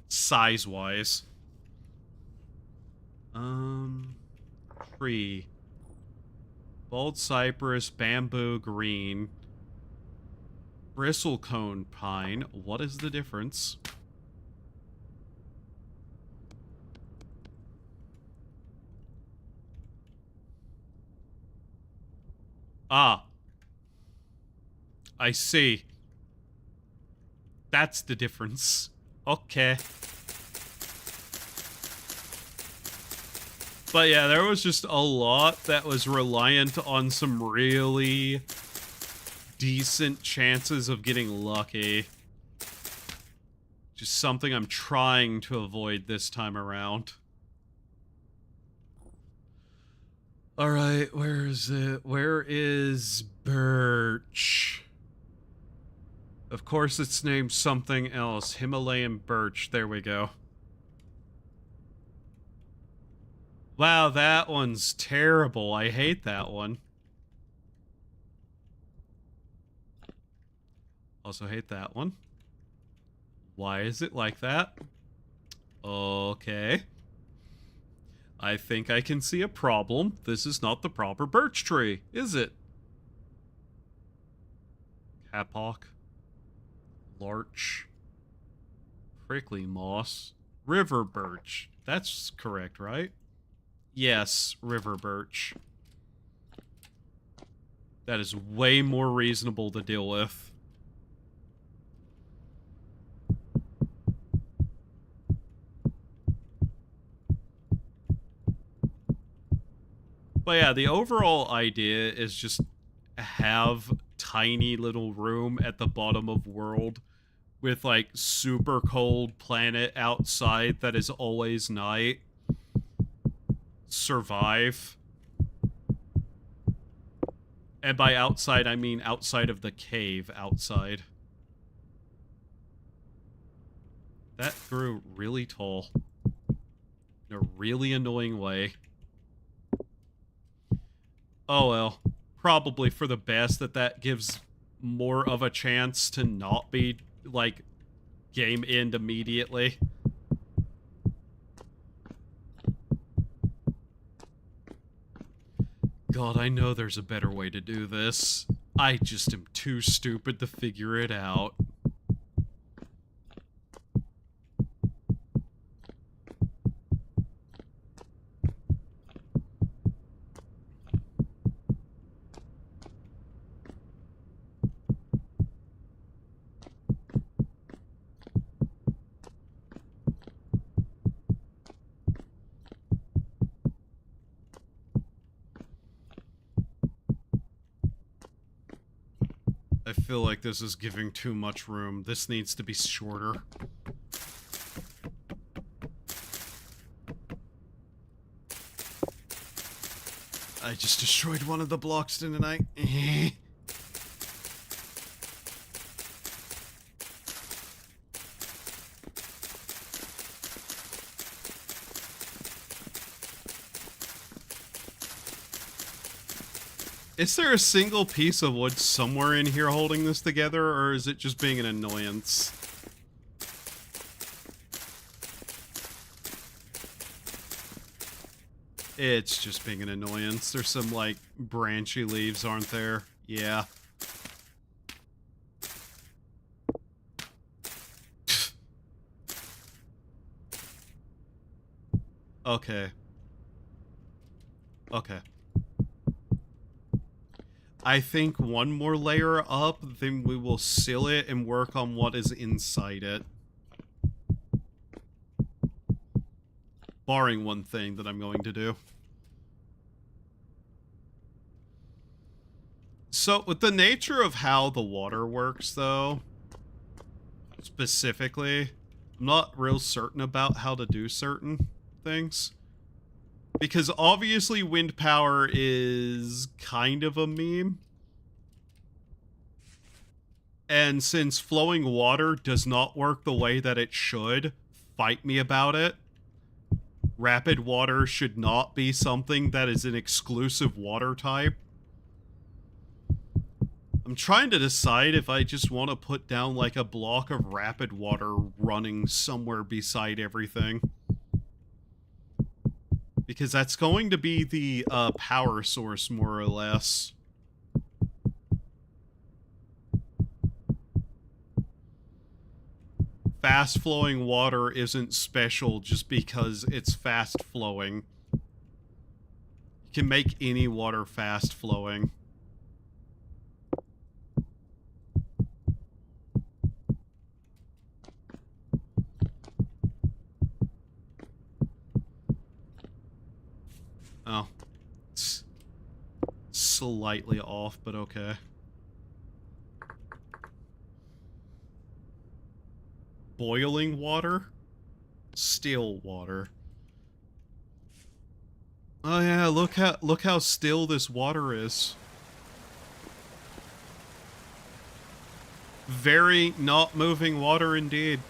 Size-wise. Tree. Bald cypress, bamboo, green. Bristlecone pine. What is the difference? Ah. I see. That's the difference. Okay. But yeah, there was just a lot that was reliant on some really decent chances of getting lucky. Just something I'm trying to avoid this time around. Alright, where is it? Where is Birch? Of course it's named something else. Himalayan Birch. There we go. Wow, that one's terrible. I hate that one. Also hate that one. Why is it like that? Okay. I think I can see a problem. This is not the proper birch tree, is it? Kapok. Larch. Prickly moss. River birch. That's correct, right? Yes, river birch. That is way more reasonable to deal with. But yeah, the overall idea is just have tiny little room at the bottom of world with like super cold planet outside that is always night. Survive. And by outside, I mean outside of the cave outside. That grew really tall. In a really annoying way. Oh well. Probably for the best that gives more of a chance to not be, like, game end immediately. God, I know there's a better way to do this. I just am too stupid to figure it out. I feel like this is giving too much room. This needs to be shorter. I just destroyed one of the blocks, didn't I? Is there a single piece of wood somewhere in here holding this together, or is it just being an annoyance? It's just being an annoyance. There's some, like, branchy leaves, aren't there? Yeah. Okay. Okay. I think one more layer up, then we will seal it and work on what is inside it. Barring one thing that I'm going to do. So, with the nature of how the water works, though, specifically, I'm not real certain about how to do certain things. Because obviously wind power is kind of a meme. And since flowing water does not work the way that it should, fight me about it. Rapid water should not be something that is an exclusive water type. I'm trying to decide if I just want to put down like a block of rapid water running somewhere beside everything. Because that's going to be the power source, more or less. Fast-flowing water isn't special just because it's fast-flowing. You can make any water fast-flowing. slightly off, but okay. Boiling water? Still water. Oh yeah, look how still this water is. Very not moving water indeed.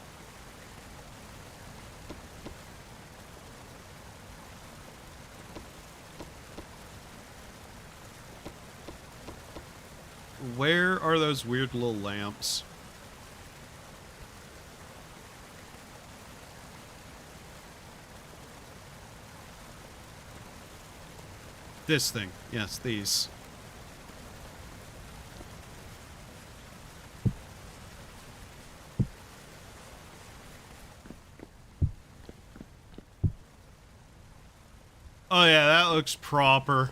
Where are those weird little lamps? This thing. Yes, these. Oh yeah, that looks proper.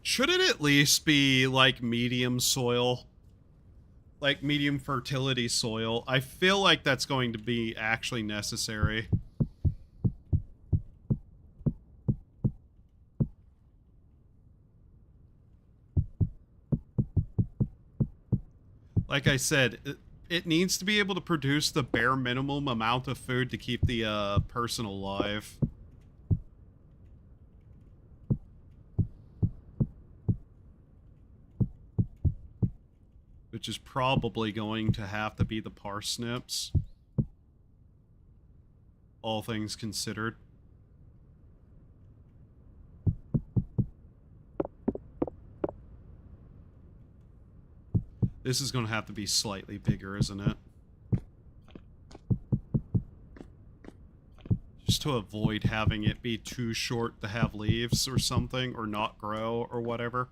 Should it at least be, like, medium soil? Like, medium fertility soil? I feel like that's going to be actually necessary. Like I said, it needs to be able to produce the bare minimum amount of food to keep the, person alive. Which is probably going to have to be the parsnips. All things considered. This is going to have to be slightly bigger, isn't it? Just to avoid having it be too short to have leaves or something, or not grow, or whatever.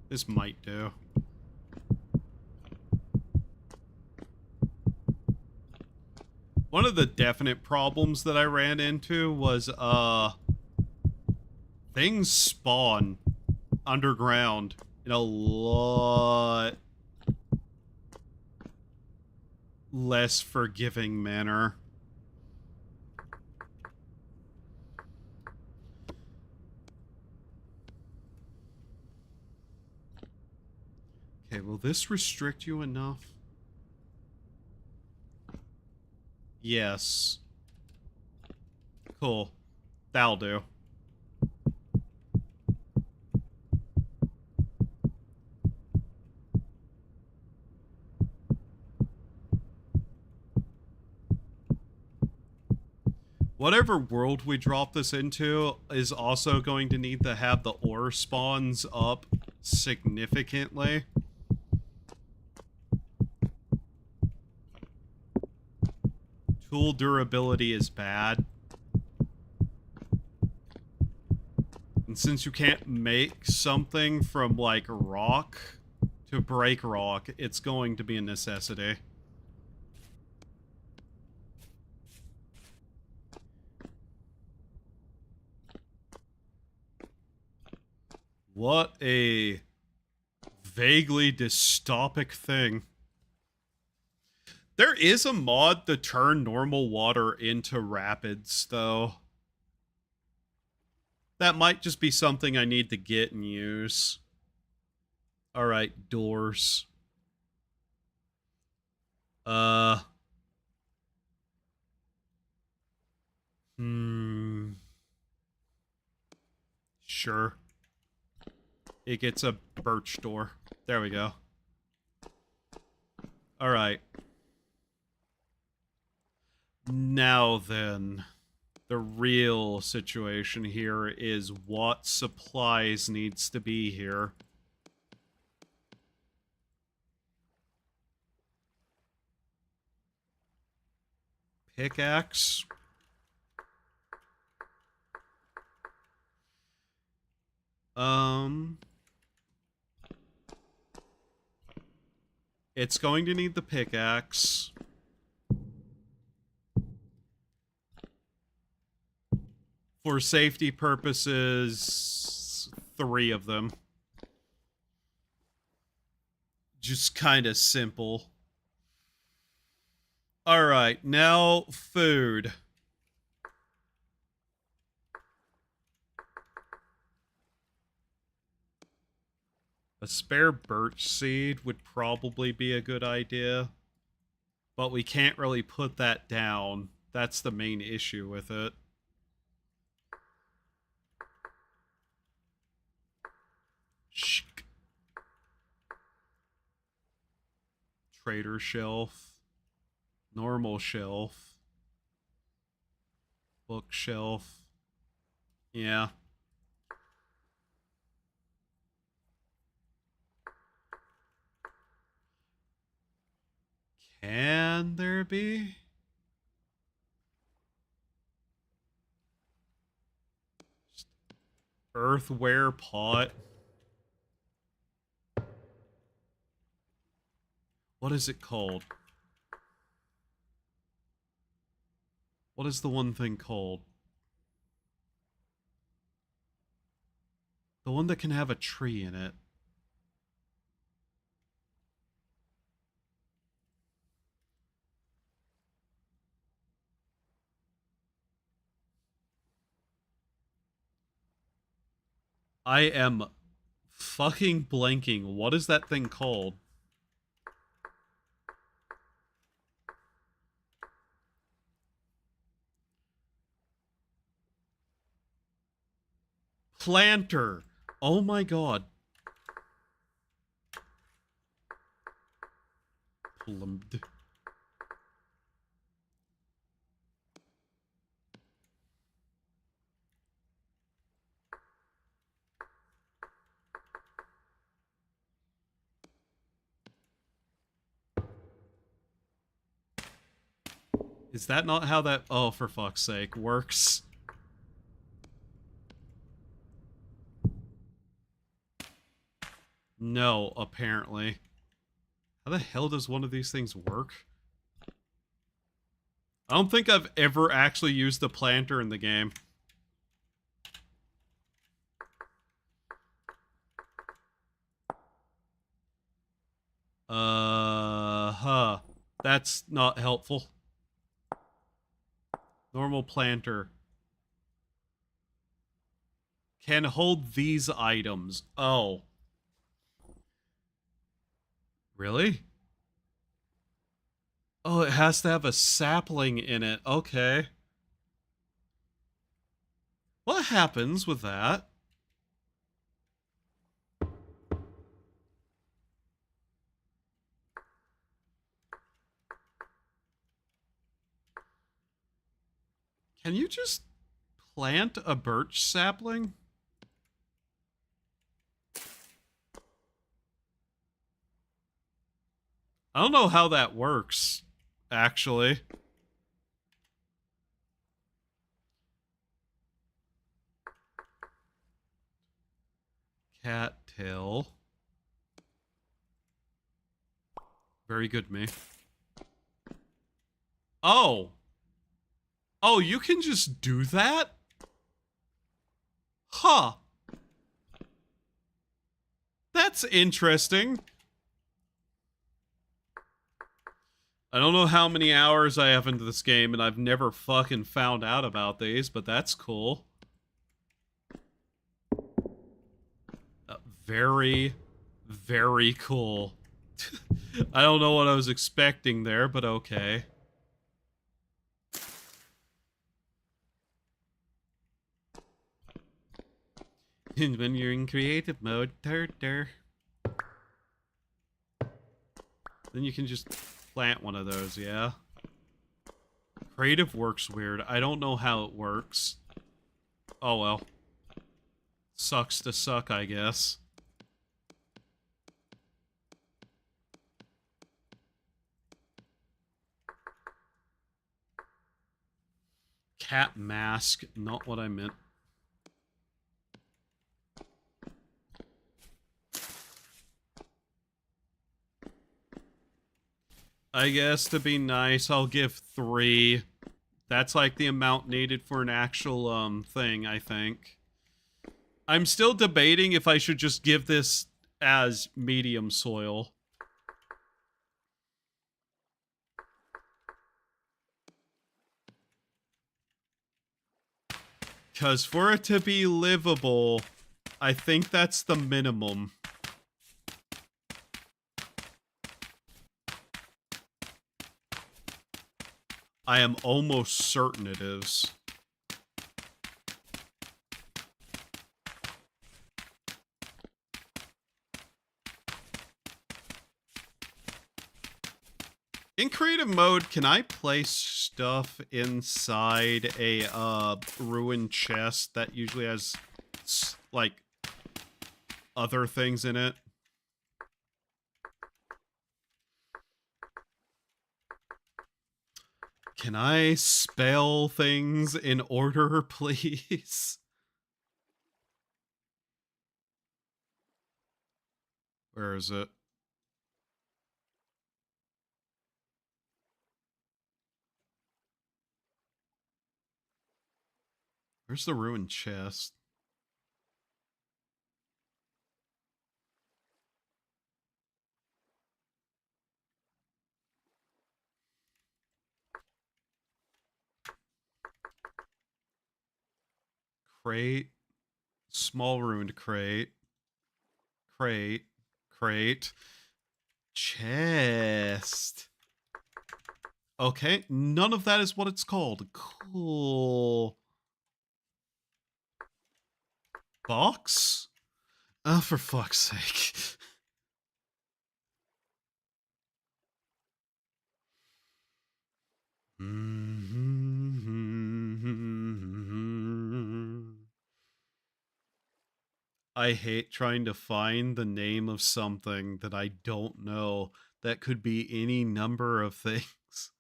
This might do. One of the definite problems that I ran into was, things spawn underground in a lot less forgiving manner. Okay, will this restrict you enough? Yes. Cool. That'll do. Whatever world we drop this into is also going to need to have the ore spawns up significantly. Tool durability is bad. And since you can't make something from, like, rock to break rock, it's going to be a necessity. What a vaguely dystopic thing. There is a mod to turn normal water into rapids, though. That might just be something I need to get and use. Alright, doors. Sure. It gets a birch door. There we go. Alright. Now then, the real situation here is what supplies needs to be here. pickaxe. It's going to need the pickaxe. For safety purposes, 3 of them. Just kind of simple. Alright, now food. A spare birch seed would probably be a good idea. But we can't really put that down. That's the main issue with it. Shk. Trader shelf. Normal shelf. Bookshelf. Yeah. Can there be? Earthware pot. What is it called? What is the one thing called? The one that can have a tree in it. I am fucking blanking. What is that thing called? Planter. Oh my god. Plumbed. Is that not how that... Oh, for fuck's sake, works? No, apparently. How the hell does one of these things work? I don't think I've ever actually used the planter in the game. That's not helpful. Normal planter. Can hold these items. Oh. Really? Oh, it has to have a sapling in it. Okay. What happens with that? Can you just plant a birch sapling? I don't know how that works, actually. Cattail. Very good, me. Oh. Oh, you can just do that? Huh. That's interesting. I don't know how many hours I have into this game, and I've never fucking found out about these, but that's cool. Very, very cool. I don't know what I was expecting there, but okay. And when you're in creative mode, then you can just plant one of those, yeah? Creative works weird. I don't know how it works. Oh well. Sucks to suck, I guess. cat mask, not what I meant. I guess to be nice, I'll give 3. That's like the amount needed for an actual thing, I think. I'm still debating if I should just give this as medium soil. Because for it to be livable, I think that's the minimum. I am almost certain it is. In creative mode, can I place stuff inside a ruined chest that usually has like other things in it? Can I spell things in order, please? Where is it? Where's the ruined chest? Crate. Small ruined crate. Crate. Crate. Chest. Okay, none of that is what it's called. Cool. Box? Oh, for fuck's sake. I hate trying to find the name of something that I don't know that could be any number of things.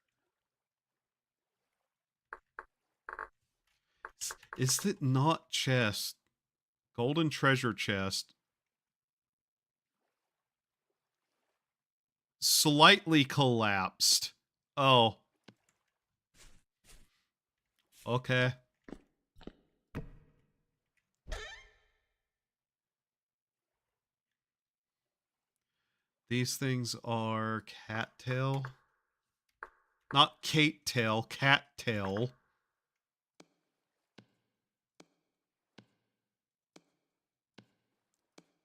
Is it not chest? Golden treasure chest. Slightly collapsed. Oh. Okay. These things are cattail. Not cattail, cattail.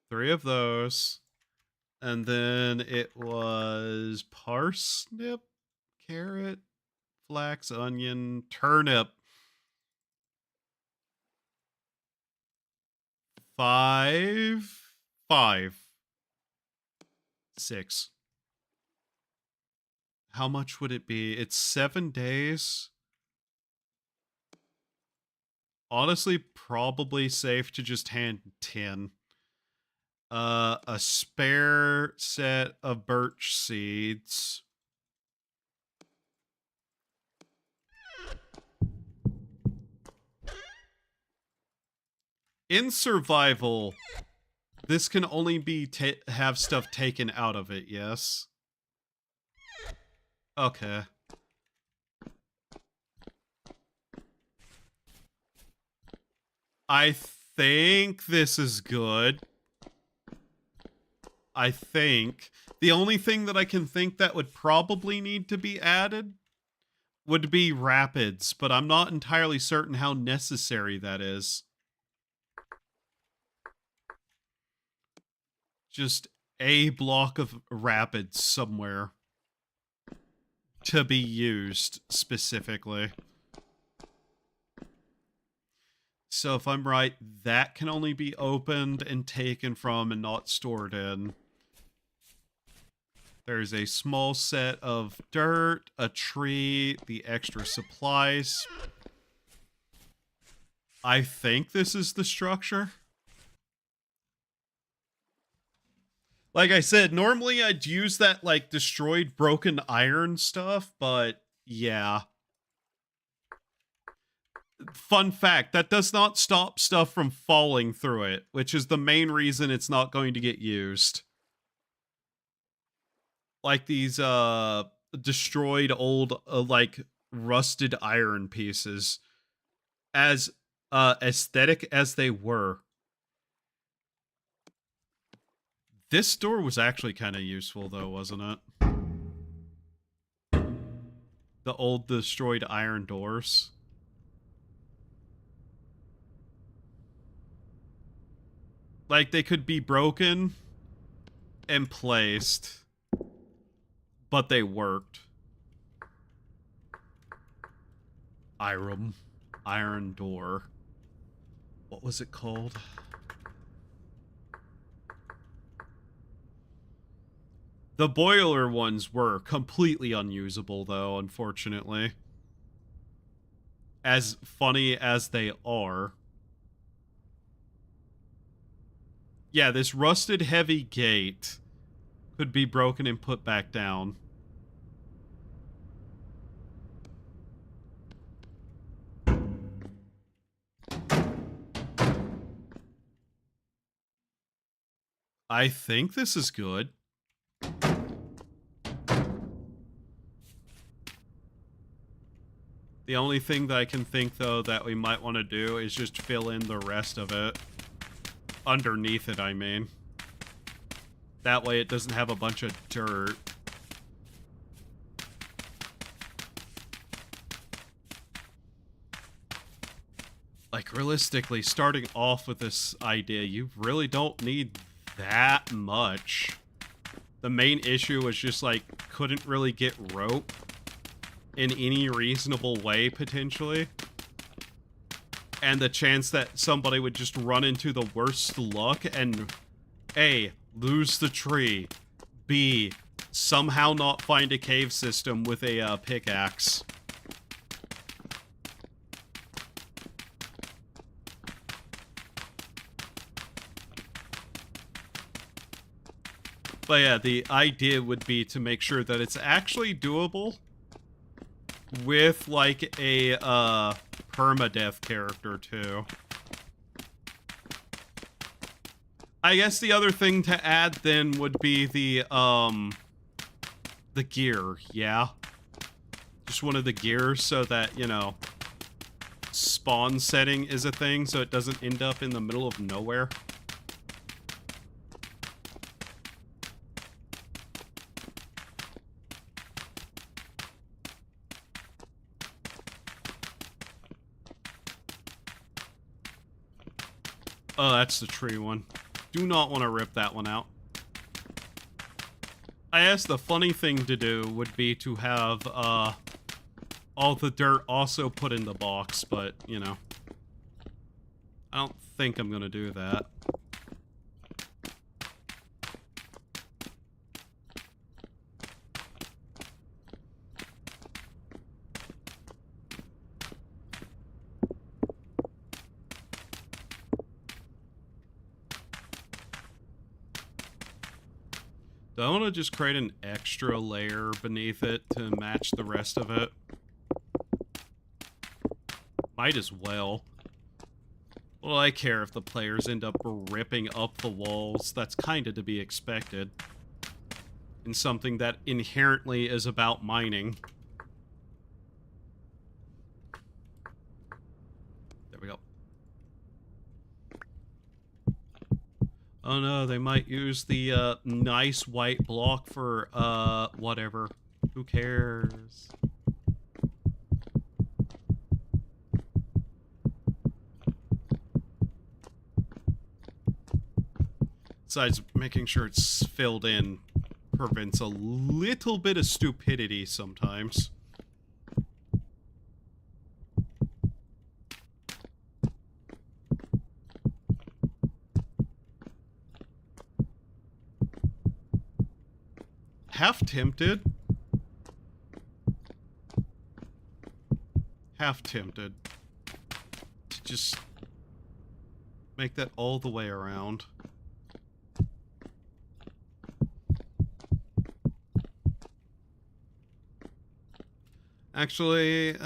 Three of those. And then it was parsnip, carrot, flax, onion, turnip. 5, 5, 6. How much would it be? It's 7 days. Honestly, probably safe to just hand 10. A spare set of birch seeds. In survival, this can only be have stuff taken out of it, yes? Okay. I think this is good. I think. The only thing that I can think that would probably need to be added would be rapids, but I'm not entirely certain how necessary that is. Just a block of rapids somewhere to be used specifically. So if I'm right, that can only be opened and taken from and not stored in. There's a small set of dirt, a tree, the extra supplies. I think this is the structure. Like I said, normally I'd use that, like, destroyed broken iron stuff, but yeah. Fun fact, that does not stop stuff from falling through it, which is the main reason it's not going to get used. Like these destroyed old like rusted iron pieces, as aesthetic as they were. This door was actually kind of useful though, wasn't it? The old destroyed iron doors. Like, they could be broken and placed, but they worked. Iron door. What was it called? The boiler ones were completely unusable, though, unfortunately. As funny as they are. Yeah, this rusted heavy gate could be broken and put back down. I think this is good. The only thing that I can think, though, that we might want to do is just fill in the rest of it. Underneath it, I mean. That way it doesn't have a bunch of dirt. Like, realistically, starting off with this idea, you really don't need that much. The main issue was just, like, couldn't really get rope in any reasonable way, potentially. And the chance that somebody would just run into the worst luck and A, lose the tree, B, somehow not find a cave system with a pickaxe. But yeah, the idea would be to make sure that it's actually doable with, like, a permadeath character, too. I guess the other thing to add, then, would be the gear, yeah? Just one of the gears so that, you know, spawn setting is a thing, so it doesn't end up in the middle of nowhere. Oh, that's the tree one. Do not want to rip that one out. I guess the funny thing to do would be to have, all the dirt also put in the box, but, you know. I don't think I'm gonna do that. Do I want to just create an extra layer beneath it to match the rest of it? Might as well. What do I care if the players end up ripping up the walls? That's kind of to be expected. In something that inherently is about mining. There we go. Oh no, they might use the nice white block for whatever. Who cares? Besides, making sure it's filled in prevents a little bit of stupidity sometimes. Half tempted. Half tempted to just make that all the way around. Actually,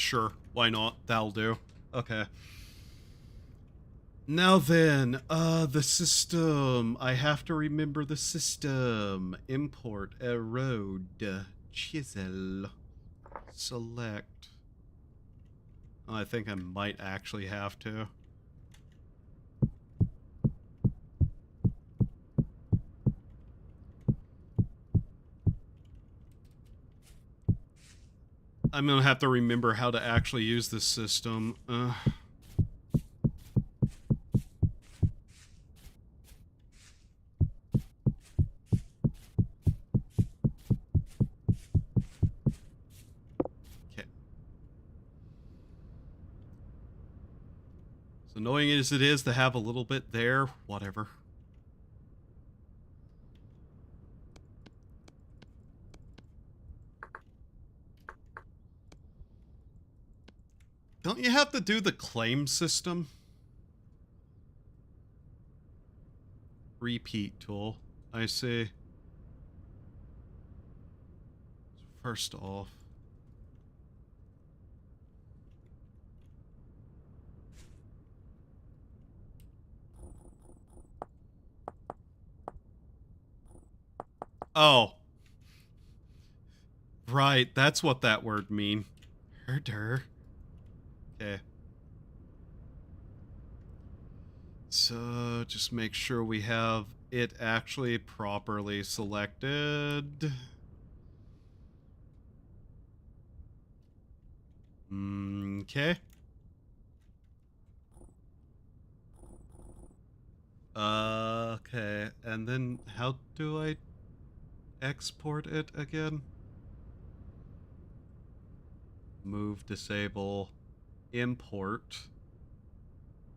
Sure, why not? That'll do. Okay. Now then, the system. I have to remember the system. Import, erode, chisel, select. Oh, I think I might actually have to. I'm gonna have to remember how to actually use this system. Okay. As annoying as it is to have a little bit there, whatever. Don't you have to do the claim system? Repeat tool. I see. First off. Oh. Right, that's what that word mean. Herder. Okay. So, just make sure we have it actually properly selected. Okay. Okay, and then how do I export it again? Move, disable, import,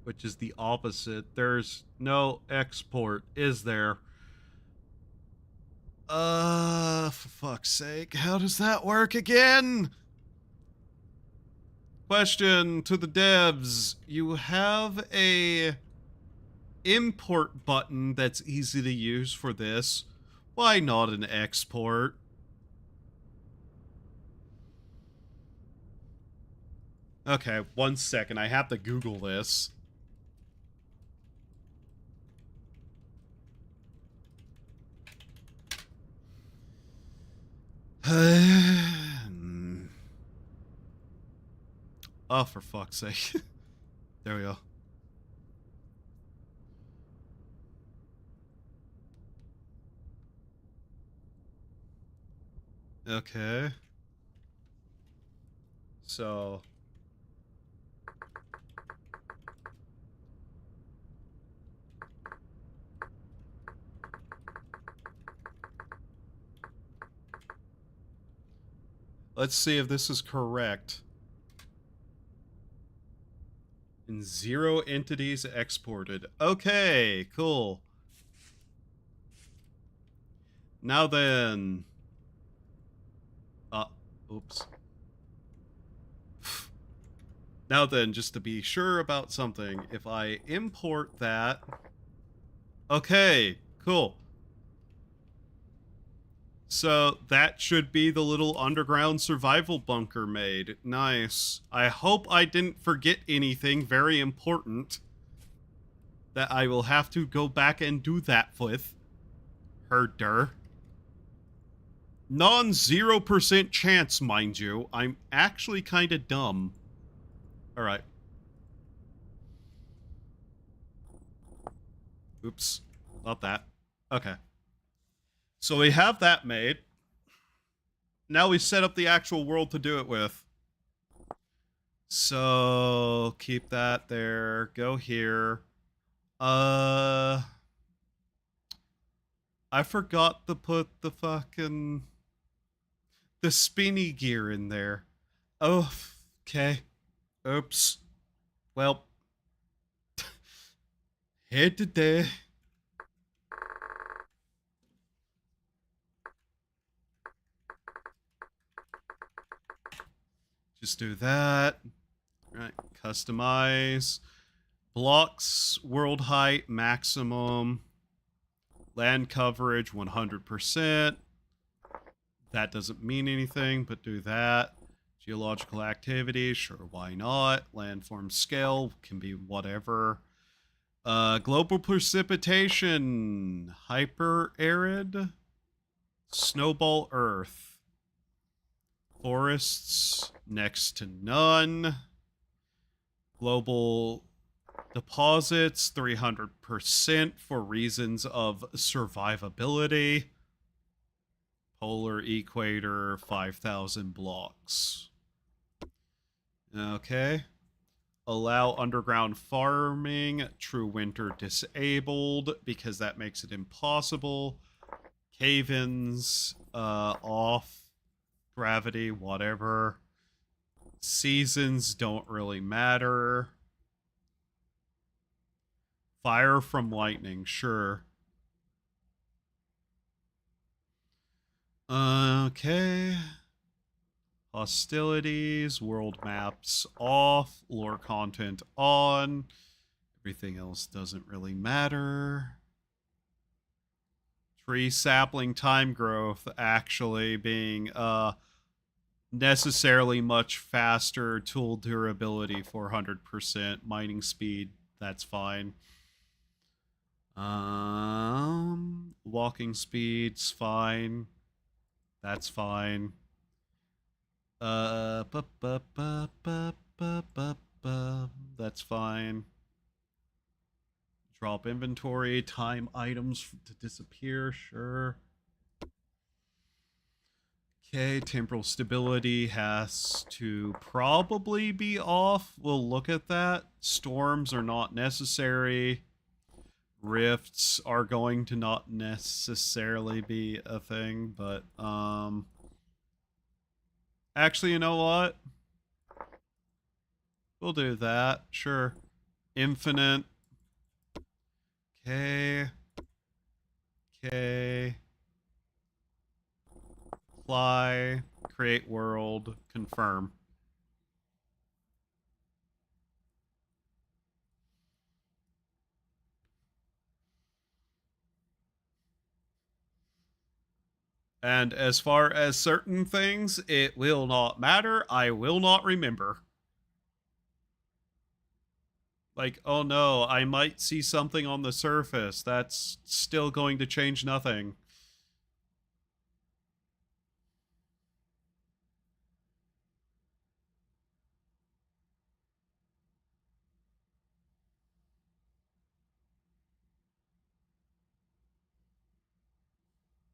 which is the opposite. There's no export, is there? For fuck's sake, how does that work again? Question to the devs. You have a import button that's easy to use for this. Why not an export? Okay, 1 second. I have to Google this. Oh, for fuck's sake. There we go. Okay. So... let's see if this is correct. And 0 entities exported. Okay, cool. Now then... oops. Now then, just to be sure about something, if I import that... okay, cool. So that should be the little underground survival bunker made. Nice. I hope I didn't forget anything very important that I will have to go back and do that with. Herder. Non-0% chance, mind you. I'm actually kind of dumb. Alright. Oops. Not that. Okay. So we have that made. Now we set up the actual world to do it with. So keep that there. Go here. I forgot to put the fucking... the spinny gear in there. Oh, okay. Oops. Well. Head to day. Just do that. Right. Customize. Blocks, world height, maximum. Land coverage, 100%. That doesn't mean anything, but do that. Geological activity, sure, why not? Landform scale can be whatever. Global precipitation, hyper arid, snowball earth, forests next to none, global deposits 300% for reasons of survivability, polar equator 5,000 blocks. Okay. Allow underground farming, true winter disabled, because that makes it impossible. Cave-ins, off. Gravity, whatever. Seasons don't really matter. Fire from lightning, sure. Okay. Hostilities, world maps off, lore content on. Everything else doesn't really matter. Tree sapling time growth actually being necessarily much faster. Tool durability 400%. Mining speed, that's fine. Walking speed's fine. That's fine. That's fine. Drop inventory, time items to disappear, sure. Okay, temporal stability has to probably be off. We'll look at that. Storms are not necessary. Rifts are going to not necessarily be a thing, but actually, you know what? We'll do that. Sure. Infinite. Okay. Okay. Apply. Create world. Confirm. And as far as certain things, it will not matter. I will not remember. Like, oh no, I might see something on the surface. That's still going to change nothing.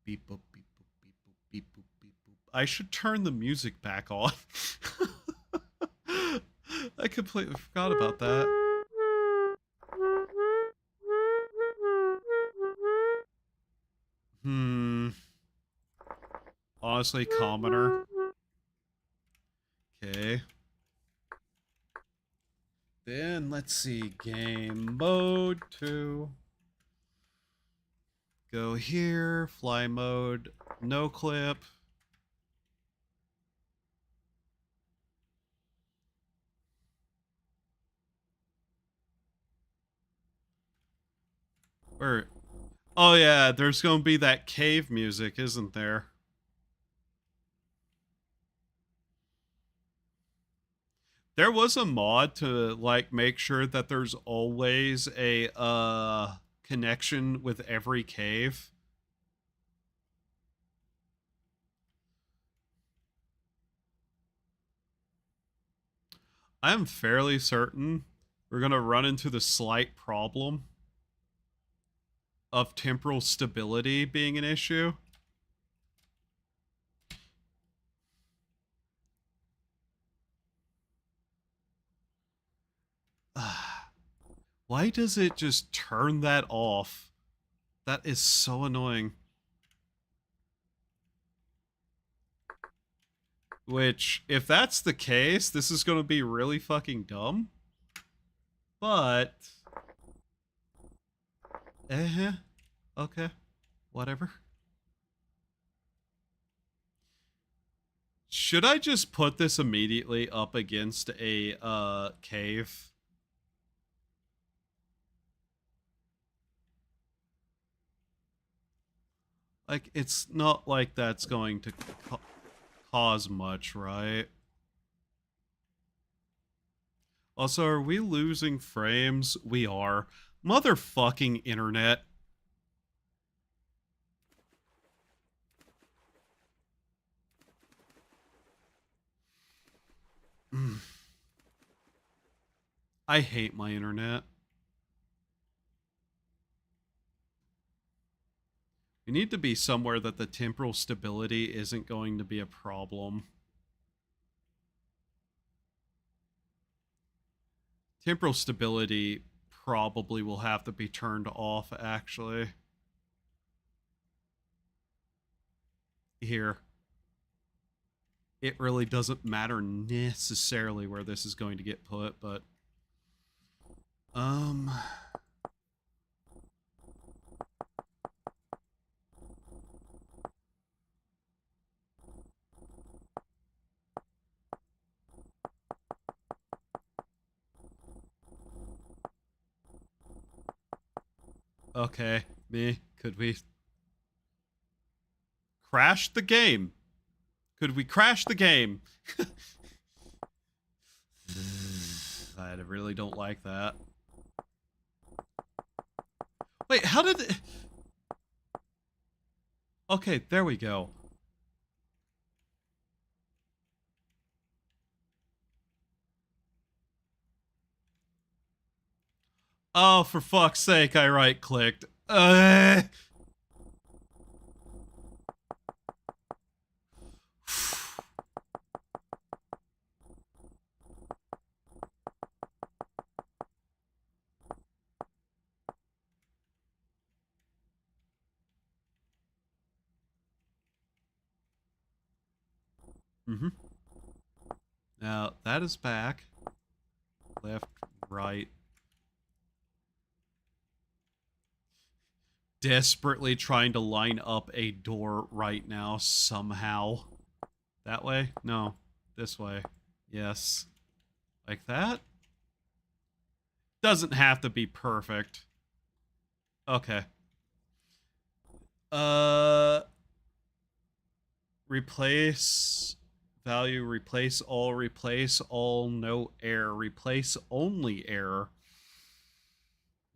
Beep boop, beep boop, beep boop, beep boop, beep boop. I should turn the music back on. I completely forgot about that. Honestly, commoner. Okay. Then let's see. Game mode 2. Go here. Fly mode. No clip. Where? Oh yeah, there's gonna be that cave music, isn't there? There was a mod to like make sure that there's always a connection with every cave. I'm fairly certain we're gonna run into the slight problem of temporal stability being an issue. Why does it just turn that off? That is so annoying. Which, if that's the case, this is going to be really fucking dumb. But... okay. Whatever. Should I just put this immediately up against a, cave? Like, it's not like that's going to cause much, right? Also, are we losing frames? We are. Motherfucking internet. I hate my internet. We need to be somewhere that the temporal stability isn't going to be a problem. Temporal stability probably will have to be turned off, actually. Here. It really doesn't matter necessarily where this is going to get put, but... Okay, could we... Crash the game? Could we crash the game? I really don't like that. Wait, how did it... Okay, there we go. Oh, for fuck's sake, I right-clicked. Now, that is back. Left, right. Desperately trying to line up a door right now, somehow. That way? No. This way. Yes. Like that? Doesn't have to be perfect. Okay. Replace value, replace all, no error, replace only error.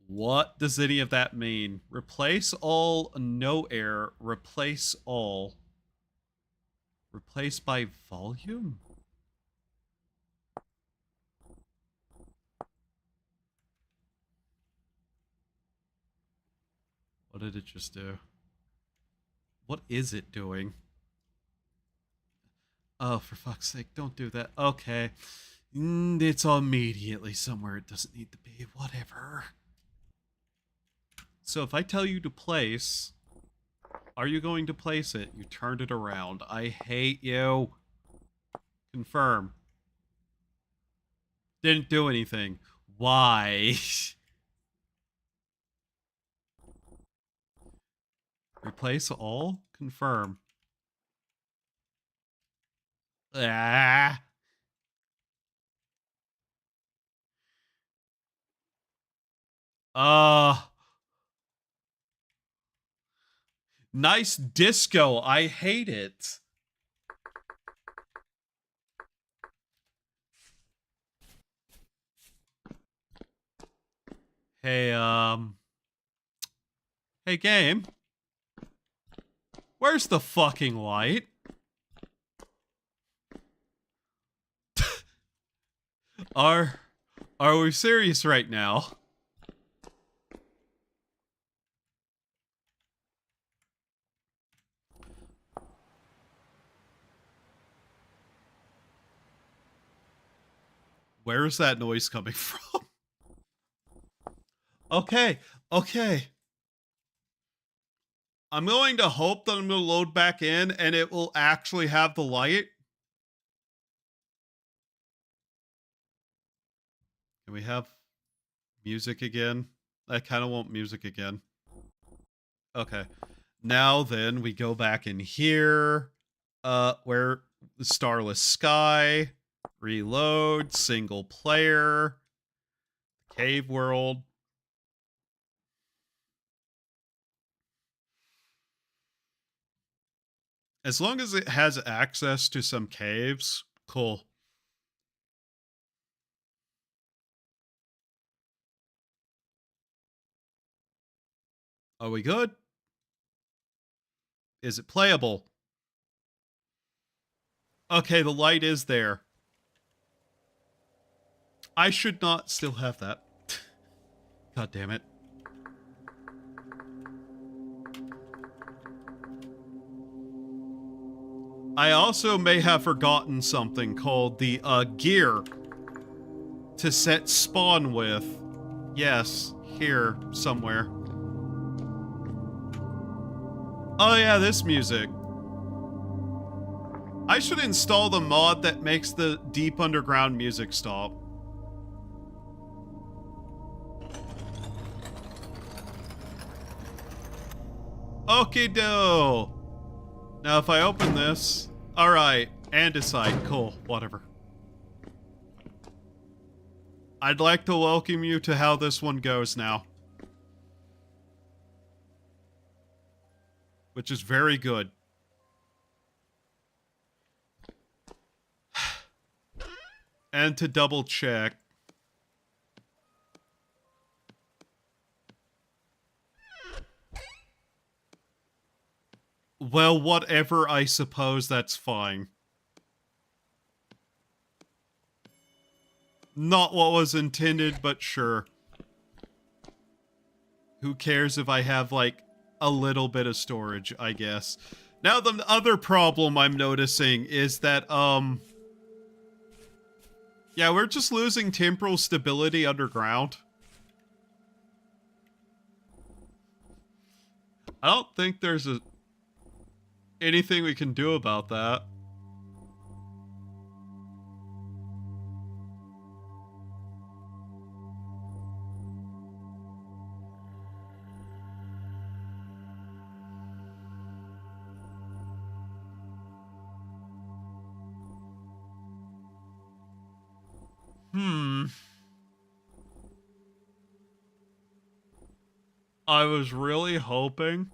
What does any of that mean? Replace all, no error, replace all. Replace by volume? What did it just do? What is it doing? Oh, for fuck's sake, don't do that. Okay. It's immediately somewhere it doesn't need to be. Whatever. So if I tell you to place, are you going to place it? You turned it around. I hate you. Confirm. Didn't do anything. Why? Replace all? Confirm. Ah. Nice disco. I hate it. Hey, Hey, game. Where's the fucking light? Are we serious right now? Where is that noise coming from? Okay, okay. I'm going to hope that I'm going to load back in and it will actually have the light. Can we have music again? I kind of want music again. Okay. Now then, we go back in here. Where the Starless Sky, reload, single player, cave world. As long as it has access to some caves, cool. Are we good? Is it playable? Okay, the light is there. I should not still have that. God damn it. I also may have forgotten something called the gear to set spawn with. Yes, here somewhere. Oh yeah, this music. I should install the mod that makes the deep underground music stop. Okie-do. Now if I open this... Alright, andesite, cool, whatever. I'd like to welcome you to how this one goes now. Which is very good. And to double check. Well, whatever, I suppose that's fine. Not what was intended, but sure. Who cares if I have, like, a little bit of storage, I guess. Now, the other problem I'm noticing is that, yeah, we're just losing temporal stability underground. I don't think there's anything we can do about that. I was really hoping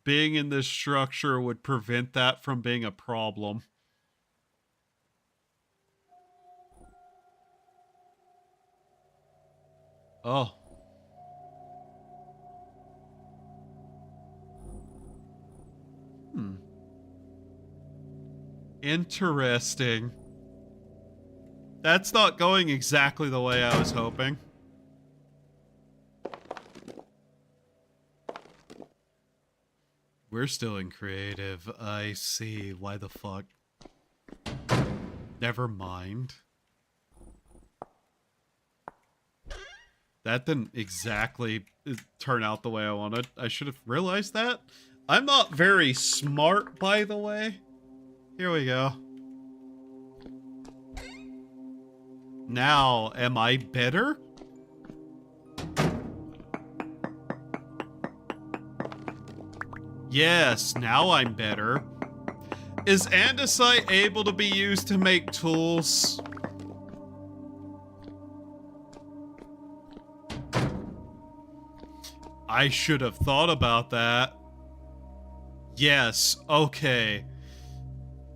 being in this structure would prevent that from being a problem. Oh. Interesting. That's not going exactly the way I was hoping. We're still in creative. I see. Why the fuck? Never mind. That didn't exactly turn out the way I wanted. I should have realized that. I'm not very smart, by the way. Here we go. Now, am I better? Yes, now I'm better. Is andesite able to be used to make tools? I should have thought about that. Yes, okay.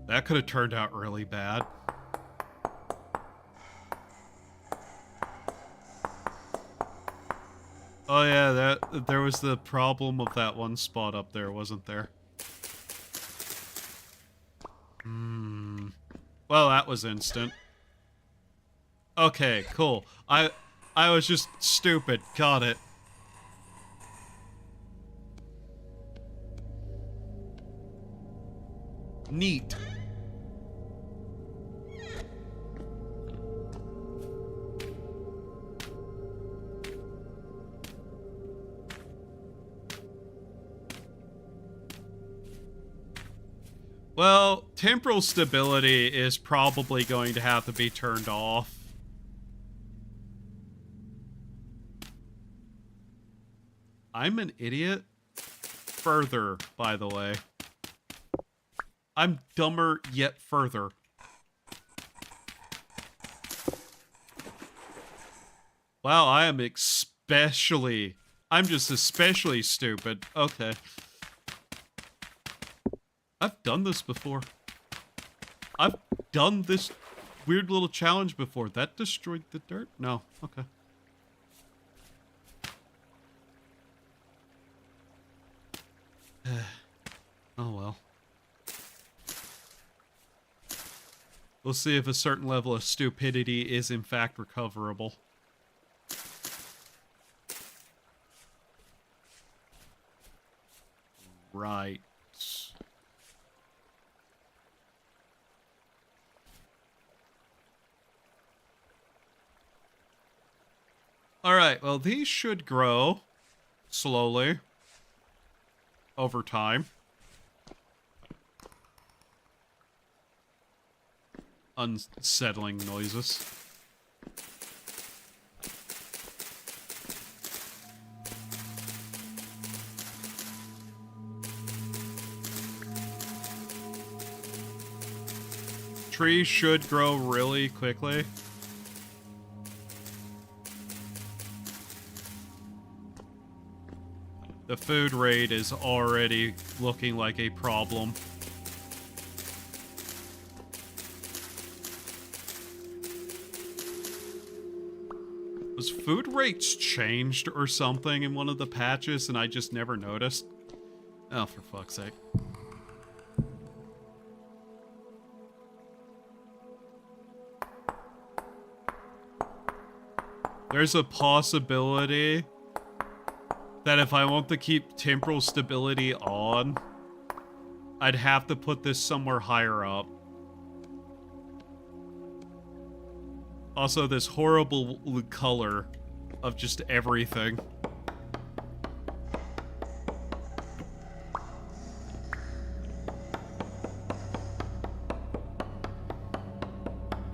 That could have turned out really bad. Oh yeah, there was the problem of that one spot up there, wasn't there? Well, that was instant. Okay, cool. I was just stupid. Got it. Neat. Well, temporal stability is probably going to have to be turned off. I'm an idiot. Further, by the way. I'm dumber yet further. Wow, I am especially... I'm just especially stupid. Okay. I've done this before. I've done this weird little challenge before. That destroyed the dirt? No. Okay. Oh well. We'll see if a certain level of stupidity is in fact recoverable. Right. Alright, well these should grow slowly over time. Unsettling noises. Trees should grow really quickly. The food rate is already looking like a problem. Was food rates changed or something in one of the patches and I just never noticed? Oh, for fuck's sake. There's a possibility that if I want to keep temporal stability on, I'd have to put this somewhere higher up. Also, this horrible color of just everything.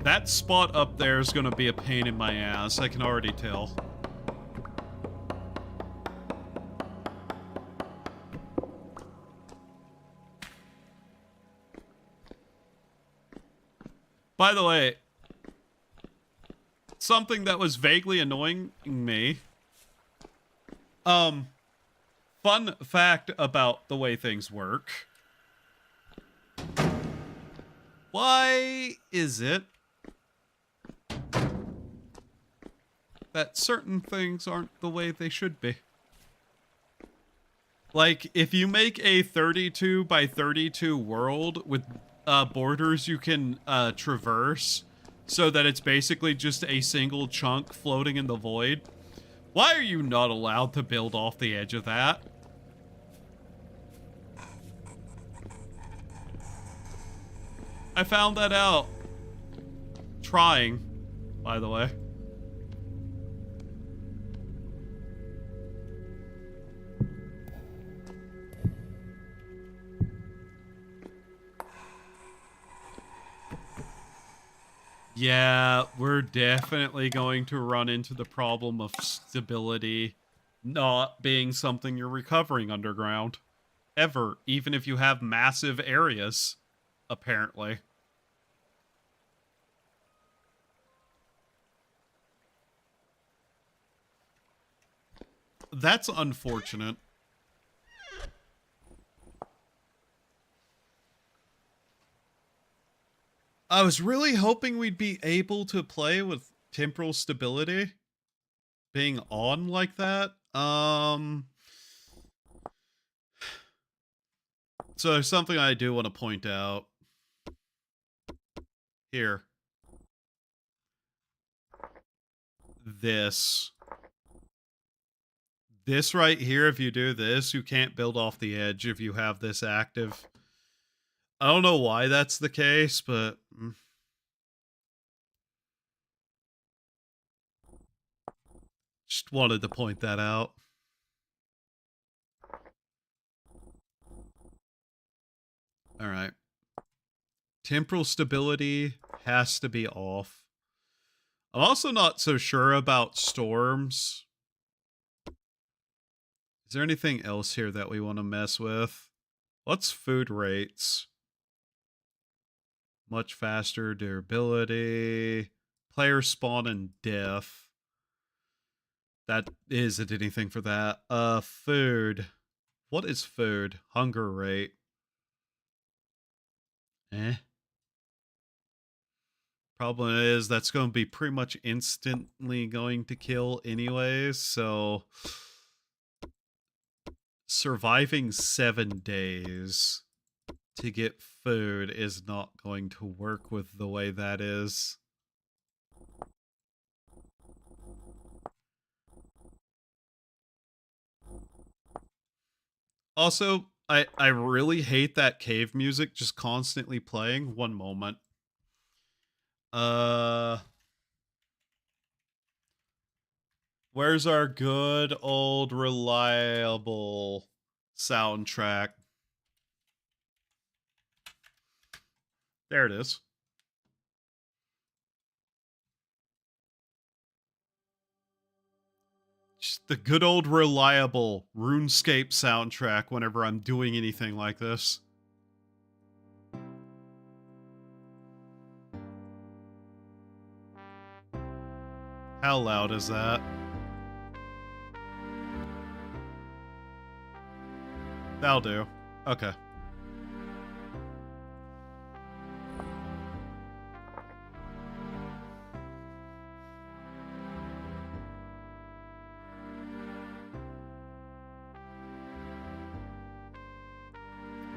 That spot up there is gonna be a pain in my ass, I can already tell. By the way, something that was vaguely annoying me. Fun fact about the way things work. Why is it that certain things aren't the way they should be? Like, if you make a 32 by 32 world with borders you can traverse so that it's basically just a single chunk floating in the void, why are you not allowed to build off the edge of that? I found that out trying, by the way. Yeah, we're definitely going to run into the problem of stability not being something you're recovering underground. Ever, even if you have massive areas, apparently. That's unfortunate. I was really hoping we'd be able to play with temporal stability being on like that. So there's something I do want to point out. Here. This right here, if you do this, you can't build off the edge if you have this active. I don't know why that's the case, but just wanted to point that out. All right. Temporal stability has to be off. I'm also not so sure about storms. Is there anything else here that we want to mess with? What's food rates? Much faster durability. Player spawn and death. That isn't anything for that. Food. What is food? Hunger rate. Problem is, that's going to be pretty much instantly going to kill anyways, so... Surviving 7 days. to get food is not going to work with the way that is. Also, I really hate that cave music just constantly playing. One moment. Where's our good old reliable soundtrack? There it is. Just the good old reliable RuneScape soundtrack whenever I'm doing anything like this. How loud is that? That'll do. Okay.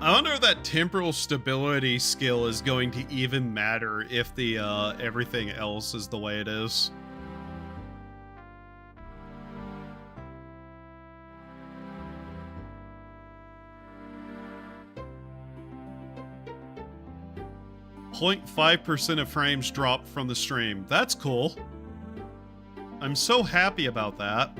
I wonder if that temporal stability skill is going to even matter if the everything else is the way it is. .5% of frames dropped from the stream. That's cool. I'm so happy about that.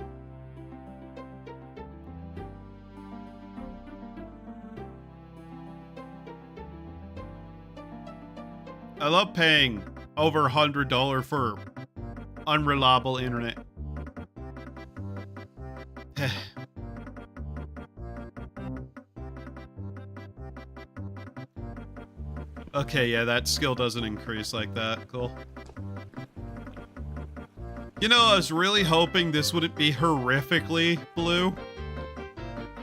I love paying over $100 for unreliable internet. Okay, yeah, that skill doesn't increase like that. Cool. You know, I was really hoping this wouldn't be horrifically blue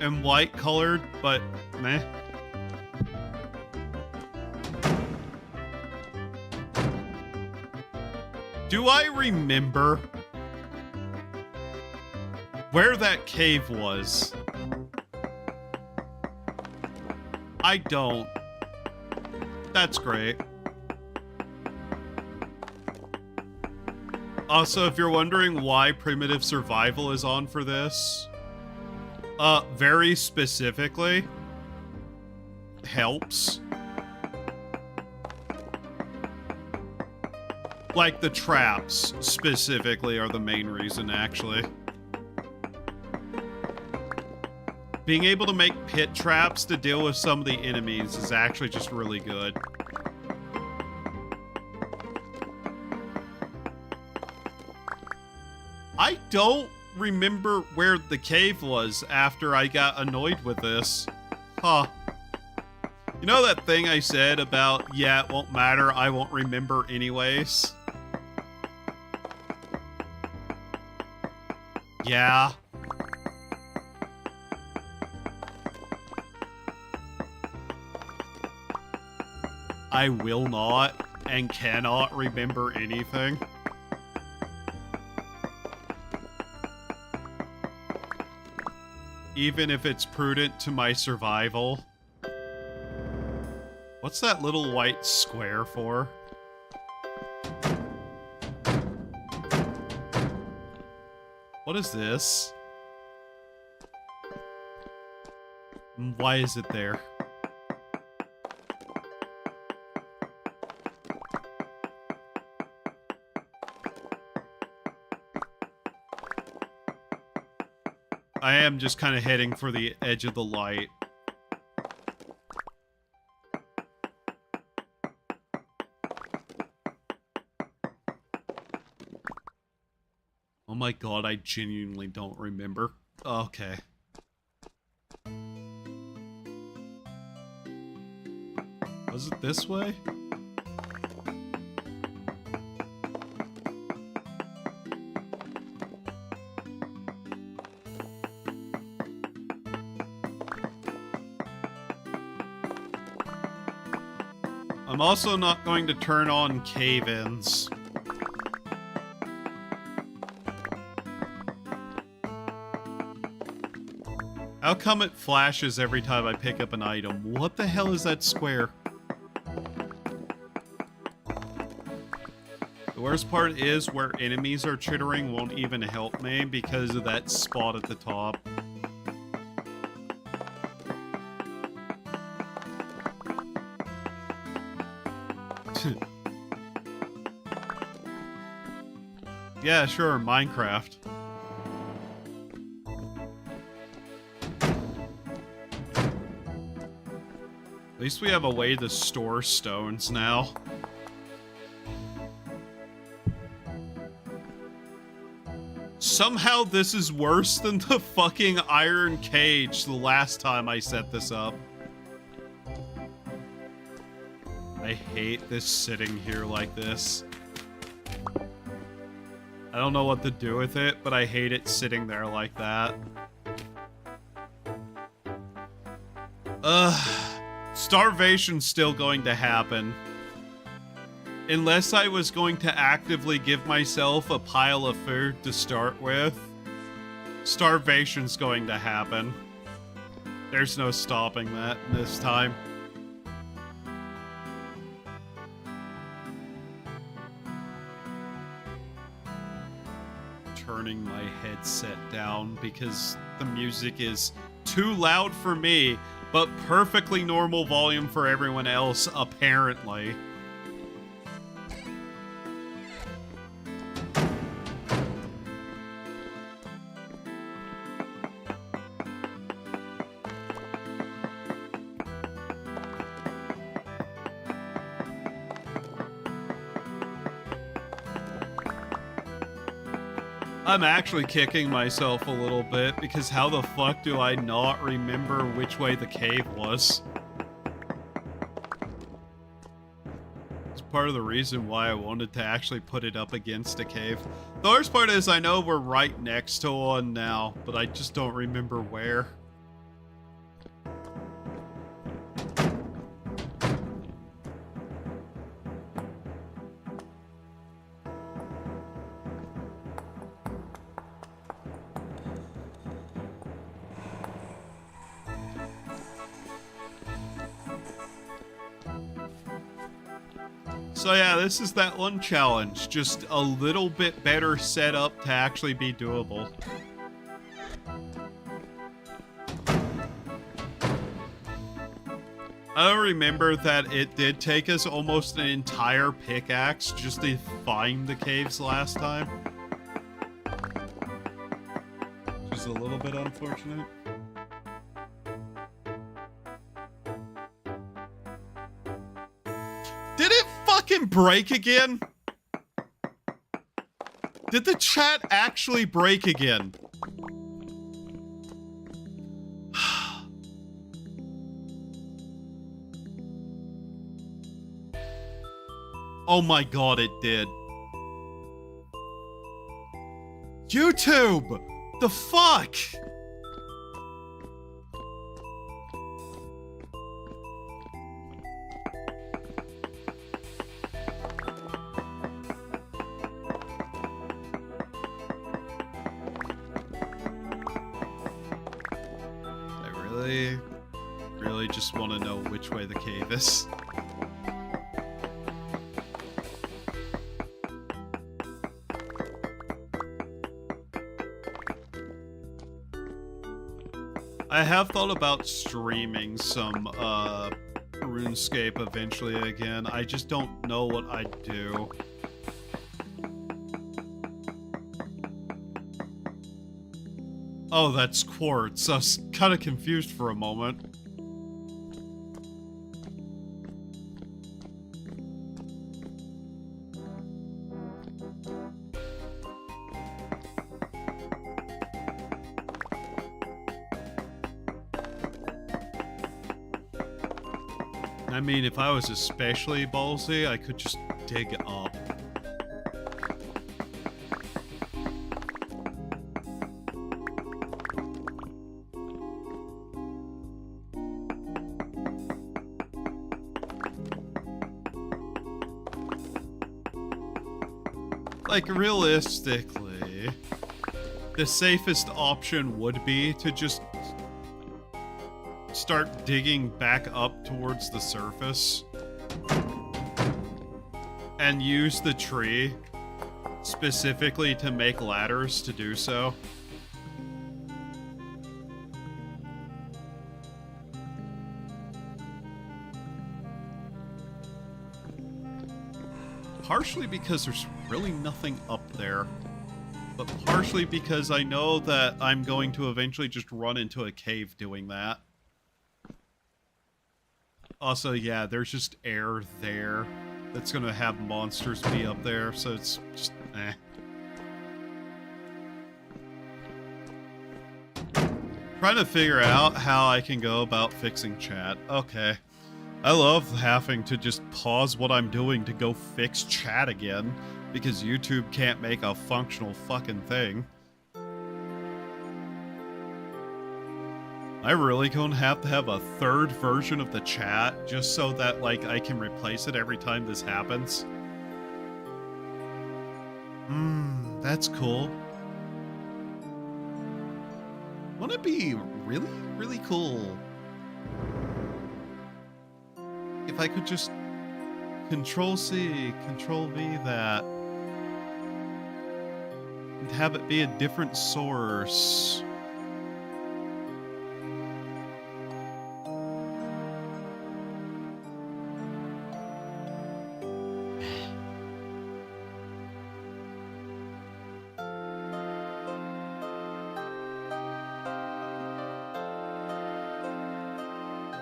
and white colored, but meh. Do I remember where that cave was? I don't. That's great. Also, if you're wondering why primitive survival is on for this, very specifically, helps. Like, the traps, specifically, are the main reason, actually. Being able to make pit traps to deal with some of the enemies is actually just really good. I don't remember where the cave was after I got annoyed with this. Huh. You know that thing I said about, yeah, it won't matter, I won't remember anyways? Yeah. I will not and cannot remember anything. Even if it's prudent to my survival. What's that little white square for? What is this? Why is it there? I am just kind of heading for the edge of the light. Oh my god, I genuinely don't remember. Okay. Was it this way? I'm also not going to turn on cave-ins. How come it flashes every time I pick up an item? What the hell is that square? The worst part is where enemies are chittering won't even help me because of that spot at the top. Yeah, sure, Minecraft. At least we have a way to store stones now. Somehow this is worse than the fucking iron cage the last time I set this up. I hate this sitting here like this. I don't know what to do with it, but I hate it sitting there like that. Starvation's still going to happen. Unless I was going to actively give myself a pile of food to start with, starvation's going to happen. There's no stopping that this time. Turning my headset down because the music is too loud for me, but perfectly normal volume for everyone else, apparently. I'm actually kicking myself a little bit because how the fuck do I not remember which way the cave was? It's part of the reason why I wanted to actually put it up against a cave. The worst part is I know we're right next to one now, but I just don't remember where. So yeah, this is that one challenge. Just a little bit better set up to actually be doable. I remember that it did take us almost an entire pickaxe just to find the caves last time. Which is a little bit unfortunate. Did it fucking break again? Did the chat actually break again? Oh my god, it did. YouTube! The fuck? Really just want to know which way the cave is. I have thought about streaming some RuneScape eventually again. I just don't know what I'd do. Oh, that's quartz. I was kind of confused for a moment. I mean, if I was especially ballsy, I could just dig up. Like, realistically, the safest option would be to just start digging back up towards the surface and use the tree specifically to make ladders to do so. Partially because there's really nothing up there, but partially because I know that I'm going to eventually just run into a cave doing that. Also, yeah, there's just air there that's gonna have monsters be up there, so it's just, eh. Trying to figure out how I can go about fixing chat. Okay. I love having to just pause what I'm doing to go fix chat again, because YouTube can't make a functional fucking thing. I really gonna have to have a third version of the chat just so that, like, I can replace it every time this happens? That's cool. Wouldn't it be really, really cool if I could just Control-C, Control-V that, and have it be a different source?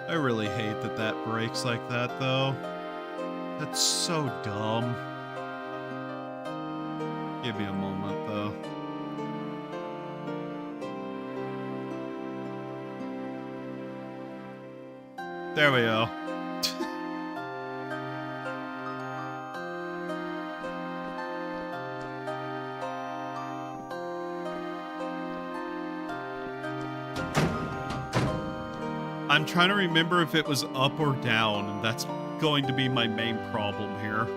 I really hate that that breaks like that, though. That's so dumb. Give me a moment, though. There we go. I'm trying to remember if it was up or down, and that's going to be my main problem here.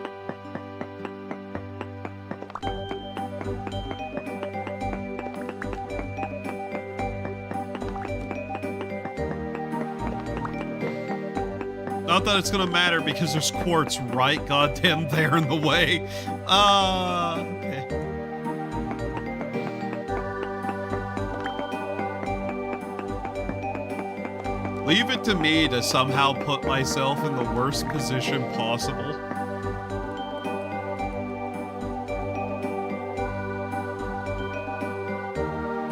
Not that it's gonna matter because there's quartz right goddamn there in the way. Okay. Leave it to me to somehow put myself in the worst position possible.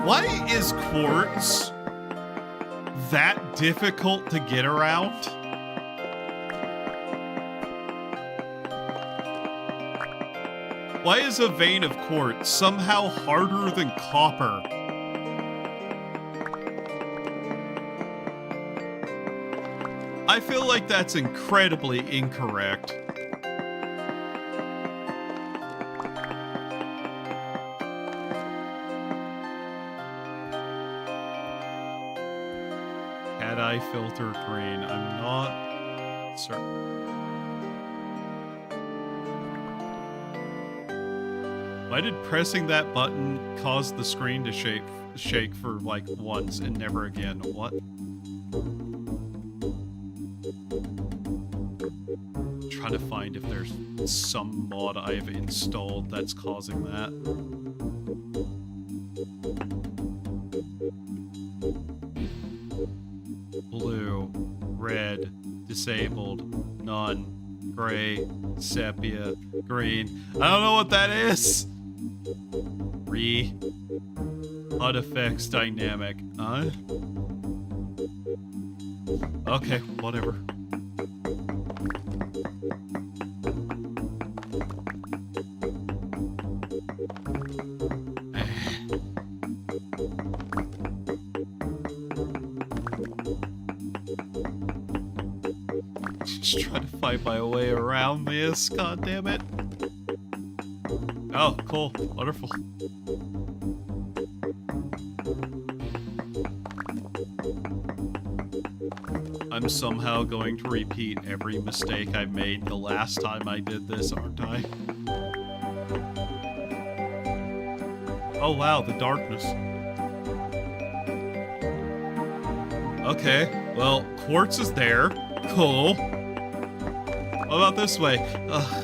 Why is quartz that difficult to get around? Why is a vein of quartz somehow harder than copper? I feel like that's incredibly incorrect. Had I filtered green? I'm not certain. Why did pressing that button cause the screen to shake for like once and never again? What? Try to find if there's some mod I've installed that's causing that. Blue, red, disabled, none, gray, sepia, green. I don't know what that is. HUD effects dynamic. Okay, whatever. Just trying to find my way around this, god damn it. Oh, cool. Wonderful. I'm somehow going to repeat every mistake I made the last time I did this, aren't I? Oh wow, the darkness. Okay, well, quartz is there. Cool. What about this way? Ugh.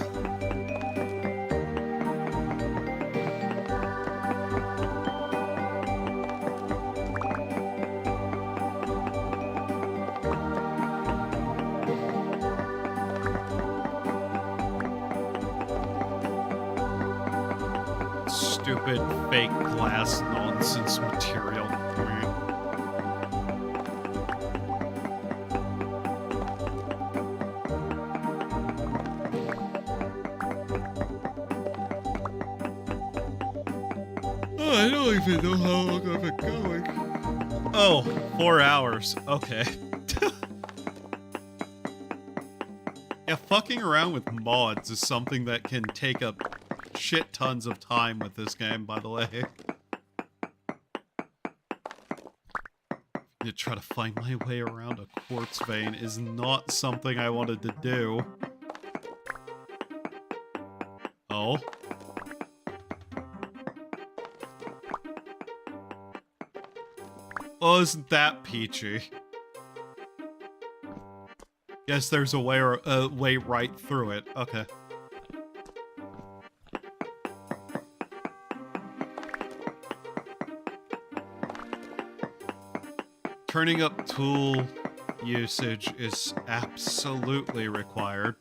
Stupid fake glass nonsense material. Oh, I don't even know how long I've been going. Oh, 4 hours. Okay. Yeah, fucking around with mods is something that can take up shit tons of time with this game, by the way. To try to find my way around a quartz vein is not something I wanted to do. Oh. Oh, isn't that peachy? Guess there's a way right through it. Okay. Turning up tool usage is absolutely required.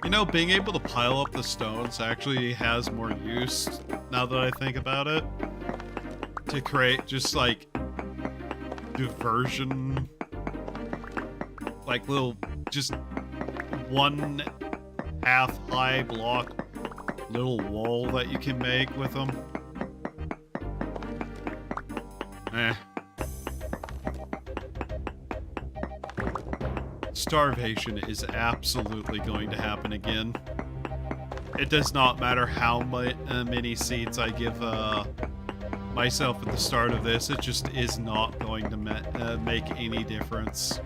You know, being able to pile up the stones actually has more use, now that I think about it. To create just, like, diversion. Like, little, just 1/2 high block little wall that you can make with them. Starvation is absolutely going to happen again. It does not matter how many seeds I give myself at the start of this, it just is not going to make any difference.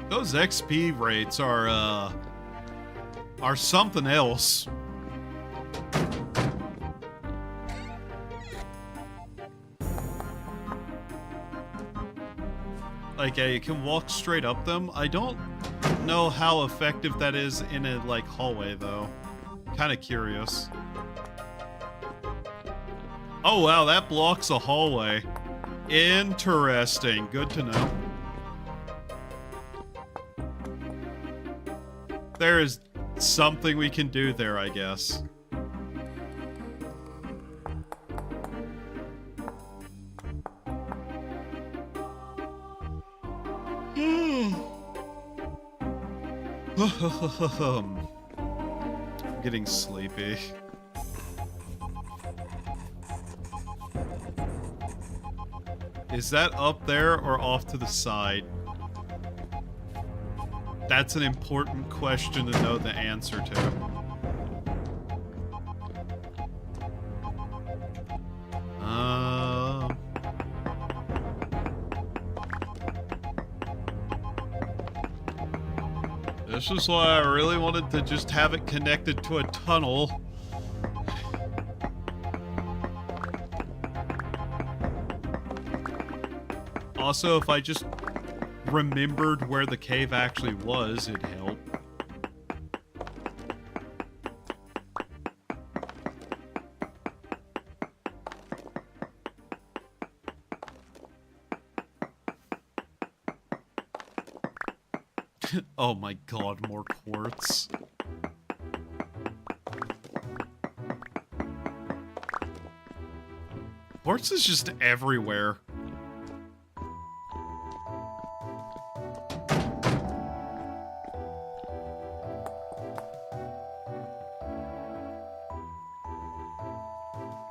Those XP rates are something else. Like, you can walk straight up them. I don't know how effective that is in a, like, hallway, though. Kind of curious. Oh, wow, that blocks a hallway. Interesting. Good to know. There is something we can do there, I guess. I'm getting sleepy. Is that up there or off to the side? That's an important question to know the answer to. This is why I really wanted to just have it connected to a tunnel. Also, if I just remembered where the cave actually was, it'd help. Oh my god, more quartz. Quartz is just everywhere.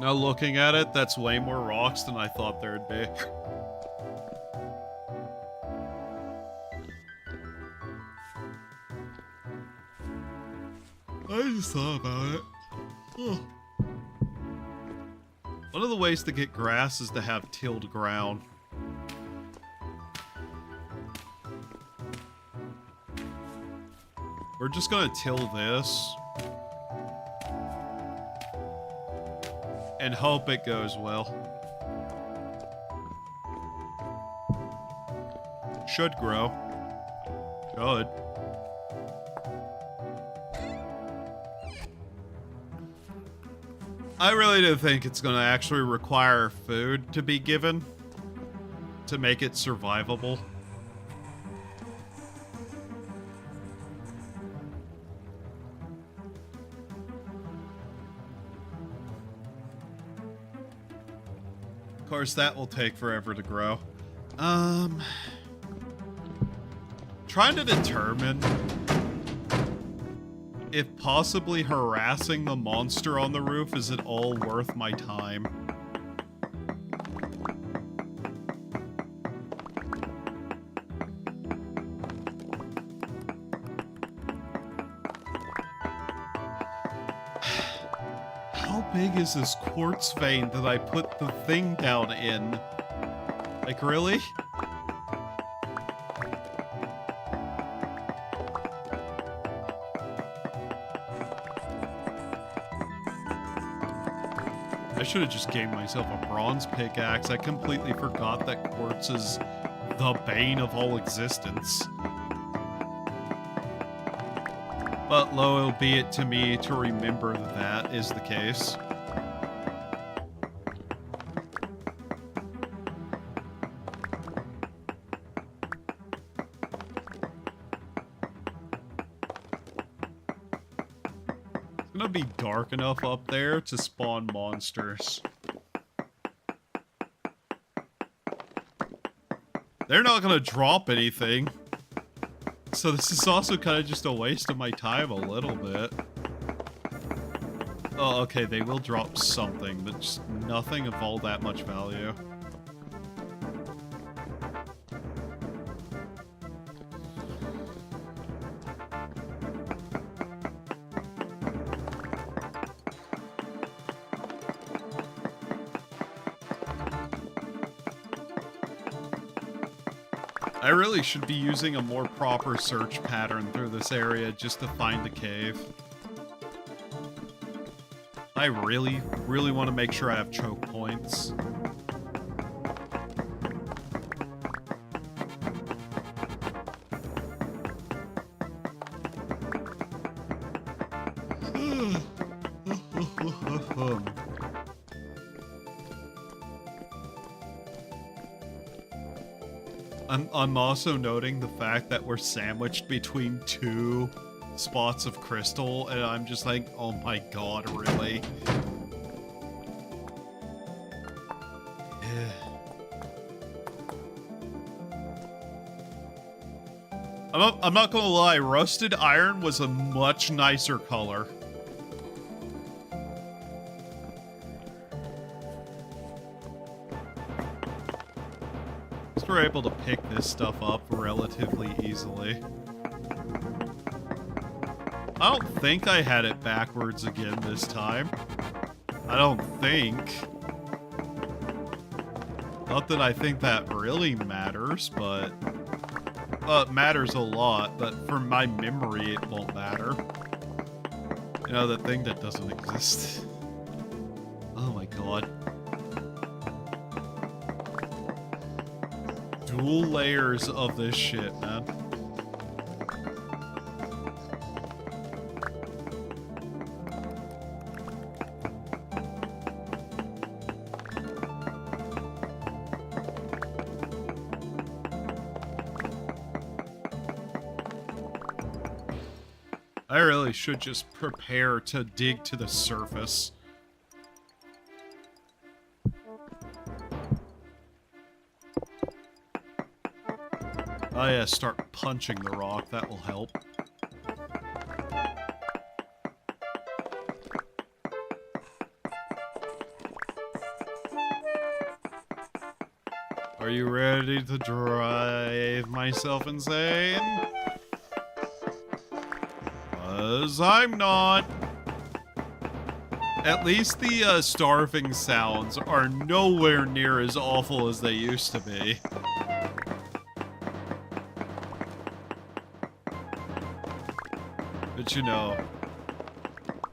Now looking at it, that's way more rocks than I thought there'd be. I just thought about it. Oh. One of the ways to get grass is to have tilled ground. We're just gonna till this. And hope it goes well. Should grow. Should. I really do think it's going to actually require food to be given to make it survivable. Of course, that will take forever to grow. Trying to determine if possibly harassing the monster on the roof is at all worth my time. How big is this quartz vein that I put the thing down in? Like, really? I should have just gave myself a bronze pickaxe. I completely forgot that quartz is the bane of all existence. But lo be it to me to remember that is the case. Be dark enough up there to spawn monsters. They're not gonna drop anything. So this is also kind of just a waste of my time a little bit. Oh, okay, they will drop something, but just nothing of all that much value. I really should be using a more proper search pattern through this area just to find the cave. I really, really want to make sure I have choke points. I'm also noting the fact that we're sandwiched between two spots of crystal, and I'm just like, oh my god, really? I'm not gonna lie, rusted iron was a much nicer color. We're able to pick this stuff up relatively easily. I don't think I had it backwards again this time. I don't think. Not that I think that really matters, but... Well, it matters a lot, but for my memory it won't matter. You know, the thing that doesn't exist. Oh my god. Dual layers of this shit, man. I really should just prepare to dig to the surface. Oh yeah, start punching the rock. That will help. Are you ready to drive myself insane? 'Cause I'm not. At least the starving sounds are nowhere near as awful as they used to be. But you know,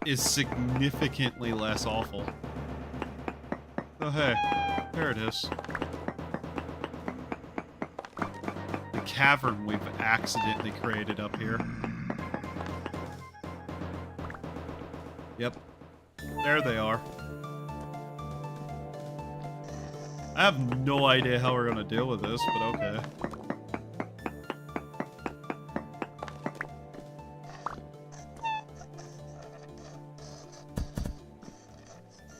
is significantly less awful. Oh hey, there it is. The cavern we've accidentally created up here. Yep. There they are. I have no idea how we're gonna deal with this, but okay.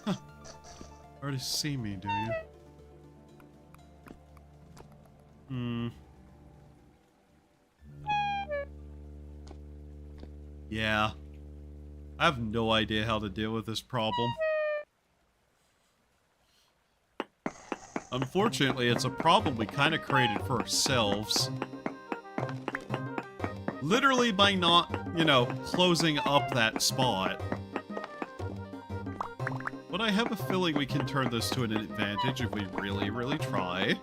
Huh. Already see me, do you? Yeah. I have no idea how to deal with this problem. Unfortunately, it's a problem we kind of created for ourselves. Literally by not, you know, closing up that spot. But I have a feeling we can turn this to an advantage if we really, really try.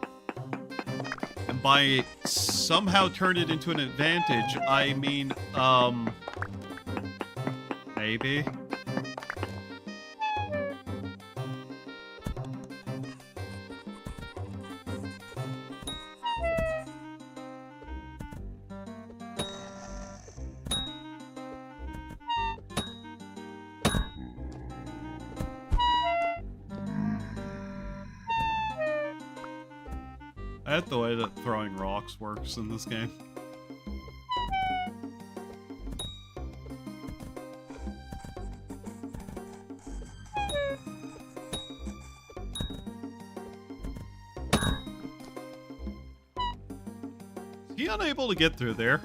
And by somehow turn it into an advantage, I mean, maybe. I hate the way that throwing rocks works in this game. Is he unable to get through there?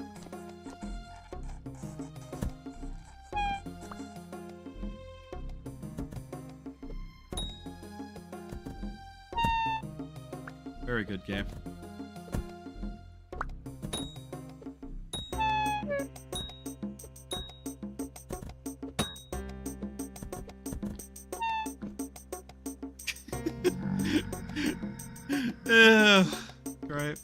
Very good game. Great.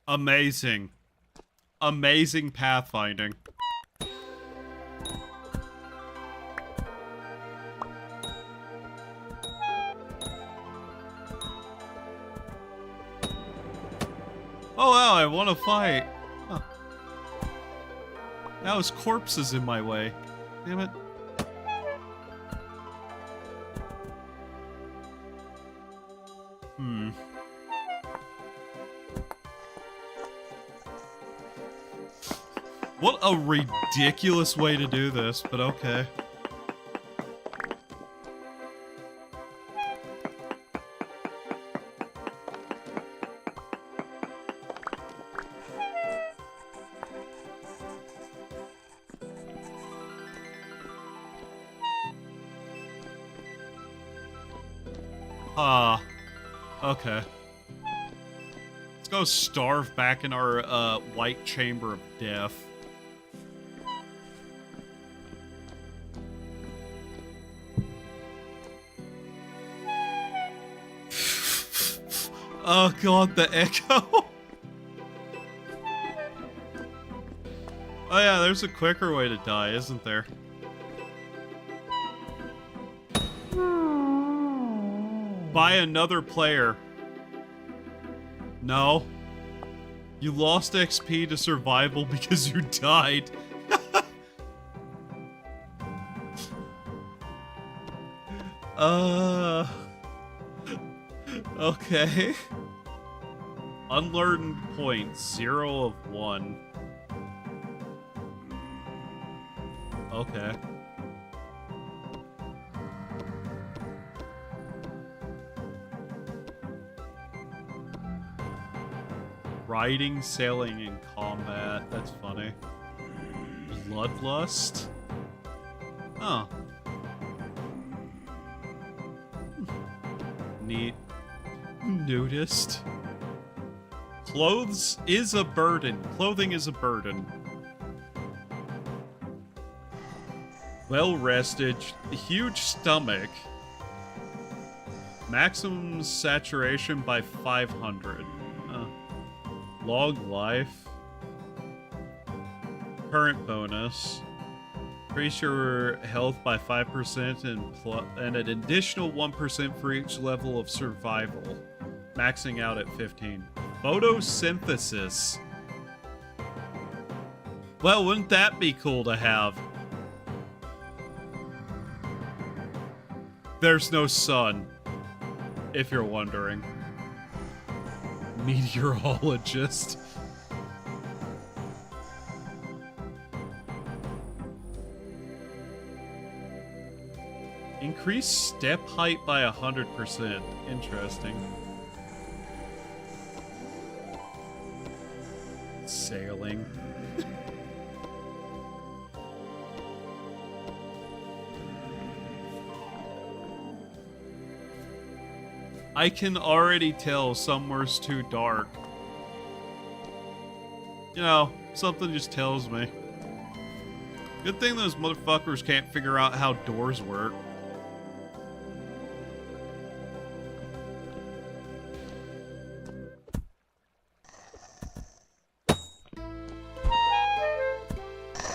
Amazing. Amazing pathfinding. Oh wow, I want to fight. Huh. Now his corpse is in my way. Damn it. What a ridiculous way to do this, but okay. Okay. Let's go starve back in our, white chamber of death. Oh god, the echo! Oh yeah, there's a quicker way to die, isn't there? By another player. No. You lost XP to survival because you died. Okay. Unlearned points, 0 of 1. Okay. Riding, sailing, and combat. That's funny. Bloodlust? Oh. Neat. Nudist. Clothes is a burden. Clothing is a burden. Well rested. Huge stomach. Maximum saturation by 500. Long life. Current bonus. Increase your health by 5% and an additional 1% for each level of survival. Maxing out at 15. Photosynthesis. Well, wouldn't that be cool to have? There's no sun, if you're wondering. Meteorologist. Increase step height by 100%. Interesting. Sailing. I can already tell somewhere's too dark. You know, something just tells me. Good thing those motherfuckers can't figure out how doors work.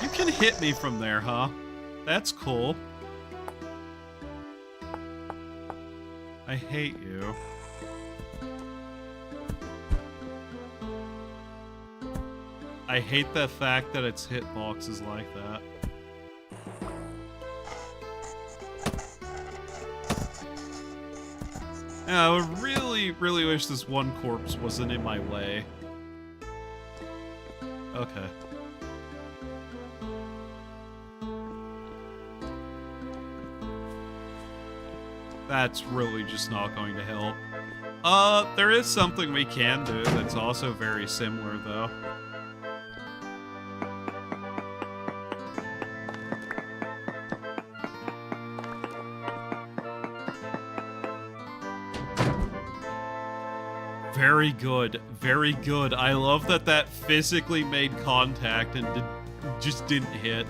You can hit me from there, huh? That's cool. I hate you. I hate the fact that its hitbox is like that. Yeah, I would really, really wish this one corpse wasn't in my way. Okay. That's really just not going to help. There is something we can do that's also very similar, though. Very good. Very good. I love that that physically made contact and just didn't hit.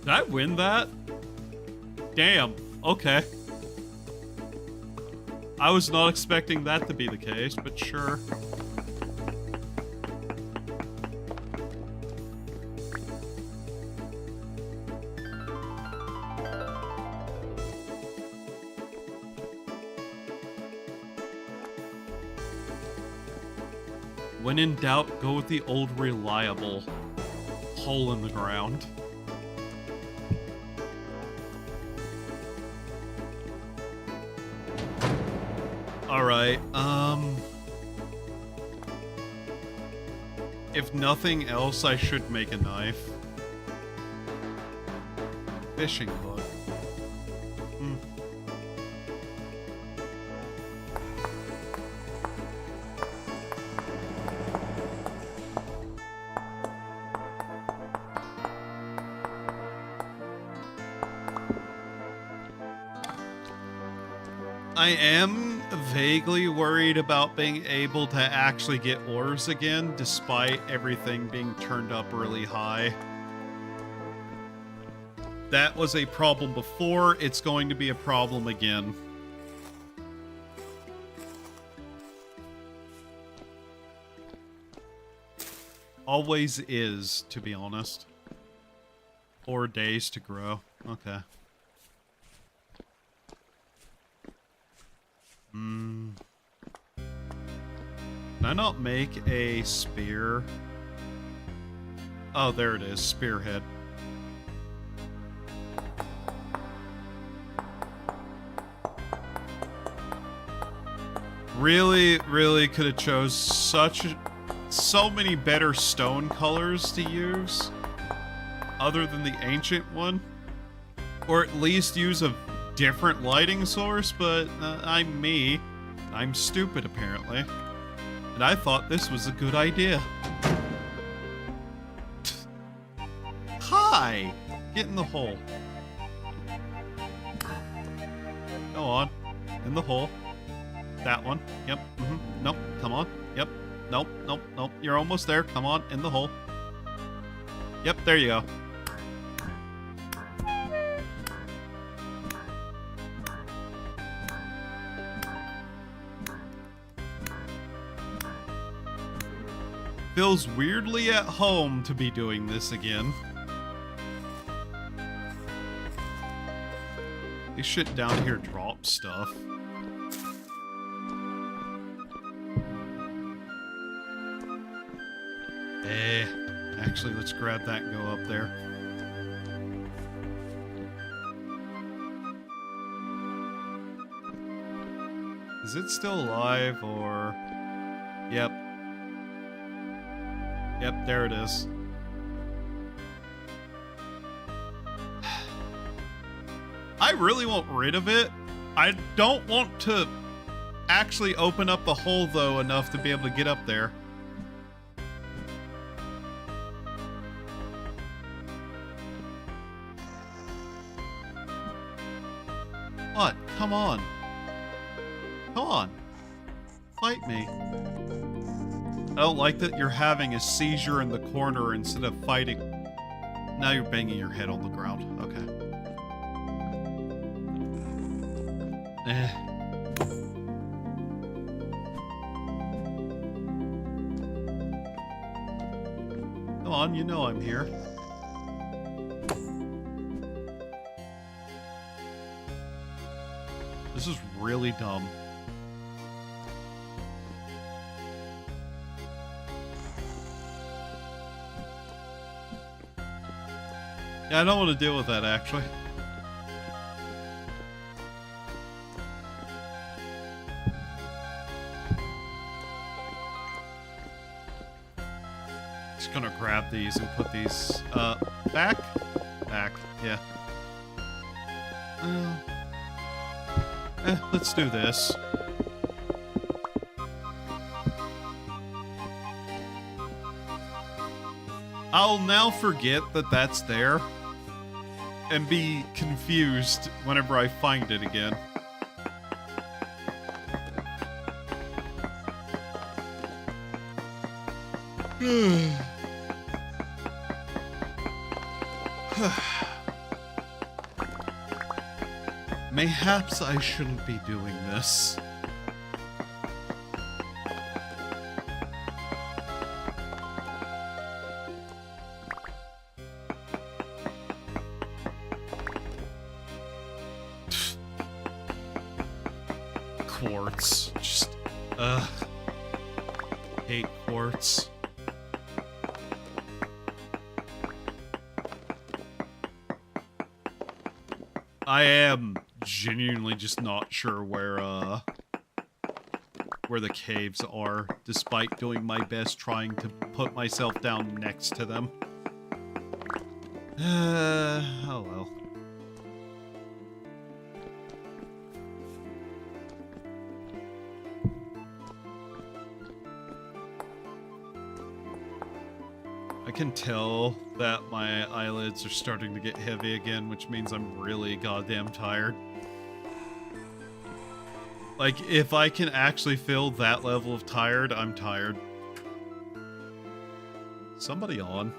Did I win that? Damn. Okay. I was not expecting that to be the case, but sure. When in doubt, go with the old reliable hole in the ground. Alright, if nothing else, I should make a knife. Fishing hook. I am vaguely worried about being able to actually get ores again, despite everything being turned up really high. That was a problem before, it's going to be a problem again. Always is, to be honest. 4 days to grow. Okay. Can I not make a spear? Oh, there it is. Spearhead. Really, really could have chose so many better stone colors to use other than the ancient one, or at least use a different lighting source, but I'm me. I'm stupid apparently, and I thought this was a good idea. Hi! Get in the hole. Go on. In the hole. That one. Yep. Nope. Come on. Yep. Nope. Nope. Nope. You're almost there. Come on. In the hole. Yep. There you go. Feels weirdly at home to be doing this again. This shit down here drops stuff. Actually, let's grab that and go up there. Is it still alive, or... Yep. Yep, there it is. I really want rid of it. I don't want to actually open up the hole, though, enough to be able to get up there. What? Come on. Come on. Fight me. I don't like that you're having a seizure in the corner instead of fighting. Now you're banging your head on the ground. Okay. Come on, you know I'm here. This is really dumb. Yeah, I don't want to deal with that, actually. Just gonna grab these and put these, back? Back, yeah. Let's do this. I'll now forget that that's there and be confused whenever I find it again. Mayhaps I shouldn't be doing this. Quartz. Just, hate quartz. I am genuinely just not sure where the caves are, despite doing my best trying to put myself down next to them. Oh well. I can tell that my eyelids are starting to get heavy again, which means I'm really goddamn tired. Like, if I can actually feel that level of tired, I'm tired. Somebody on?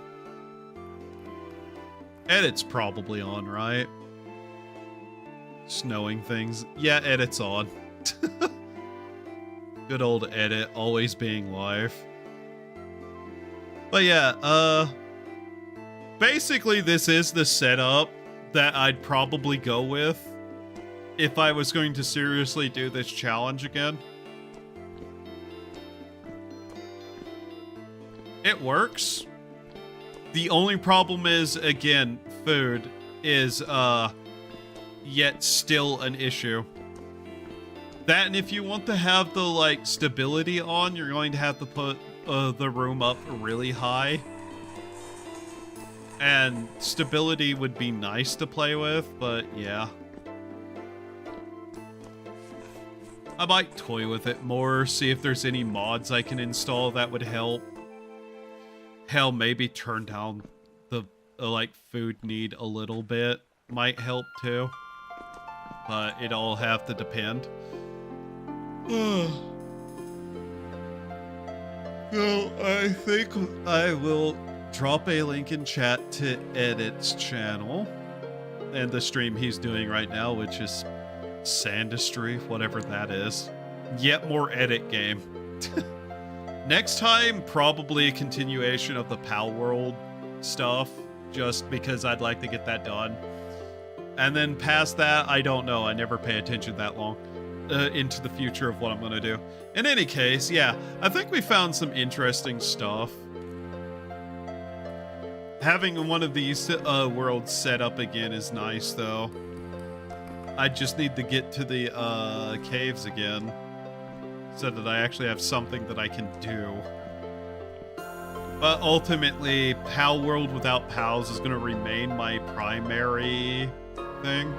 Edit's probably on, right? Snowing things. Yeah, edit's on. Good old edit, always being live. But yeah, basically this is the setup that I'd probably go with if I was going to seriously do this challenge again. works. The only problem is, again, food is yet still an issue. That, and if you want to have the like stability on, you're going to have to put the room up really high. And stability would be nice to play with, but yeah. I might toy with it more, see if there's any mods I can install that would help. Hell, maybe turn down the like food need a little bit might help too. But it all have to depend. Well, I think I will drop a link in chat to Edit's channel and the stream he's doing right now, which is Sandistry, whatever that is. Yet more edit game. Next time, probably a continuation of the Pal World stuff, just because I'd like to get that done. And then past that, I don't know. I never pay attention that long into the future of what I'm going to do. In any case, yeah, I think we found some interesting stuff. Having one of these worlds set up again is nice, though. I just need to get to the caves again so that I actually have something that I can do. But ultimately, Pal World without pals is going to remain my primary thing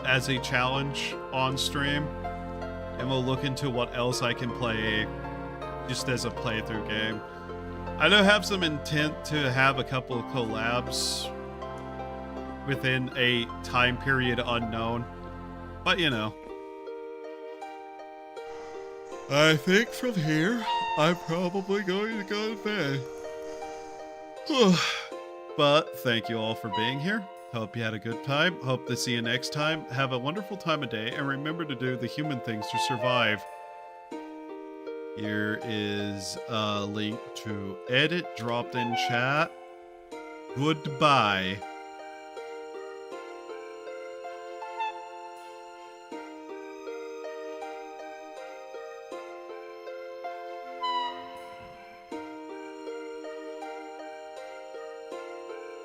as a challenge on stream. And we'll look into what else I can play just as a playthrough game. I do have some intent to have a couple of collabs within a time period unknown, but you know. I think from here, I'm probably going to go to bed. But thank you all for being here. Hope you had a good time. Hope to see you next time. Have a wonderful time of day, and remember to do the human things to survive. Here is a link to edit dropped in chat. Goodbye.